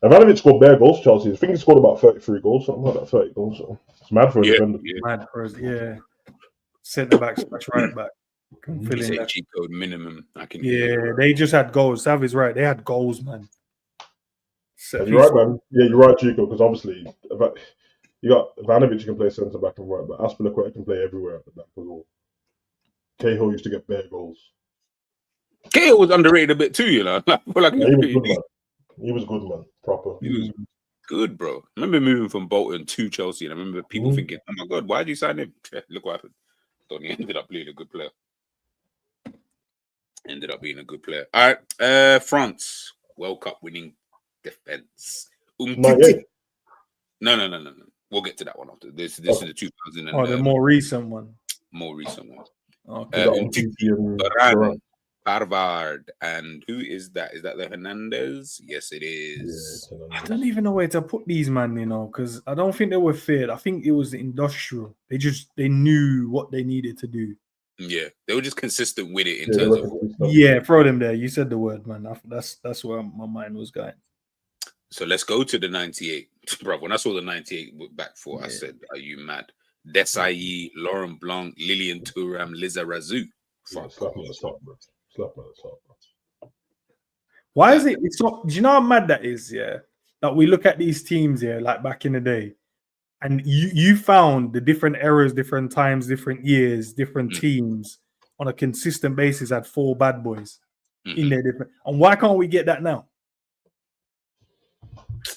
Ivanovic scored bare goals, Chelsea. I think he scored about 33 goals, something like that, 30 goals. So it's mad for a defender. Mad for us, yeah. Centre back, right back. You say cheat code minimum. I can they just had goals. Sav is right. They had goals, man. You're right, man. Yeah, you're right, Chico, because obviously you got Ivanovic who can play centre back and right, but Aspilicueta can play everywhere at the back as well. Cahill used to get bare goals. Cahill was underrated a bit too, you know. He was good, man. He was good, man. Proper. He was good, bro. I remember moving from Bolton to Chelsea, and I remember people thinking, "Oh my god, why did you sign him?" Look what happened. He ended up being a good player. All right, France World Cup winning defense. No. We'll get to that one after. This is the 2000. The more recent one. Okay. Parvard, and who is that? Is that the Hernandez? Yes, it is. Yeah, I don't even know where to put these, man. You know, because I don't think they were feared. I think it was the industrial. They knew what they needed to do. Yeah, they were just consistent with it in terms of. Yeah, throw them there. You said the word, man. That's where my mind was going. So let's go to the 98, bro. When I saw the 98 back four, I said, "Are you mad?" Desailly, Laurent Blanc, Lilian Thuram, Lizarazu. Slap on the top, bro. Why is it? It's not. Do you know how mad that is? Yeah, that we look at these teams here, like back in the day, and you found the different eras, different times, different years, different teams on a consistent basis had 4 bad boys in their different. And why can't we get that now?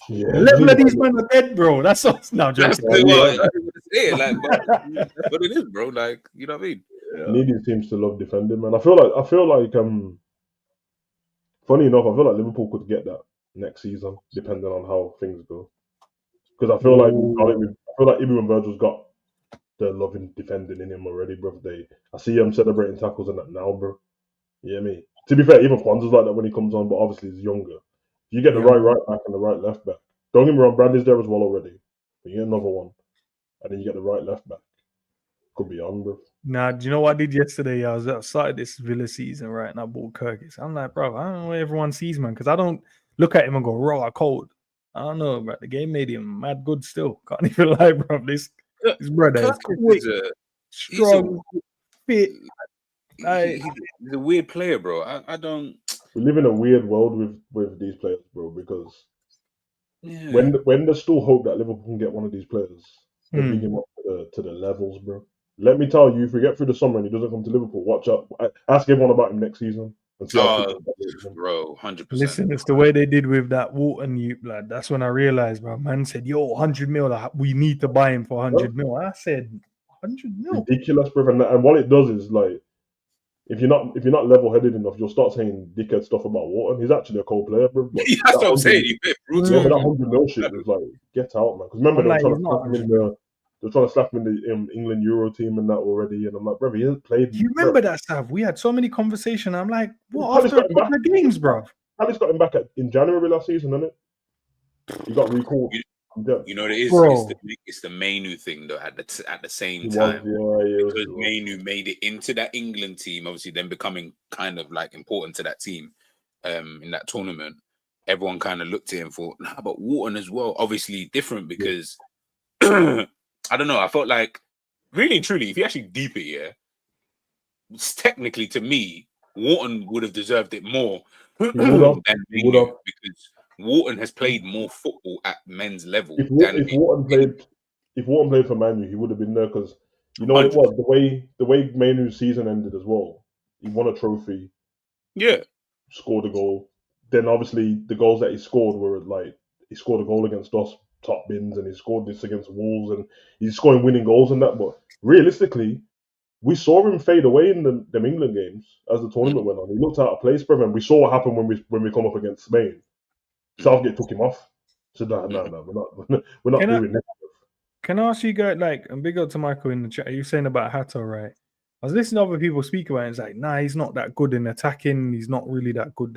Yeah, the level of these men are dead, bro. That's all. No, that's what it is, bro. Like, you know what I mean? Yeah. Need these teams to love defending, man. I feel like funny enough, I feel like Liverpool could get that next season, depending on how things go. Because I feel like even when Virgil's got the loving defending in him already, bro. I see him celebrating tackles and that now, bro. You know what I mean? To be fair, even Kwanzaa's like that when he comes on, but obviously he's younger. If you get the right back and the right left back, don't get me wrong, Brandy's there as well already. But you get another one, and then you get the right left back. Could be on, bro. Nah, do you know what I did yesterday? I was outside this Villa season, right? And I bought Kirkis. I'm like, bro, I don't know what everyone sees, man, because I don't look at him and go, raw, cold. I don't know, bro. The game made him mad good still. Can't even lie, bro. This brother is quick, strong, fit. He's a weird player, bro. I don't. We live in a weird world with these players, bro, because when there's still hope that Liverpool can get one of these players, they bring him up to the levels, bro. Let me tell you, if we get through the summer and he doesn't come to Liverpool, watch out. Ask everyone about him next season. And see bro, 100%. Listen, it's the way they did with that Wharton youth, lad. That's when I realized, bro. Man said, yo, 100 mil, like, we need to buy him for 100 mil. I said, 100 mil? Ridiculous, bro. And what it does is, like, if you're not level-headed enough, you'll start saying dickhead stuff about Wharton. He's actually a cold player, bro. That's what I'm saying. That 100 mil shit was like, get out, man. Because remember, they're trying to slap him in the England Euro team and that already. And I'm like, bro, he hasn't played. You remember that stuff? We had so many conversations. I'm like, what, after a couple of games, bro? Palace got him back in January last season, didn't it? He got recalled. You know what it is? It's the Mainu thing, though, at the same time. Because Mainu made it into that England team, obviously then becoming kind of like important to that team in that tournament. Everyone kind of looked at him for, nah, but Wharton as well, obviously different because... I don't know. I felt like, really and truly, if you actually deep it, technically to me, Wharton would have deserved it more than Mainu because Wharton has played more football at men's level If than Wharton played for Manu, he would have been there because you know what it 100%. was the way Manu's season ended as well. He won a trophy, Yeah, scored a goal. Then obviously the goals that he scored were like he scored a goal against us top bins, and he scored this against Wolves, and he's scoring winning goals and that. But realistically, we saw him fade away in them England games as the tournament went on. He looked out of place, brother, and we saw what happened when we come up against Spain. Southgate took him off. So no, we're not doing that. Can I ask you guys, like, and big up to Michael in the chat, you saying about Hato, right? I was listening to other people speak about it, and it's like, nah, he's not that good in attacking, he's not really that good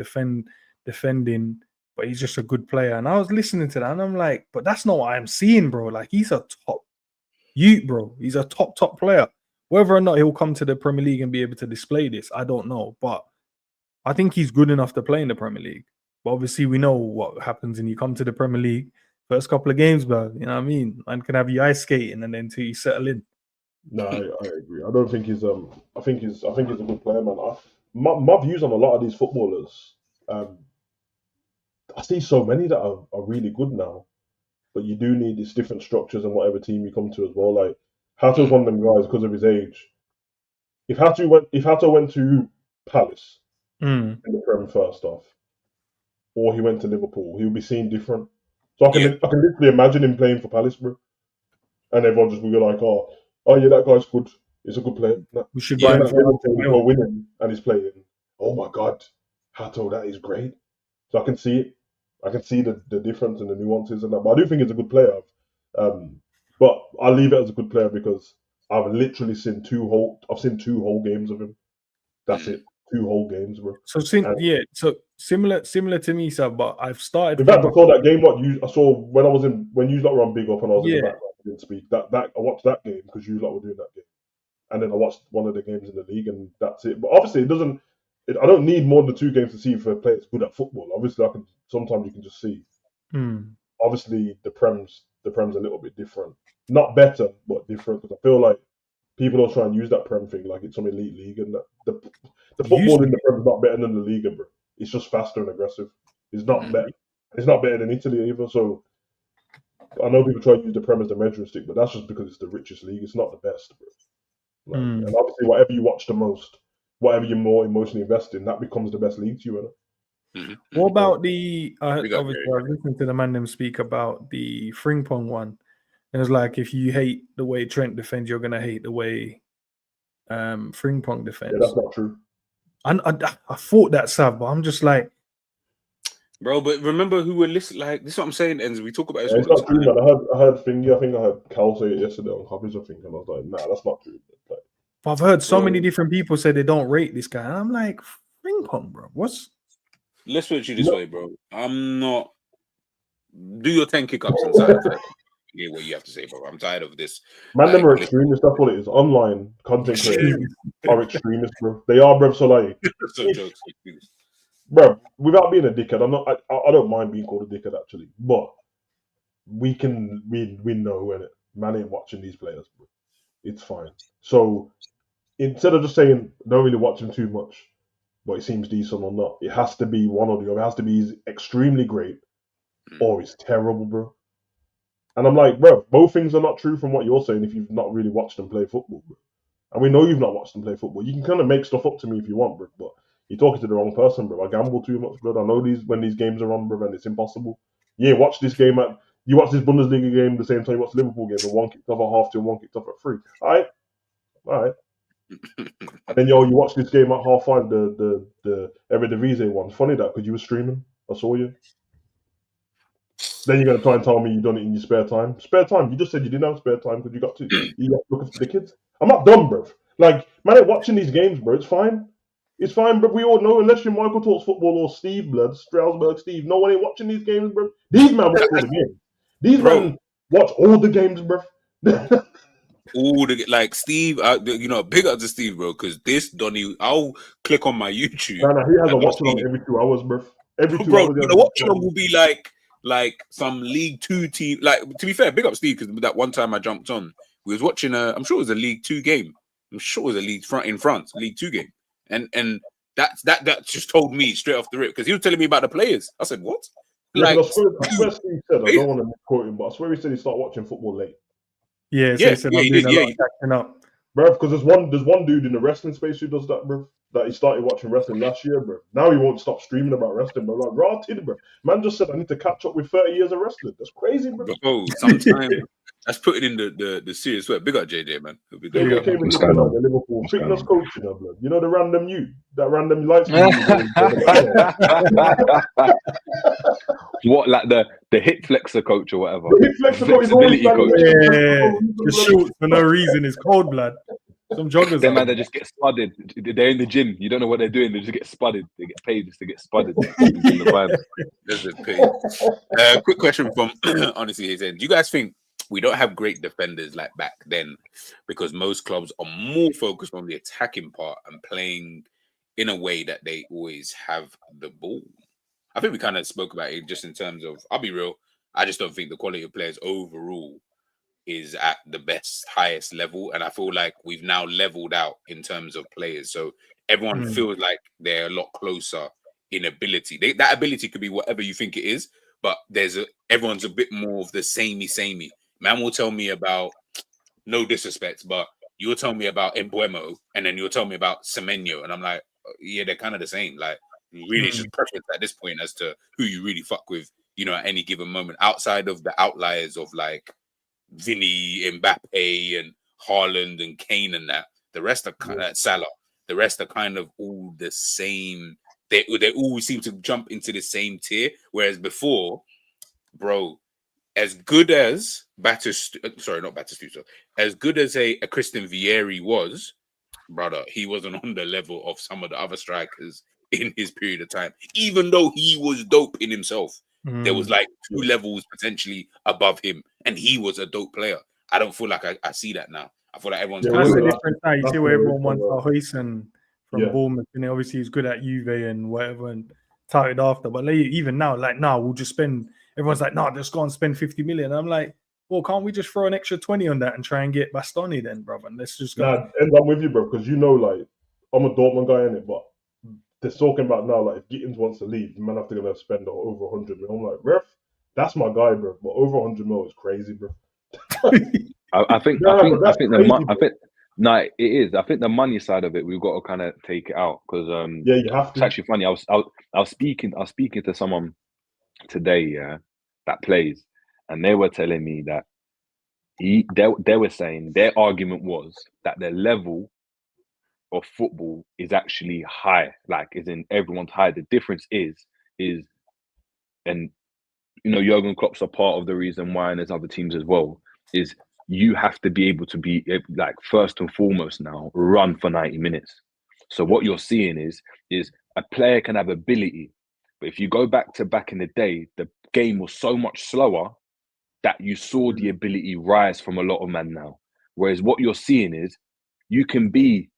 defending, but he's just a good player. And I was listening to that, and I'm like, but that's not what I'm seeing, bro. Like, he's a top youth, bro. He's a top player. Whether or not he'll come to the Premier League and be able to display this, I don't know. But I think he's good enough to play in the Premier League. But obviously, we know what happens when you come to the Premier League. First couple of games, bro. You know what I mean? Man can have you ice skating, and then until you settle in. No, I agree. I don't think he's I think he's a good player, man. My views on a lot of these footballers. I see so many that are really good now, but you do need these different structures and whatever team you come to as well. Like Hato's one of them guys because of his age. If Hato went to Palace in the Prem first off, or he went to Liverpool, he would be seen different. So I can literally imagine him playing for Palace, bro. And everyone just would be like, oh yeah, that guy's good. He's a good player. We should buy him. We're winning, and he's playing. Oh my God, Hato, that is great. So I can see it. I can see the difference and the nuances and that. But I do think he's a good player. But I'll leave it as a good player because I've literally seen two whole games of him. That's it. 2 whole games, bro. So similar to me, sir. But I've started. In fact, I saw that game. I saw when you lot were on Big Up and I was in the background. I didn't speak. That I watched that game because you lot were doing that game, and then I watched one of the games in the league, and that's it. But obviously, I don't need more than 2 games to see if a player's good at football. Obviously, sometimes you can just see. Obviously, the Prem's a little bit different. Not better, but different. Because I feel like people are trying to use that Prem thing like it's some elite league, and the football in the Prem is not better than the Liga, bro. It's just faster and aggressive. It's not better. It's not better than Italy either. So I know people try to use the Prem as the measuring stick, but that's just because it's the richest league. It's not the best, bro. And obviously, whatever you watch the most, whatever you're more emotionally invested in, that becomes the best league to you, innit? What about the? Obviously, I've listened to the man them speak about the Frimpong one. And it's like if you hate the way Trent defends, you're gonna hate the way Frimpong defends. Yeah, that's not true. I thought that, Sav, but I'm just like, bro. But remember who were listening? Like this is what I'm saying, and we talk about this. It's not true, man. I heard Thingy. I think I heard Cal say it yesterday on copies. I think, and I was like, nah, that's not true. Like, I've heard so many different people say they don't rate this guy, and I'm like, Frimpong, bro. Let's put it this way, bro. I'm not. Do your 10 kick-ups inside. Hear what you have to say, bro. I'm tired of this. Man, them are extremists. That's what it is. Online content creators are extremists, bro. They are, bro. So like, bro, without being a dickhead, I don't mind being called a dickhead actually, but we know when man ain't watching these players, bro. It's fine. So instead of just saying don't really watch him too much, but it seems decent or not, it has to be one or the other. It has to be extremely great or it's terrible, bro. And I'm like, bro, both things are not true from what you're saying if you've not really watched them play football, bro. And we know you've not watched them play football. You can kind of make stuff up to me if you want, bro, but you're talking to the wrong person, bro. I gamble too much, bro. I know when these games are on, bro, and it's impossible. Yeah, watch this game you watch this Bundesliga game the same time you watch the Liverpool game, and one kicked off at 2:30 and one kicked off at 3. All right. And then you watch this game at 5:30, the Eredivisie one. Funny that because you were streaming, I saw you. Then you're gonna try and tell me you've done it in your spare time. Spare time? You just said you didn't have spare time because you got to look after the kids. I'm not dumb, bro. Like, man, ain't watching these games, bro. It's fine. It's fine, bro. We all know unless you're Michael Talks Football or Steve Blood, Strasbourg Steve, no one ain't watching these games, bro. These men watch all the games. These men watch all the games, bro. Like Steve, big up to Steve, bro, because this Donny, I'll click on my YouTube. Nah, he has a watch along every 2 hours, bro. Every 2 hours. The watch along will be like some League 2 team. Like, to be fair, big up Steve, because that one time I jumped on, we was watching I'm sure it was a League 2 game. I'm sure it was a League League 2 game. And that just told me straight off the rip, because he was telling me about the players. I said, what? Yeah, Like, because I swear Steve said, I don't want to quote him, but I swear he said he started watching football late. Yeah, so he said I'm doing a lot of catching up. Bro, because there's one dude in the wrestling space who does that, bro. That he started watching wrestling last year, bro. Now he won't stop streaming about wrestling, bro. Like, raw titty, bro. Man just said I need to catch up with 30 years of wrestling. That's crazy, bro. Sometimes that's putting in the serious work. Big up JJ, man. Big up. JJ came in looking like the Liverpool fitness coach, you know, blood. You know the random that random lights. What, like the hip flexor coach or whatever? The hip flexor coach, the shorts for no reason is cold blood. Some joggers. Them man, they just get spudded. They're in the gym. You don't know what they're doing. They just get spudded. They get paid just to get spudded. Quick question from honestly, he said, do you guys think we don't have great defenders like back then because most clubs are more focused on the attacking part and playing in a way that they always have the ball? I think we kind of spoke about it just in terms of, I'll be real, I just don't think the quality of players overall is at the best, highest level. And I feel like we've now leveled out in terms of players. So everyone feels like they're a lot closer in ability. That ability could be whatever you think it is, but everyone's a bit more of the samey. Man will tell me about, no disrespect, but you'll tell me about Embuemo, and then you'll tell me about Semenyo. And I'm like, yeah, they're kind of the same. Like, really, it's just preference at this point as to who you really fuck with, you know, at any given moment. Outside of the outliers of like Vinny, Mbappe, and Haaland and Kane and that, the rest are kind of Salah. The rest are kind of all the same. They all seem to jump into the same tier. Whereas before, bro, as good as as good as a Christian Vieri was, brother, he wasn't on the level of some of the other strikers in his period of time. Even though he was dope in himself, there was like 2 levels potentially above him, and he was a dope player. I don't feel like I see that now. I feel like everyone's that's the difference now. You see where everyone wants Hoyson from Bournemouth, and obviously he's good at Juve and whatever, and touted after. But even now, like now, we'll just spend. Everyone's like, no, just go and spend 50 million. I'm like, well, can't we just throw an extra 20 on that and try and get Bastoni then, brother? And let's just go. And I'm with you, bro, because you know, like, I'm a Dortmund guy in it, but they're talking about now, like, if Gittins wants to leave, the man have to go spend over 100 mil. I'm like, ref, that's my guy, bro. But over 100 mil is crazy, bro. I think it is. I think the money side of it, we've got to kind of take it out because you have to. It's actually funny. I was speaking to someone today, that plays, and they were telling me that they were saying their argument was that the level of football is actually high, like is in everyone's high. The difference is, and you know, Jurgen Klopp's a part of the reason why, and there's other teams as well, is you have to be able to be like first and foremost now run for 90 minutes. So what you're seeing is a player can have ability, but if you go back in the day, the game was so much slower that you saw the ability rise from a lot of men now. Whereas what you're seeing is you can be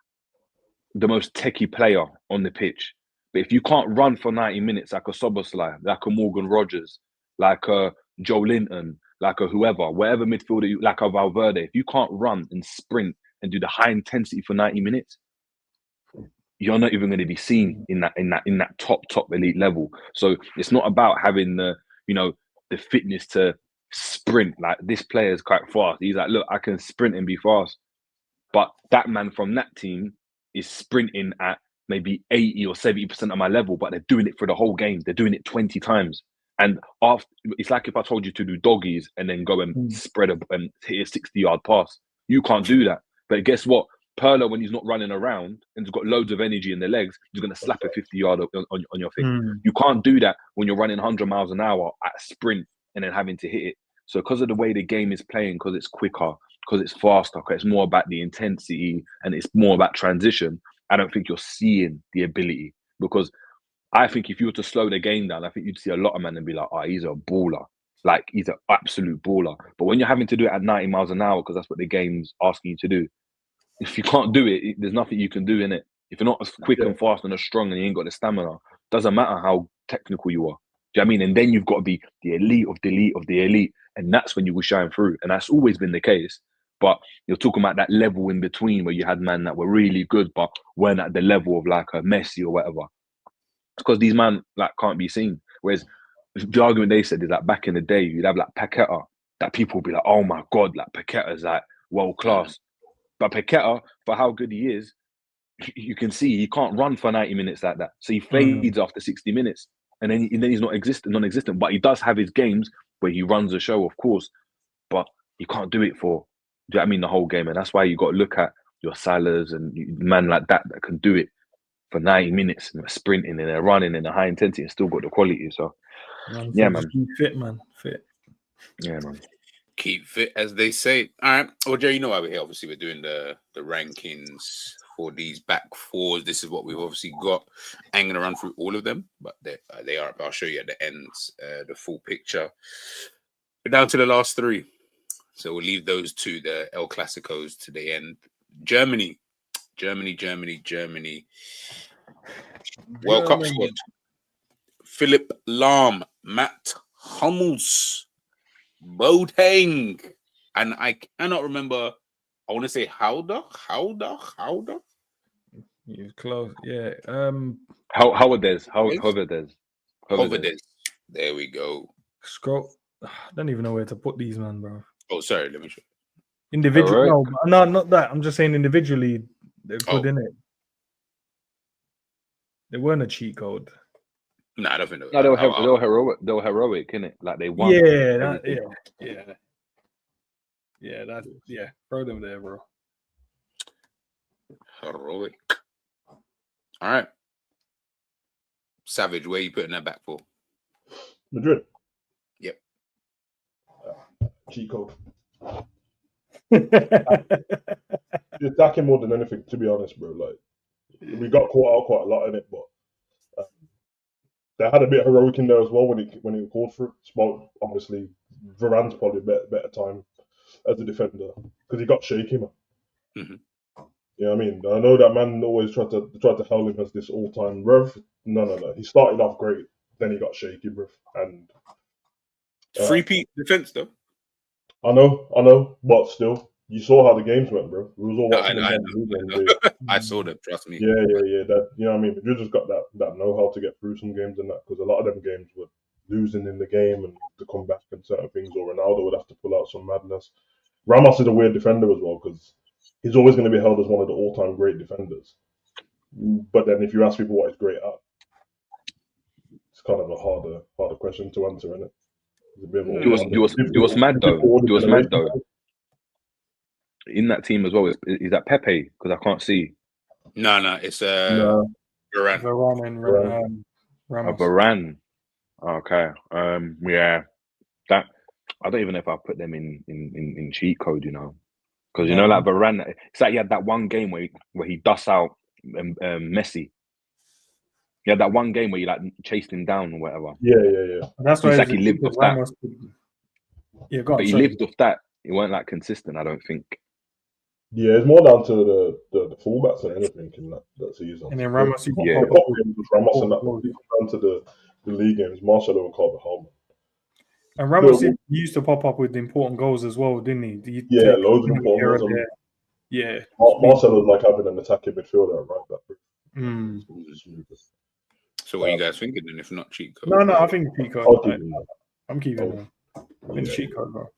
the most techie player on the pitch, but if you can't run for 90 minutes like a Szoboszlai, like a Morgan Rogers, like a Joe Linton, like a whatever midfielder, like a Valverde, if you can't run and sprint and do the high intensity for 90 minutes, you're not even going to be seen in that top elite level. So it's not about having the fitness to sprint. Like, this player is quite fast. He's like, look, I can sprint and be fast. But that man from that team is sprinting at maybe 80 or 70% of my level, but they're doing it for the whole game. They're doing it 20 times. And after, it's like if I told you to do doggies and then go and spread and hit a 60-yard pass. You can't do that. But guess what? Perlo, when he's not running around and he's got loads of energy in the legs, he's going to slap a 50-yard on your thing. You can't do that when you're running 100 miles an hour at a sprint and then having to hit it. So because of the way the game is playing, because it's quicker, because it's faster, because it's more about the intensity and it's more about transition, I don't think you're seeing the ability. Because I think if you were to slow the game down, I think you'd see a lot of men and be like, oh, he's a baller. Like, he's an absolute baller. But when you're having to do it at 90 miles an hour, because that's what the game's asking you to do, if you can't do it, there's nothing you can do in it. If you're not as quick and fast and as strong and you ain't got the stamina, doesn't matter how technical you are. Do you know what I mean? And then you've got to be the elite of the elite of the elite. And that's when you will shine through. And that's always been the case. But you're talking about that level in between where you had men that were really good, but weren't at the level of like a Messi or whatever. It's because these men like can't be seen. Whereas the argument they said is that back in the day, you'd have like Paqueta, that people would be like, oh my God, like Paqueta's like world class. But Paqueta, for how good he is, you can see he can't run for 90 minutes like that. So he fades after 60 minutes. And then he's non-existent. But he does have his games where he runs the show, of course. But he can't do it for, do you know what I mean, the whole game. And that's why you got to look at your Salahs and man like that can do it for 90 minutes and they're sprinting and they're running in a high intensity and still got the quality. So, yeah, man. Keep fit, man. Fit. Yeah, man. Keep fit, as they say. All right. Well, Jerry, you know why we're here. Obviously, we're doing the rankings for these back fours. This is what we've obviously got. I ain't going to run through all of them, but they are. I'll show you at the ends the full picture. We're down to the last three. So we'll leave those two, the El Clasicos, to the end. Germany. World Cup squad. Philipp Lahm, Matt Hummels, Boateng, and I cannot remember. I want to say Howder. You're close. Yeah. Hoverdes. There we go. Scroll. I don't even know where to put these, man, bro. Oh, sorry. Let me show you. Individual. No, not that. I'm just saying individually, they're good, innit? They weren't a cheat code. No, I don't think they were heroic. They were heroic, innit? Like they won. Yeah. Throw them there, bro. Heroic. All right. Savage, where are you putting that back for? Madrid. Yep. Cheat code. You're attacking more than anything, to be honest, bro. Like, we got caught out quite a lot in it, but they had a bit of heroic in there as well when it called for it. Obviously, Varane's probably a better time as a defender because he got shaky, man. Mm-hmm. You know what I mean? I know that man always tried to hail him as this all-time rev. No. He started off great, then he got shaky, bro. And three-peat defense, though. I know, but still, you saw how the games went, bro. We was all watching I saw them. Trust me. Yeah. That, you know what I mean? Madrid just got that know-how to get through some games and that, because a lot of them games were losing in the game and to come back and certain things, or Ronaldo would have to pull out some madness. Ramos is a weird defender as well because he's always going to be held as one of the all-time great defenders. But then if you ask people what he's great at, it's kind of a harder question to answer, isn't it? Do what's mad though. In that team as well, is that Pepe? Because I can't see. No, it's Varane and Ramos. Varane. Okay. Yeah. That I don't even know if I put them in cheat code, you know, because you know, like Varane, it's like he had that one game where he dusts out Messi. He had that one game where you like chased him down or whatever. Yeah. That's why he lived off that. Yeah, go on, but he lived off that. It weren't like consistent, I don't think. Yeah, it's more down to the fullbacks than anything in that season. And then Ramos, Ramos and that down to the league games, Marcelo and Carvajal. And Ramos used to pop up with important goals as well, didn't he? Loads of important goals. Yeah. Marcelo's like having an attacking midfielder right back. So what are you guys thinking then, if not cheat code? No, I think cheat code. I'm keeping them. It's cheat code, bro.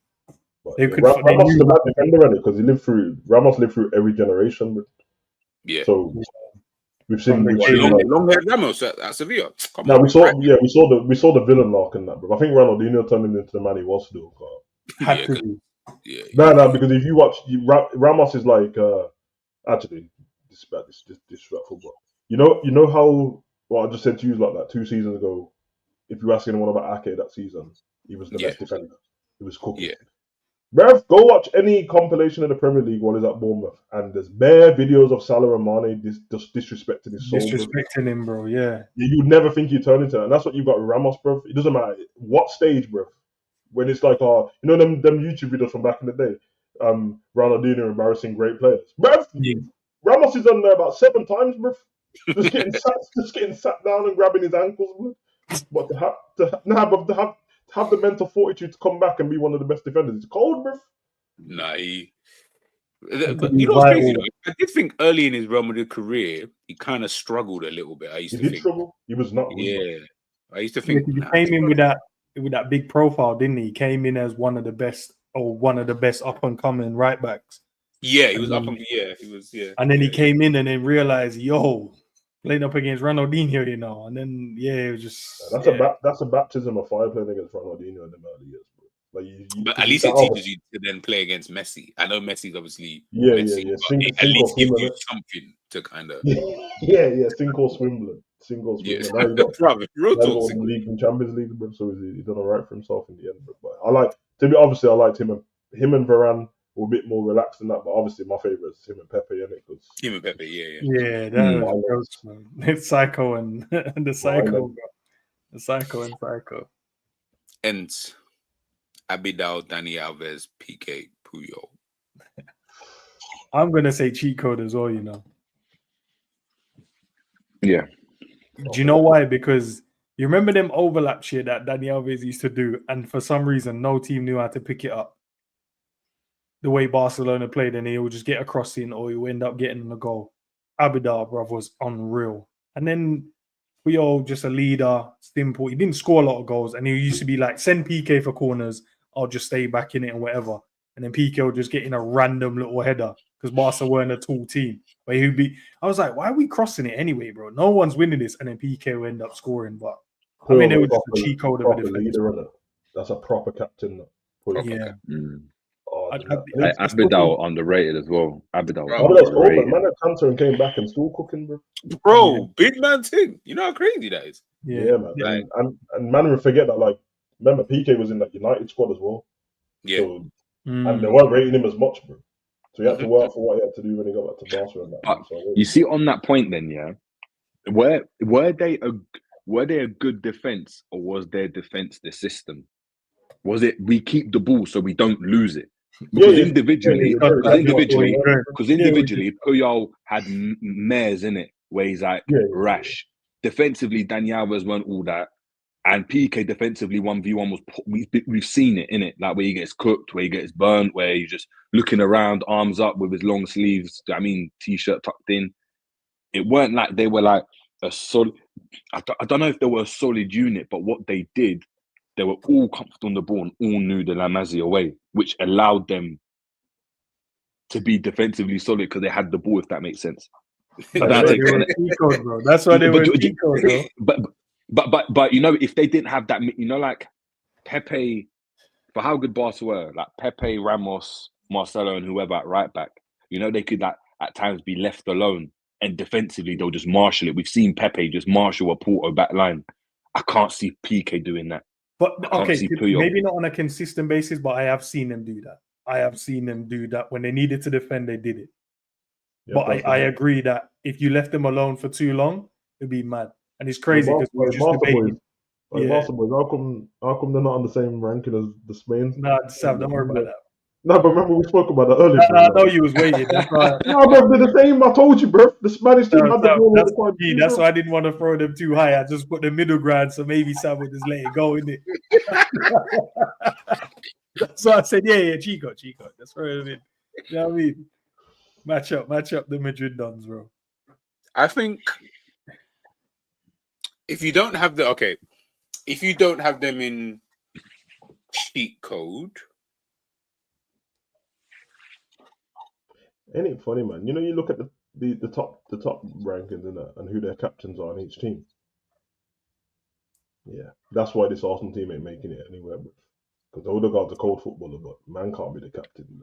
Ramos is a bad defender in it because Ramos lived through every generation. Yeah. So we've seen long-haired Ramos at Sevilla. We saw the villain arc in that, bro. I think Ronaldinho turned him into the man he was still. No, because if you watch, Ramos is like actually this is disrespectful, but you know how I just said to you like that 2 seasons ago. If you ask anyone about Ake that season, he was the best defender. He was cooking. Yeah. Rev, go watch any compilation of the Premier League while he's at Bournemouth, and there's bare videos of Salah and Mane just disrespecting his soul. Disrespecting him, bro. Yeah. You'd never think you turn into that. And that's what you've got with Ramos, bro. It doesn't matter what stage, bro. When it's like, them YouTube videos from back in the day, Ronaldinho embarrassing great players. Rev, Ramos is on there about 7 times, bro. Just getting sat down and grabbing his ankles, bro. But to have the mental fortitude to come back and be one of the best defenders, it's cold, bro. Nah, but you know what's crazy though? I did think early in his Real Madrid career, he kind of struggled a little bit. I used to think. Struggle. He was not. Yeah. I used to think he came in with that big profile, didn't he? He came in as one of the best up and coming right backs. Yeah, he was up and he was And then he came in and then realized, yo, playing up against Ronaldinho, you know, and then it was just that's a baptism of fire playing against Ronaldinho in the early years, bro. Like but at least it teaches you to then play against Messi. I know Messi's obviously Messi, but it at least gives you something to kind of sink or swim, Yeah, now real talk. League and Champions League, bro. So he done all right for himself in the end. But I liked him and Varane were a bit more relaxed than that. But obviously, my favorite is him and Pepe, and it was him and Pepe. Yeah, that was gross, man. It's Psycho and the Psycho, bro. The Psycho and Psycho. And Abidal, Dani Alves, PK, Puyol. I'm gonna say cheat code as well. You know. Yeah. Do you know why? Because you remember them overlap shit that Dani Alves used to do, and for some reason, no team knew how to pick it up. The way Barcelona played, and he would just get a crossing, or he would end up getting the goal. Abidal, bro, was unreal. And then Puyol, just a leader, simple. He didn't score a lot of goals, and he used to be like, send PK for corners, I'll just stay back in it and whatever. And then PK would just get in a random little header because Barca weren't a tall team. But I was like, why are we crossing it anyway, bro? No one's winning this. And then PK will end up scoring. But I mean, it was just a cheat code of a defense. That's a proper captain. Yeah. Abidal underrated as well. Abidal underrated. Man had cancer and came back and still cooking, bro. Big man thing. You know how crazy that is. Yeah, man. Like, and man would forget that. Like, remember PK was in that United squad as well. Yeah. So, and they weren't rating him as much, bro. So he had to work for what he had to do when he got back to Barcelona. You see, on that point, then, were they a good defense, or was their defense the system? Was it we keep the ball so we don't lose it? Because individually, Puyol had mares in it where he's like rash. Defensively, Dani Alves weren't all that. And PK defensively 1v1 we've seen it in it, like where he gets cooked, where he gets burnt, where he's just looking around, arms up with his long sleeves. I mean, t-shirt tucked in. It weren't like they were like a solid. I don't know if they were a solid unit, but what they did, they were all comfortable on the ball and all knew the La Masia away, which allowed them to be defensively solid because they had the ball. If that makes sense. That's why they were cheat code, bro. But you know, if they didn't have that, you know, like Pepe, for how good Barca were, like Pepe, Ramos, Marcelo, and whoever at right back, you know, they could like at times be left alone, and defensively they'll just marshal it. We've seen Pepe just marshal a Porto back line. I can't see PK doing that. But okay, maybe not on a consistent basis, but I have seen them do that. I have seen them do that when they needed to defend, they did it. Yeah, but I agree that if you left them alone for too long, it'd be mad. And it's crazy because we're just debating. Barca boys, how come they're not on the same ranking as the Spains? Nah, Sam, don't worry about that. No, but remember we spoke about that earlier. I know you was waiting. That's why. No, bro, they're the same. I told you, bro. The Spanish team had the ball. That's why I didn't want to throw them too high. I just put the middle ground, so maybe Sam would just let it go, innit? So I said, yeah, Chico. That's what I mean. You know what I mean? Match up the Madrid dons, bro. I think if you don't have them in cheat code. Ain't it funny, man? You know, you look at the top rankings and who their captains are on each team. Yeah, that's why this Arsenal team ain't making it anywhere. Because Odegaard's a cold footballer, but man can't be the captain.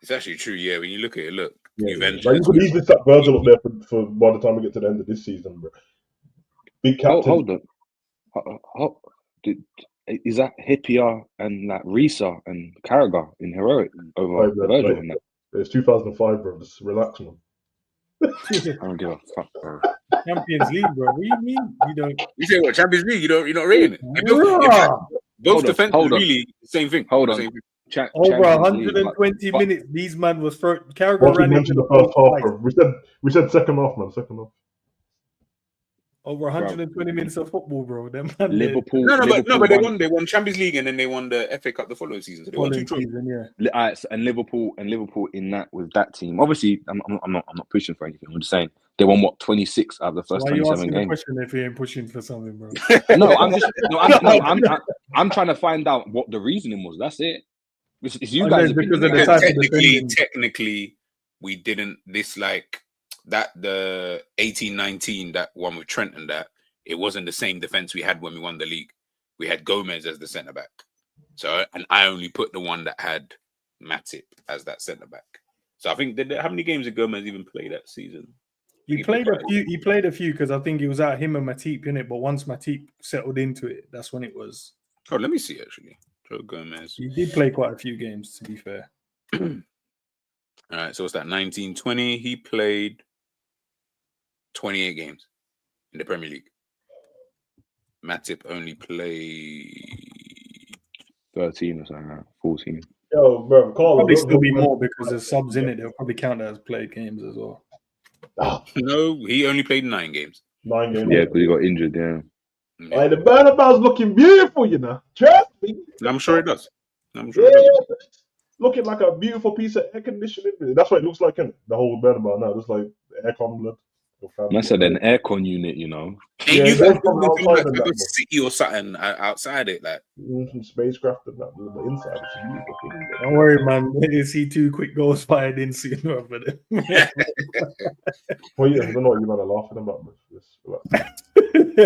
It's actually true, yeah. When you look at it, like you could easily set Virgil up there for by the time we get to the end of this season, bro. Big captain. Hold on. Is that Hippier and like Risa and Carragher in heroic over Virgil? And that? It's 2005, bro. Just relax, man. I don't give a fuck, bro. Champions League, bro. What do you mean? You don't. You say what? Champions League? You're not rating it. Both defense really the same thing. Hold on. Over 120 minutes. These man was first. Carragher ran into the first half, bro. We said second half, man. Second half. Over 120 minutes of football, bro. Them Liverpool. But they won Champions League and then they won the FA Cup the following season. So they won 2 trophies. And Liverpool in that with that team. Obviously, I'm not pushing for anything. I'm just saying They won what 26 out of the So first why are you 27 asking the games. question if he ain't pushing for something, bro? No, I'm trying to find out what the reasoning was. That's it. It's you guys' because opinion. of the type of technically, defending. we didn't dislike that the 18-19 that one with Trent and that it wasn't the same defense we had when we won the league. We had Gomez as the centre back, so and I only put the one that had Matip as that centre back. So I think how many games did Gomez even play that season? He played a few. He played a few because I think it was out him and Matip in it. But once Matip settled into it, that's when it was. Oh, let me see. Actually, Joe Gomez. He did play quite a few games, to be fair. All right, so it's that 19-20. He played 28 games in the Premier League. Matip only played 13 or something, 14. Yo, bro, Carl, Probably still be more because there's subs in it. They'll probably count that as played games as well. No, he only played 9 games. 9 games. Yeah, because he got injured. Yeah. Hey, the Bernabeu's looking beautiful, you know. Trust me. I'm sure it does. I'm sure it does. Looking like a beautiful piece of air conditioning. That's what it looks like, innit? The whole Bernabeu now, just like aircon blood. I said an aircon unit, you know. Ain't you that's got from outside of like a that, city or something outside it, like some spacecraft and that, but inside it's a beautiful thing. Don't worry, man. You see 2 quick goals fired in sooner over there. Well, yeah, I don't know what you man are laughing about, but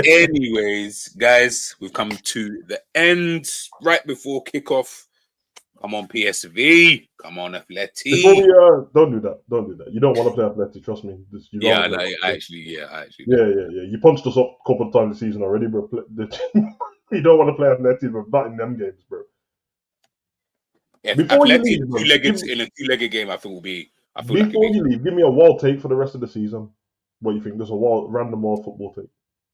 Anyways, guys, we've come to the end right before kickoff. Come on, PSV. Come on, Atleti. before we don't do that. Don't do that. You don't want to play Atleti, trust me. Yeah, I actually. Yeah. You punched us up a couple of times this season already, bro. You don't want to play Atleti, but not in them games, bro. Yeah, Before you Atleti leave, in a two-legged game, I think will be. Before you leave, give me a wild take for the rest of the season. What do you think? Just a random wild football take.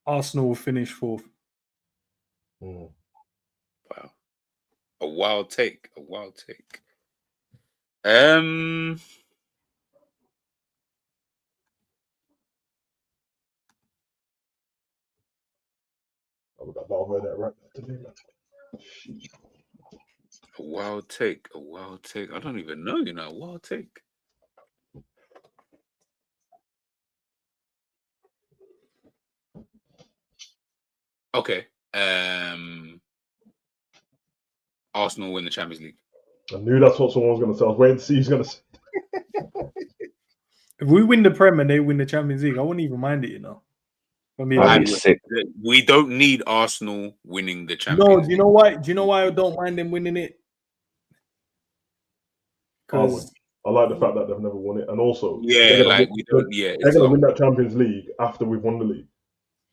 Arsenal will finish 4th. Wow. A wild take. We got Valverde right today, man. A wild take. I don't even know, a wild take. Okay. Arsenal win the Champions League. I knew that's what someone was going to say. I was waiting to see who's going to say. If we win the Prem and they win the Champions League, I wouldn't even mind it, I mean, sick. We don't need Arsenal winning the Champions no, League. do you know why? Do you know why I don't mind them winning it? Because I like the fact that they've never won it, and also they're going to win that Champions League after we've won the league.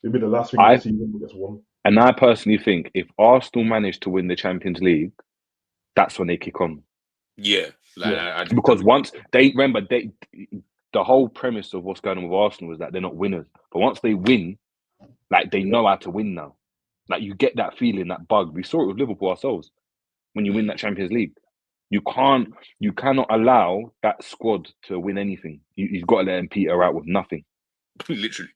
It'll be the last thing of the season that gets won. And I personally think if Arsenal manage to win the Champions League, that's when they kick on. Yeah, because once the whole premise of what's going on with Arsenal is that they're not winners. But once they win, like they know how to win now. Like you get that feeling, that bug. We saw it with Liverpool ourselves. When you win that Champions League, you cannot allow that squad to win anything. You've got to let them peter out with nothing. Literally.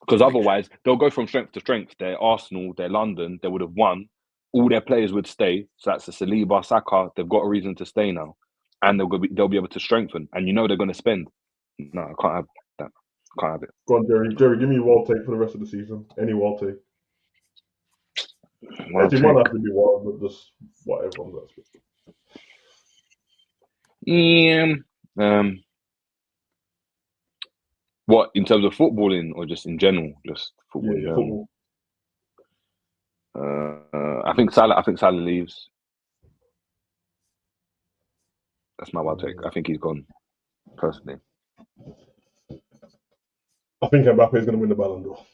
Because otherwise, they'll go from strength to strength. They're Arsenal, they're London, they would have won. All their players would stay. So that's the Saliba, Saka. They've got a reason to stay now. And they'll be able to strengthen. And they're going to spend. No, I can't have that. I can't have it. Go on, Jerry. Jerry, give me a wild take for the rest of the season. Any wild take. It might have to be wild, but just what everyone's expecting. What, in terms of footballing or just in general? Just football. Yeah, football. I think Salah leaves. That's my wild take. I think he's gone, personally. I think Mbappe is going to win the Ballon d'Or.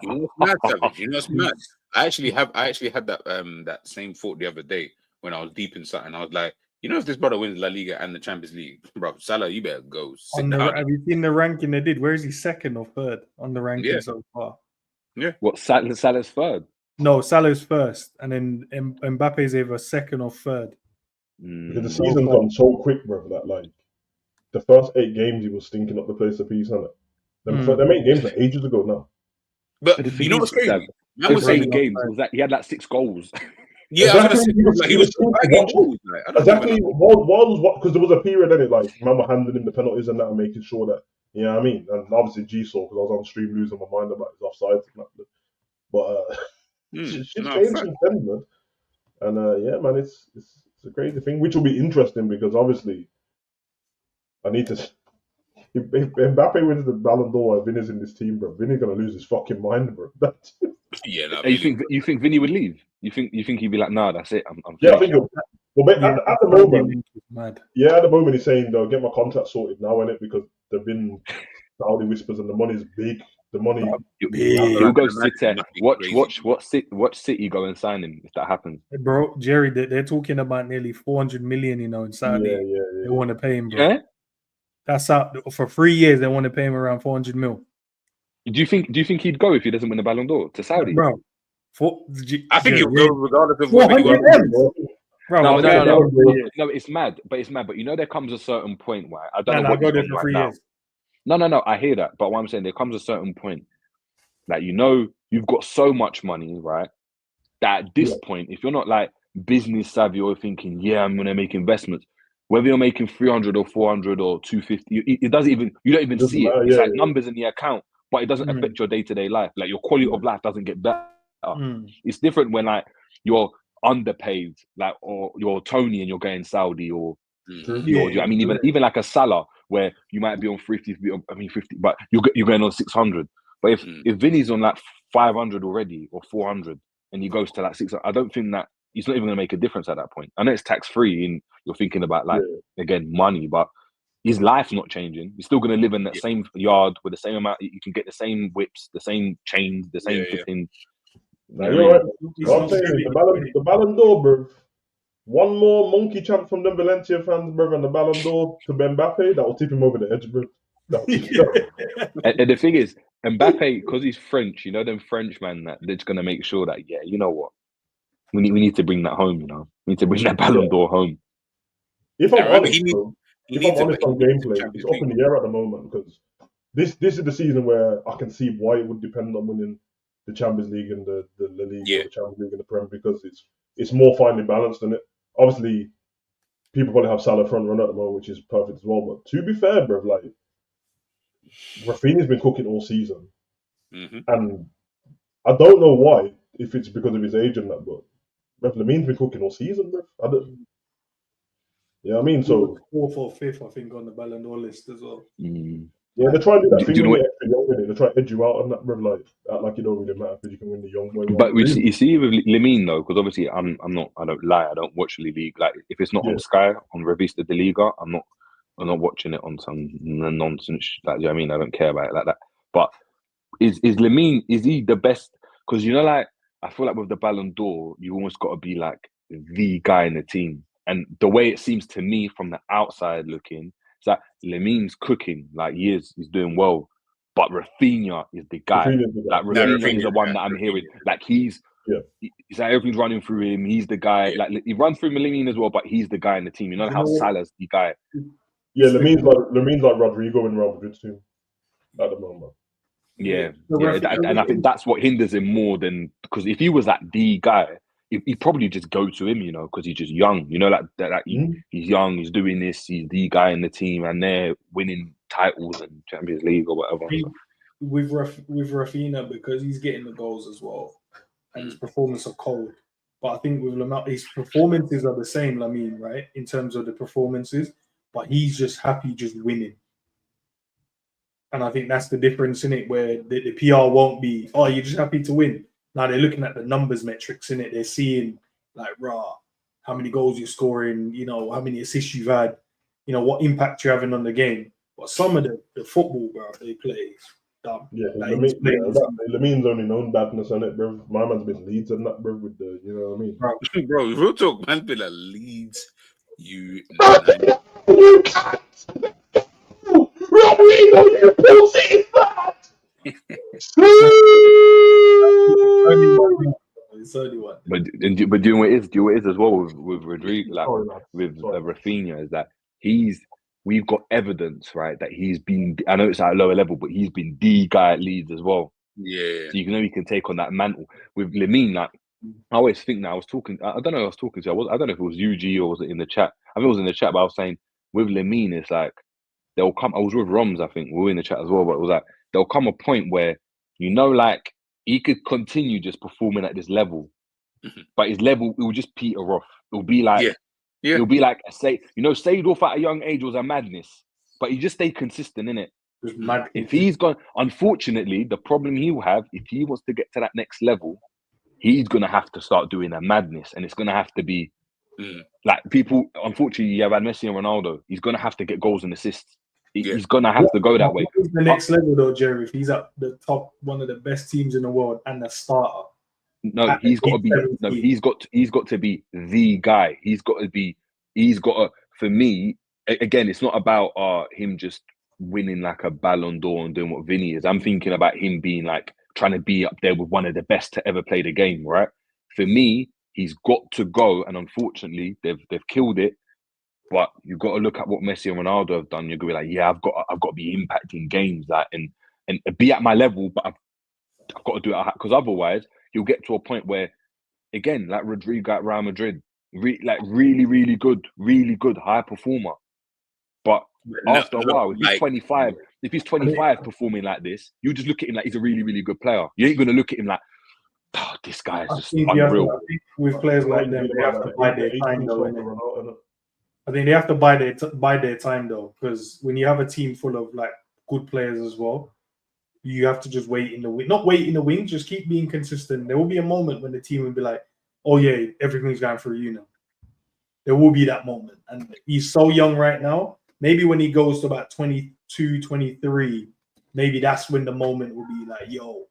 You know what's mad? I actually had that same thought the other day when I was deep in something. I was like, if this brother wins La Liga and the Champions League, bro, Salah, you better go sit down. Have you seen the ranking they did? Where is he, 2nd or 3rd on the ranking so far? Yeah. What, Salah's 3rd? No, Salah's 1st, and then Mbappe's either 2nd or 3rd. Because the season's gone so quick, bro. That like the first 8 games he was stinking up the place a piece, hasn't it? Them 8 games like ages ago now. But you know what's crazy? Those 8 games was that he had like 6 goals. Yeah, I was gonna say, like, he was bagging balls. Like, I don't Exactly. even know. While because there was a period in it, like, man were handling him the penalties and that and making sure that, you know what I mean? And obviously G saw, because I was on stream losing my mind about his offsides and that. But shit's changed since then, man. And yeah, man, it's a crazy thing, which will be interesting because obviously I need to. If Mbappe wins the Ballon d'Or, Vinny's in this team, bro. Vinny's gonna lose his fucking mind, bro. Yeah, no, you think Vinny would leave? You think he'd be like, nah, that's it. I'm yeah, I think. Well, at the moment, mad. Yeah, at the moment he's saying they'll get my contract sorted now, innit? Because there've been Saudi whispers and the money's big. The money. He'll go sit there. Watch City go and sign him if that happens. Bro, Jerry, they're talking about nearly 400 million, in Saudi. Yeah. They want to pay him, bro. Yeah? That's up for 3 years. They want to pay him around 400 mil. Do you think he'd go if he doesn't win the Ballon d'Or to Saudi? Bro, I think he'll go regardless of what he wants. No, it's mad. But you know, there comes a certain point where I don't know what go there he's for on 3 right years. now. No, I hear that. But what I'm saying, there comes a certain point that, you know, you've got so much money, right? That at this point, if you're not like business savvy or thinking, yeah, I'm gonna make investments, whether you're making 300 or 400 or 250, it doesn't even, you don't even see it. It's like numbers in the account, but it doesn't affect your day-to-day life. Like, your quality of life doesn't get better. It's different when, like, you're underpaid, like, or you're Tony and you're going Saudi, or I mean, even like a Salah, where you might be on 50, but you're going on 600. But if Vinny's on like 500 already or 400 and he goes to like 600, I don't think that he's not even going to make a difference at that point. I know it's tax-free and you're thinking about, like, again, money, but his life's not changing. He's still going to live in that same yard with the same amount. You can get the same whips, the same chains, the same fitting. Now, you're right. I'm saying the Ballon d'Or, bro. One more monkey chant from the Valencia fans, bro, and the Ballon d'Or to Mbappe, that will tip him over the edge, bro. And the thing is, Mbappe, because he's French, you know, them French man, that they're just going to make sure that, yeah, you know what, we need to bring that home. You know, we need to bring that Ballon d'Or home. If I'm honest, on gameplay, it's up in the air at the moment, because this is the season where I can see why it would depend on winning the Champions League and the La Liga, or the Champions League and the Prem, because it's more finely balanced than it. Obviously, people probably have Salah front runner at the moment, which is perfect as well. But to be fair, bro, like, Rafinha's been cooking all season, and I don't know why. If it's because of his age and that, but Lamin's been cooking all season, bro. I don't. Yeah, I mean, so 4th or 5th, I think, on the Ballon d'Or list as well. Yeah, they try and do that thing when you're extra young. They try to edge you out on that, bro. Like you don't really matter because you can win the young boy. But you see with Lamin though, because obviously I don't lie, I don't watch the league. Like, if it's not on Sky, on Revista de Liga, I'm not watching it on some nonsense. Like, you know what I mean? I don't care about it like that. But is Lamin, is he the best? Because, you know, like, I feel like with the Ballon d'Or, you almost got to be like the guy in the team. And the way it seems to me from the outside looking, it's like Lamin's cooking, like, he's doing well, but Rafinha is the guy. Rafinha is the one that I'm hearing. Like, he's like, everything's running through him. He's the guy. Like, he runs through Lamin as well, but he's the guy in the team. You know how Salah's the guy. Yeah, Lamin's like Rodrigo in Real Madrid's team at the moment. Yeah, and I think that's what hinders him more than, because if he was like the guy, he'd probably just go to him, you know, because he's just young, you know, he's young, he's doing this, he's the guy in the team, and they're winning titles and Champions League or whatever. With Rafinha, because he's getting the goals as well, and his performance are cold. But I think with Lamar, his performances are the same, Lamine, right, in terms of the performances, but he's just happy just winning. And I think that's the difference in it, where the PR won't be, oh, you're just happy to win. Now they're looking at the numbers metrics in it. They're seeing, like, how many goals you're scoring, you know, how many assists you've had, you know, what impact you're having on the game. But some of the football, bro, they play dumb. Yeah, Lamin's only known badness on it, bro. My man's been Leeds and that, bro, with the, you know what I mean? Bro, real talk, man's been a Leeds. You can't. Rodrigo, you pussy fat! But doing what it is as well with Rodrigo, like, with Rafinha, is that we've got evidence, right, that he's been, I know it's at a lower level, but he's been the guy at Leeds as well. Yeah. So you can take on that mantle. With Lamin, like, I always think that I was talking. I don't know who I was talking to. I don't know if it was UG or was it in the chat. I think it was in the chat, but I was saying with Lamine, it's like they'll come. I was with Roms, I think we were in the chat as well, but it was like there'll come a point where like he could continue just performing at this level, but his level it will just peter off. It will be like it'll be like Seydorf at a young age was a madness, but he just stayed consistent in it. If he's gone, unfortunately, the problem he will have if he wants to get to that next level, he's gonna have to start doing a madness, and it's gonna have to be like people. Unfortunately, you have Messi and Ronaldo. He's gonna have to get goals and assists. He's gonna have to go that way. What is the next level though, Jerry? If he's at the top, one of the best teams in the world, and a starter. No, he's got to be. No, he's got to be the guy. He's got to. For me, again, it's not about him just winning like a Ballon d'Or and doing what Vinny is. I'm thinking about him being like trying to be up there with one of the best to ever play the game, right? For me, he's got to go, and unfortunately, they've killed it. But you've got to look at what Messi and Ronaldo have done. You're gonna be like, yeah, I've got to be impacting games, like and be at my level, but I've got to do it because otherwise you'll get to a point where, again, like Rodrigo at Real Madrid, really good, high performer. But after a while, if he's 25, performing like this, you just look at him like he's a really good player. You ain't gonna look at him like, oh, this guy is just unreal. I think with players like them, they have to buy their time though. I think they have to buy their time though, because when you have a team full of like good players as well, you have to just wait in the wing. Not wait in the wing, just keep being consistent. There will be a moment when the team will be like, oh yeah, everything's going through you now. There will be that moment. And he's so young right now. Maybe when he goes to about 22, 23, maybe that's when the moment will be like, yo.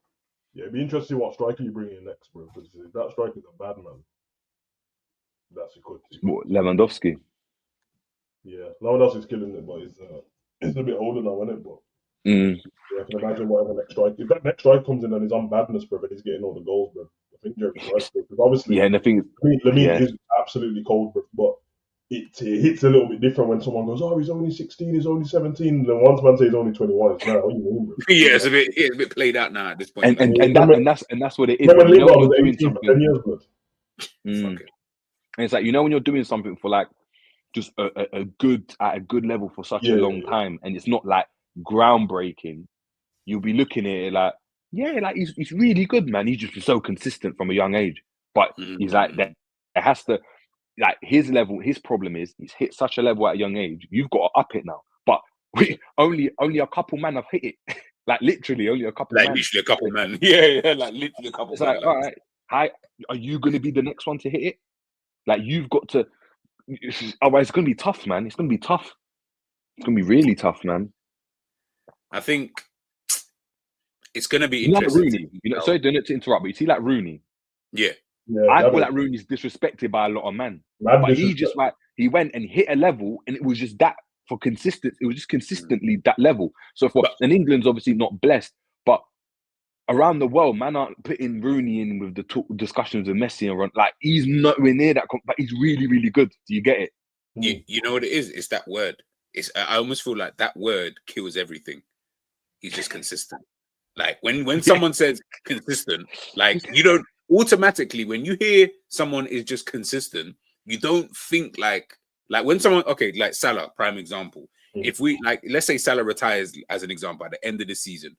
Yeah, it'd be interesting what striker you bring in next, bro. Because if that striker's a bad man, that's a good team. What, Lewandowski? Yeah, Lewandowski's killing it, but he's a bit older now, isn't it? But yeah, I can imagine whatever next strike. If that next strike comes in and he's on badness, bro, and he's getting all the goals, bro, I think Jerry's right, bro. Because obviously, and the thing, Lamine is absolutely cold, bro, but it hits a little bit different when someone goes, "Oh, he's only 16, he's only 17." And then once man says he's only 21, it's now what you mean, bro? Yeah, it's a bit played out now at this point. And that's what it is. When Lingard was 18 for 10 years, bro. And it's like, when you're doing something for like just a good level for such a long time, and it's not like groundbreaking, you'll be looking at it like, like he's really good, man. He's just so consistent from a young age. But he's like that. It has to, like, his level. His problem is he's hit such a level at a young age. You've got to up it now. But only a couple man have hit it. Like literally only a couple. Like literally a couple man. Yeah, like literally a couple. It's like, all right, are you going to be the next one to hit it? Like, you've got to. Otherwise, it's going to be tough, man. It's going to be tough. It's going to be really tough, man. I think it's going to be interesting. Rooney, sorry to interrupt, but you see, like Rooney. Yeah. I feel like Rooney's disrespected by a lot of men. But he went and hit a level, and it was just that for consistent. It was just consistently that level. So and England's obviously not blessed, but around the world, man aren't putting Rooney in with the discussions with Messi and like he's nowhere near that, but he's really good. Do you get it? You know what it is? It's that word. I almost feel like that word kills everything. He's just consistent. Like when someone says consistent, like you don't automatically, when you hear someone is just consistent, you don't think like when someone, like Salah, prime example. If we let's say Salah retires as an example at the end of the season,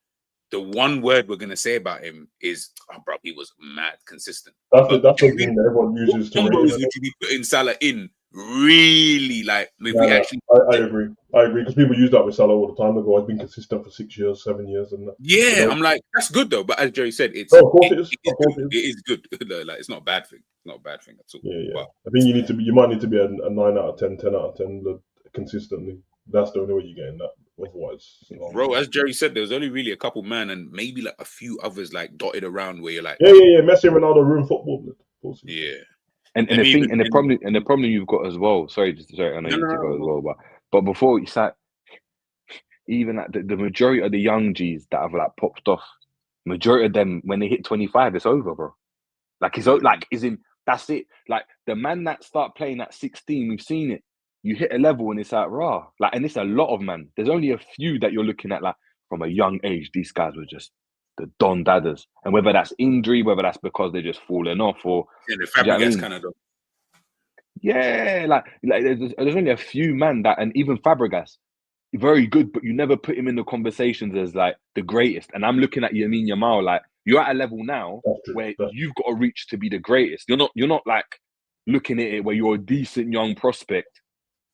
the one word we're gonna say about him is, "Oh, bro, he was mad consistent." That's the thing that everyone uses to would you be putting Salah in? Really, like if we actually, I agree because people use that with Salah all the time. They go, "I've been consistent for 6 years, 7 years," and that. Yeah, I'm like, that's good though. But as Jerry said, it is good. Like, it's not a bad thing. It's not a bad thing at all. Yeah. But I think you might need to be a 9 out of 10, 10 out of 10 consistently. That's the only way you're getting that. Otherwise, bro, as Jerry said, there was only really a couple man and maybe like a few others like dotted around where you're like, Messi and Ronaldo ruin football. Yeah. And the problem you've got as well. Sorry, I know you need to go as well, but before it's like, even like the majority of the young G's that have like popped off, majority of them when they hit 25, it's over, bro. Like that's it. Like the man that start playing at 16, we've seen it. You hit a level and it's like raw. Like, and it's a lot of man. There's only a few that you're looking at like from a young age. These guys were just the Don Dadders, and whether that's injury, whether that's because they're just falling off, or Yeah, the do you know what I Fabregas mean? kind of done. Yeah, like there's only a few man that, and even Fabregas, very good, but you never put him in the conversations as like the greatest. And I'm looking at Lamine Yamal, like you're at a level now where you've got to reach to be the greatest. You're not like looking at it where you're a decent young prospect,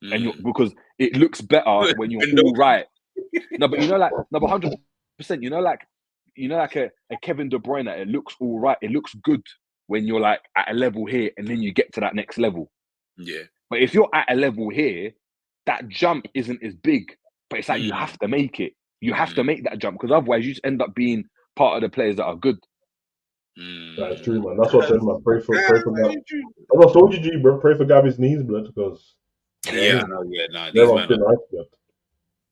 and you're, because it looks better when you're all right. No, but 100%. You know, like a Kevin De Bruyne, it looks all right. It looks good when you're like at a level here, and then you get to that next level. Yeah. But if you're at a level here, that jump isn't as big. But it's like you have to make it. You have to make that jump, because otherwise you just end up being part of the players that are good. That's true, man. That's what I said, man. Pray for Gavi. That's what I told you, G, bro. Pray for Gavi's knees, blood, because These man,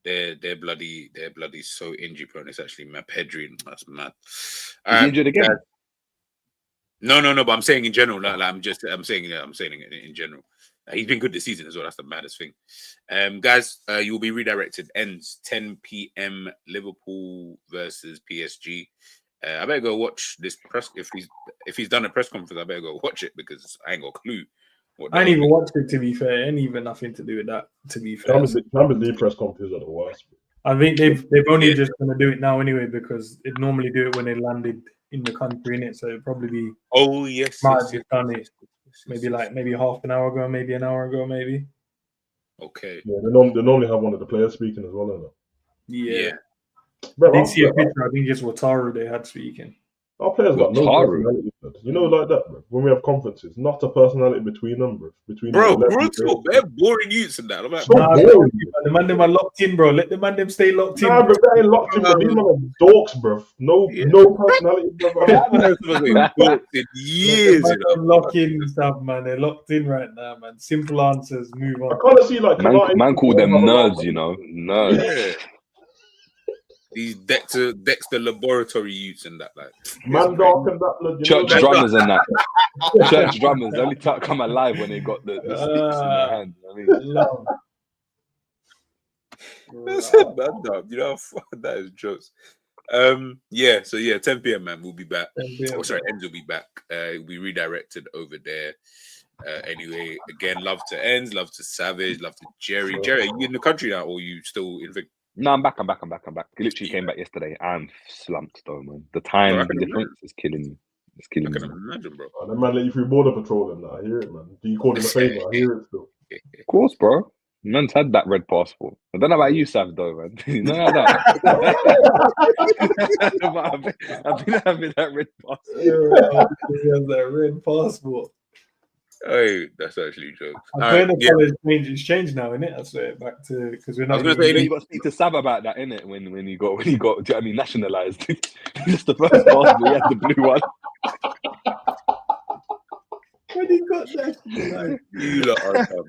they're bloody so injury prone. It's actually mad. Pedri, that's mad. Is he injured again? No. But I'm saying in general. Like I'm saying it in general. He's been good this season as well. That's the maddest thing. Guys, you will be redirected. Ends 10 p.m. Liverpool versus PSG. I better go watch this press. If he's done a press conference, I better go watch it, because I ain't got a clue. I ain't even watched it, to be fair. Ain't even nothing to do with that, to be fair. Champions League press conferences are the worst. I think they've only just going to do it now anyway, because they normally do it when they landed in the country, innit? So it'll probably be. Oh yes, done it. Maybe half an hour ago, maybe an hour ago, maybe. Okay. Yeah, they normally have one of the players speaking as well, don't they? Yeah. Bro, I didn't see a picture. I think it's Wataru they had speaking. Our players got no personality, bro. You know, like that, bro. When we have conferences, not a personality between them, bro. They're boring youths and that. I'm like, boring. The man them are locked in, bro. Let the man them stay locked in. Nah, bro, they ain't locked in, bro. These men are dorks, bro. No personality, bro. Years, lock in stuff, man. They're locked in right now, man. Simple answers, move on. I kind of see like man call them nerds, you know, nerds. Yeah. These Dexter laboratory youths and that, like man dark and that church drummers and that. Church drummers only come alive when they got the sticks in their hand. I mean, that's it, man. You know, that is jokes. So 10 p.m. man, we'll be back. Ends will be back. We'll be redirected over there. Anyway, again, love to Ends, love to Savage, love to Jerry. Jerry, are you in the country now, or are you still in? No, I'm back. I literally came back yesterday. I'm slumped though, man. The time difference is killing me. It's killing me. I can imagine, bro. Oh, that man let you through border patrol and that. I hear it, man. Do you call him a favor? I hear it still. Of course, bro. Man's had that red passport. I don't know about you, Sav, though, man. You know that. I've been having that red passport. He has that red passport. Hey, that's actually jokes. I've heard the colours it's changed now, innit? I swear, back to because we're not. I was going to say, you got to speak to Sav about that, innit? When you got, do you know what I mean, nationalised. Just the first passport, he had the blue one. When he got that, you lot are dumb.